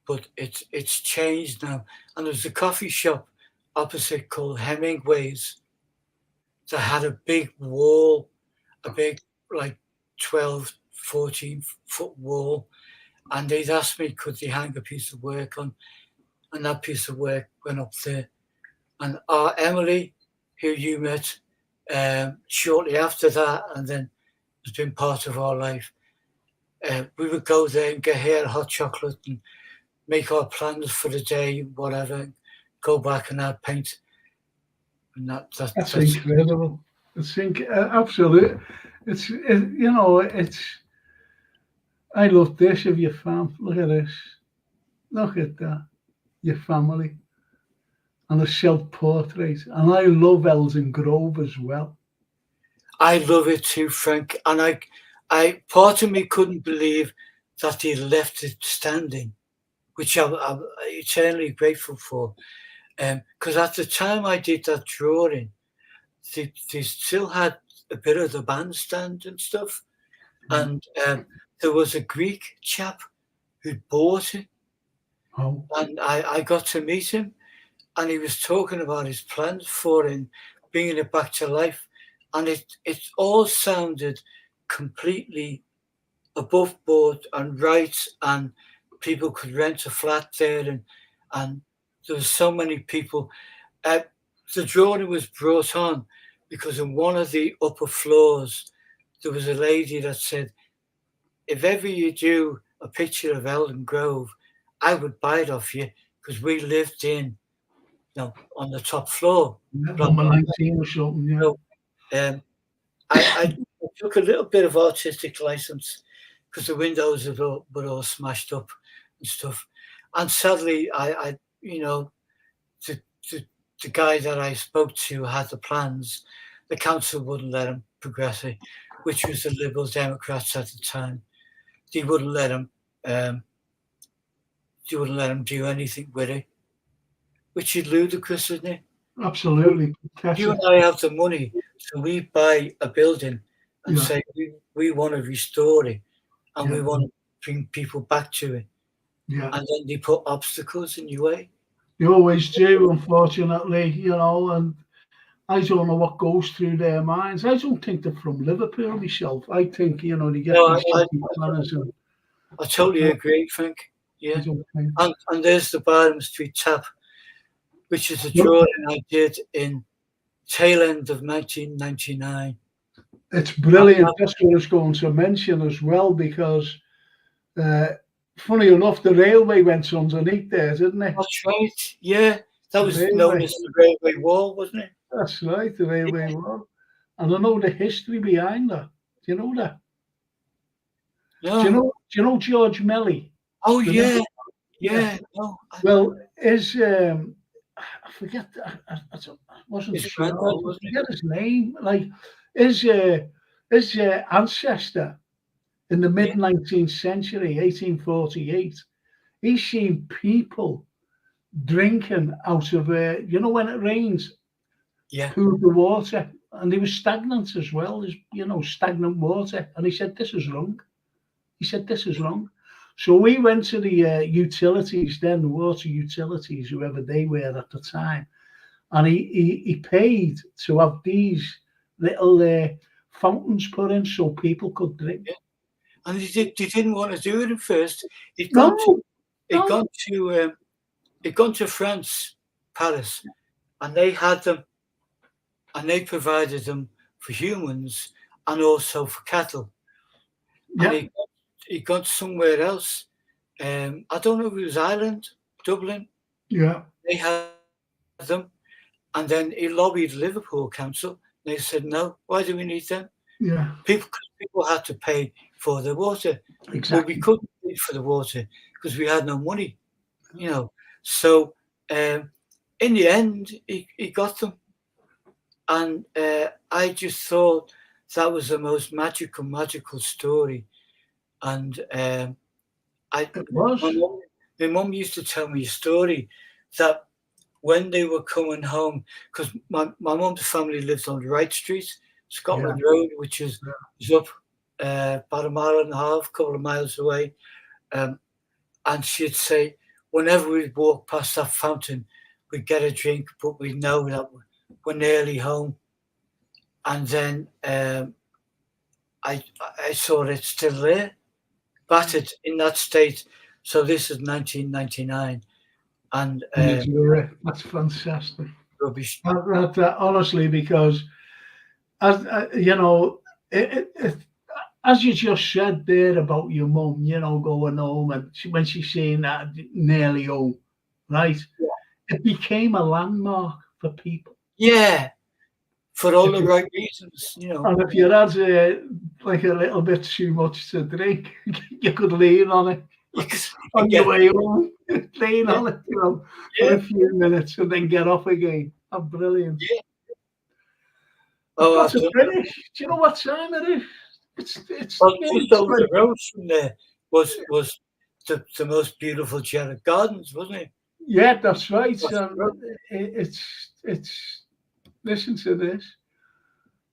but it's changed now. And there's a coffee shop opposite called Hemingway's that had a big wall, a big like 12, 14-foot wall. And they'd asked me, could they hang a piece of work on? And that piece of work went up there. And our Emily, who you met shortly after that, and then has been part of our life, we would go there and get her hot chocolate and make our plans for the day, whatever, go back and add paint. And that's incredible. It's absolutely. It's. I love this of your fam. Look at this. Look at that. Your family. And a self-portrait. And I love Elton Grove as well. I love it too, Frank. And I part of me couldn't believe that he left it standing, which I'm eternally grateful for. Because at the time I did that drawing, they still had a bit of the bandstand and stuff. And there was a Greek chap who'd bought it. Oh. And I got to meet him, and he was talking about his plans for it and bringing it back to life. And it all sounded completely above board and right, and people could rent a flat there, and there were so many people. The drawing was brought on because in one of the upper floors there was a lady that said, if ever you do a picture of Elton Grove, I would buy it off you, because we lived on the top floor. Number 19 or something, yeah. So, I took a little bit of artistic license because the windows were all smashed up and stuff. And sadly, the guy that I spoke to had the plans. The council wouldn't let him progress it, which was the Liberal Democrats at the time. They wouldn't let him. They wouldn't let him do anything with it, which is ludicrous, isn't it? Absolutely. You and I have the money, so we buy a building and say we want to restore it, and we want to bring people back to it. Yeah. And then they put obstacles in your way. They always do, unfortunately, and I don't know what goes through their minds. I don't think they're from Liverpool myself. I think, they get these planners. I totally agree, Frank. Yeah. And there's the Barham Street Tap, which is a drawing I did in tail end of 1999. It's brilliant. That's what I was going to mention as well, because funny enough, the railway went underneath there, didn't it? That's right. Yeah. That was known as the railway wall, wasn't it? That's right, the railway wall. And I know the history behind that. Do you know that? No. Do you know George Melly? Oh, yeah. Yeah. No, well, his I forget. I wasn't sure. I forget his name. Like his ancestor in the mid 19th century, 1848. He's seen people drinking out of when it rains, through the water, and they were stagnant as well as stagnant water. And he said, "This is wrong." He said, "This is wrong." So we went to the utilities, then the water utilities, whoever they were at the time, and he paid to have these little fountains put in so people could drink. Yeah. And they didn't want to do it at first. It got to he'd gone to France, Paris, and they had them, and they provided them for humans and also for cattle. Yeah. And he got somewhere else. I don't know if it was Ireland, Dublin. Yeah. They had them, and then he lobbied Liverpool Council. They said, "No, why do we need them?" Yeah. People had to pay for the water. Exactly. But we couldn't pay for the water because we had no money, you know. So in the end, he got them, and I just thought that was the most magical story. And it was. My mum used to tell me a story that when they were coming home, because my mum's family lived on Wright Street, Scotland Road, which is up about a mile and a half, couple of miles away. And she'd say, whenever we'd walk past that fountain, we'd get a drink, but we'd know that we're nearly home. And then I saw it still there, battered in that state. So this is 1999. And that's fantastic. Rubbish. Honestly, because as you know, as you just said there about your mum, you know, going home and when she's saying that nearly home, right? Yeah. It became a landmark for people. Yeah, for all the right reasons, you know. And if you had like a little bit too much to drink, you could lean on it. On your way home, lean on it, you know, for a few minutes and then get off again. Oh, brilliant. Yeah. Oh, that's a finish. Do you know what time it is? It's just over the road from there was the most beautiful Jarrett Gardens, wasn't it? Yeah, that's right. It's listen to this.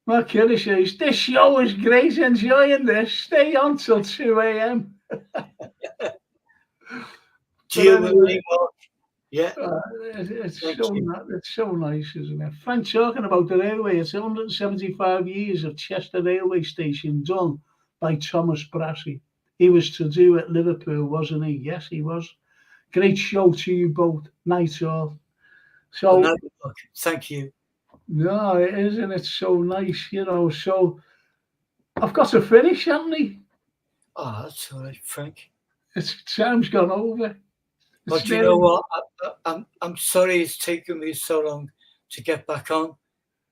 Mark Kelly says, this show is great, enjoying this. Stay on till 2 a.m. Yeah, it's so nice, isn't it? Frank talking about the railway. It's 175 years of Chester railway station done by Thomas Brassey. He was to do at Liverpool, wasn't he? Yes, he was. Great show to you both. Night all. So thank you. No, isn't it so nice? You know. So I've got to finish, haven't I? Oh, that's all right, Frank. Time's gone over. But you know what? I'm sorry it's taken me so long to get back on.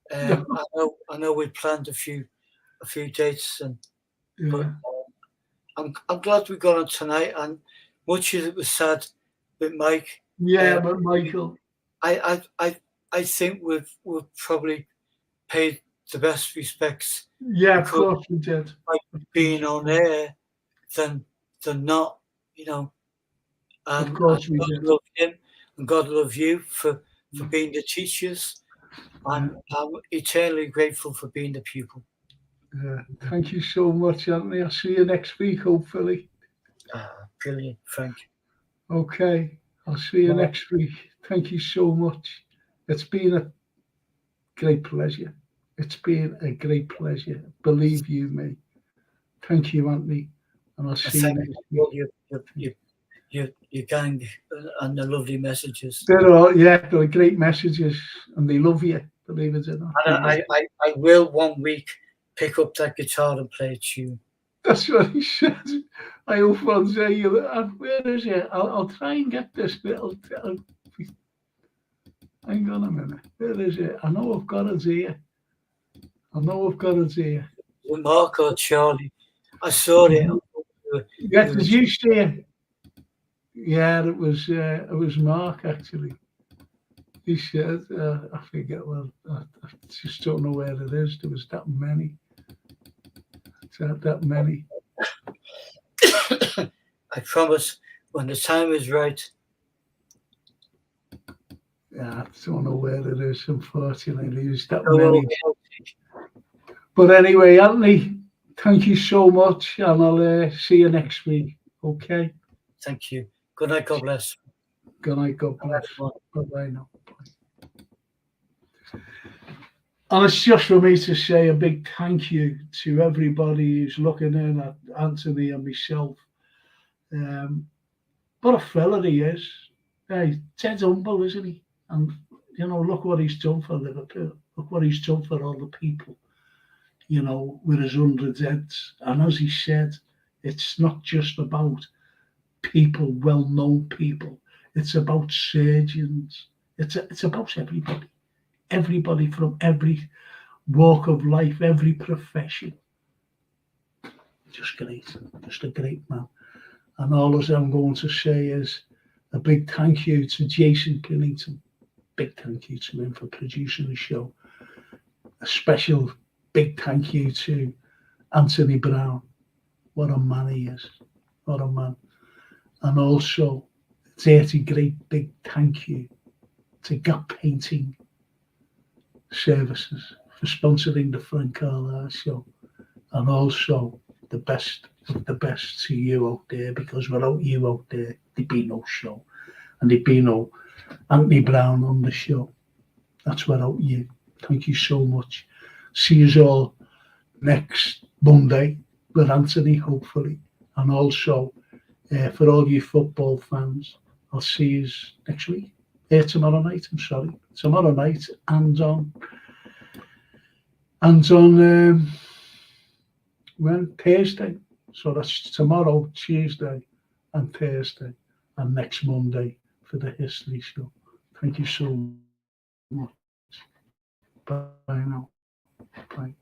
I know we planned a few dates, but I'm glad we got on tonight. And much as it was sad with Mike. Yeah, but Michael. I think we've probably paid the best respects. Yeah, of course we did. Like being on air than not, you know. And of course we God did. love him and God love you for being the teachers. And I'm eternally grateful for being the pupil. Thank you so much, Anthony. I'll see you next week, hopefully. Brilliant, Frank. Okay, I'll see you next week. Thank you so much. It's been a great pleasure. It's been a great pleasure. Believe you me. Thank you, Anthony. And I'll see you next week. Your gang and the lovely messages. They're great messages, and they love you. Believe it or not. And I will one week pick up that guitar and play a tune. That's what he said. I hope one day where is it? I'll try and get this little. Hang on a minute. Where is it? I know I've got it here. Mark or Charlie? I saw it. Yeah, did you see it? Yeah, it was Mark actually. He said, I forget. Well, I just don't know where it is. There was that many. That many. I promise, when the time is right. Yeah, I don't know where it is. Unfortunately, there's that many. But anyway, Anthony, thank you so much, and I'll see you next week. Okay. Thank you. Good night. God bless. Good night. God bless. Bye-bye now. And it's just for me to say a big thank you to everybody who's looking in at Anthony and myself. What a fella he is. Hey, Ted's humble, isn't he? And, you know, look what he's done for Liverpool. Look what he's done for all the people, you know, with his 100 heads. And as he said, it's not just about people, well-known people. It's about surgeons. It's about everybody from every walk of life, every profession. Just great, just a great man. And all I'm going to say is a big thank you to Jason Pennington. Big thank you to him for producing the show. A special big thank you to Anthony Brown. What a man he is. What a man. And also, a great big thank you to Gap Painting Services for sponsoring the Frank Carlyle Show. And also, the best of the best to you out there, because without you out there, there'd be no show. And there'd be no Anthony Brown on the show. That's without you. Thank you so much. See you all next Monday with Anthony, hopefully. And also, for all you football fans, I'll see you next week. Tomorrow night, I'm sorry. Tomorrow night and on Thursday. So that's tomorrow, Tuesday and Thursday, and next Monday for the history show. Thank you so much. Bye now. Bye.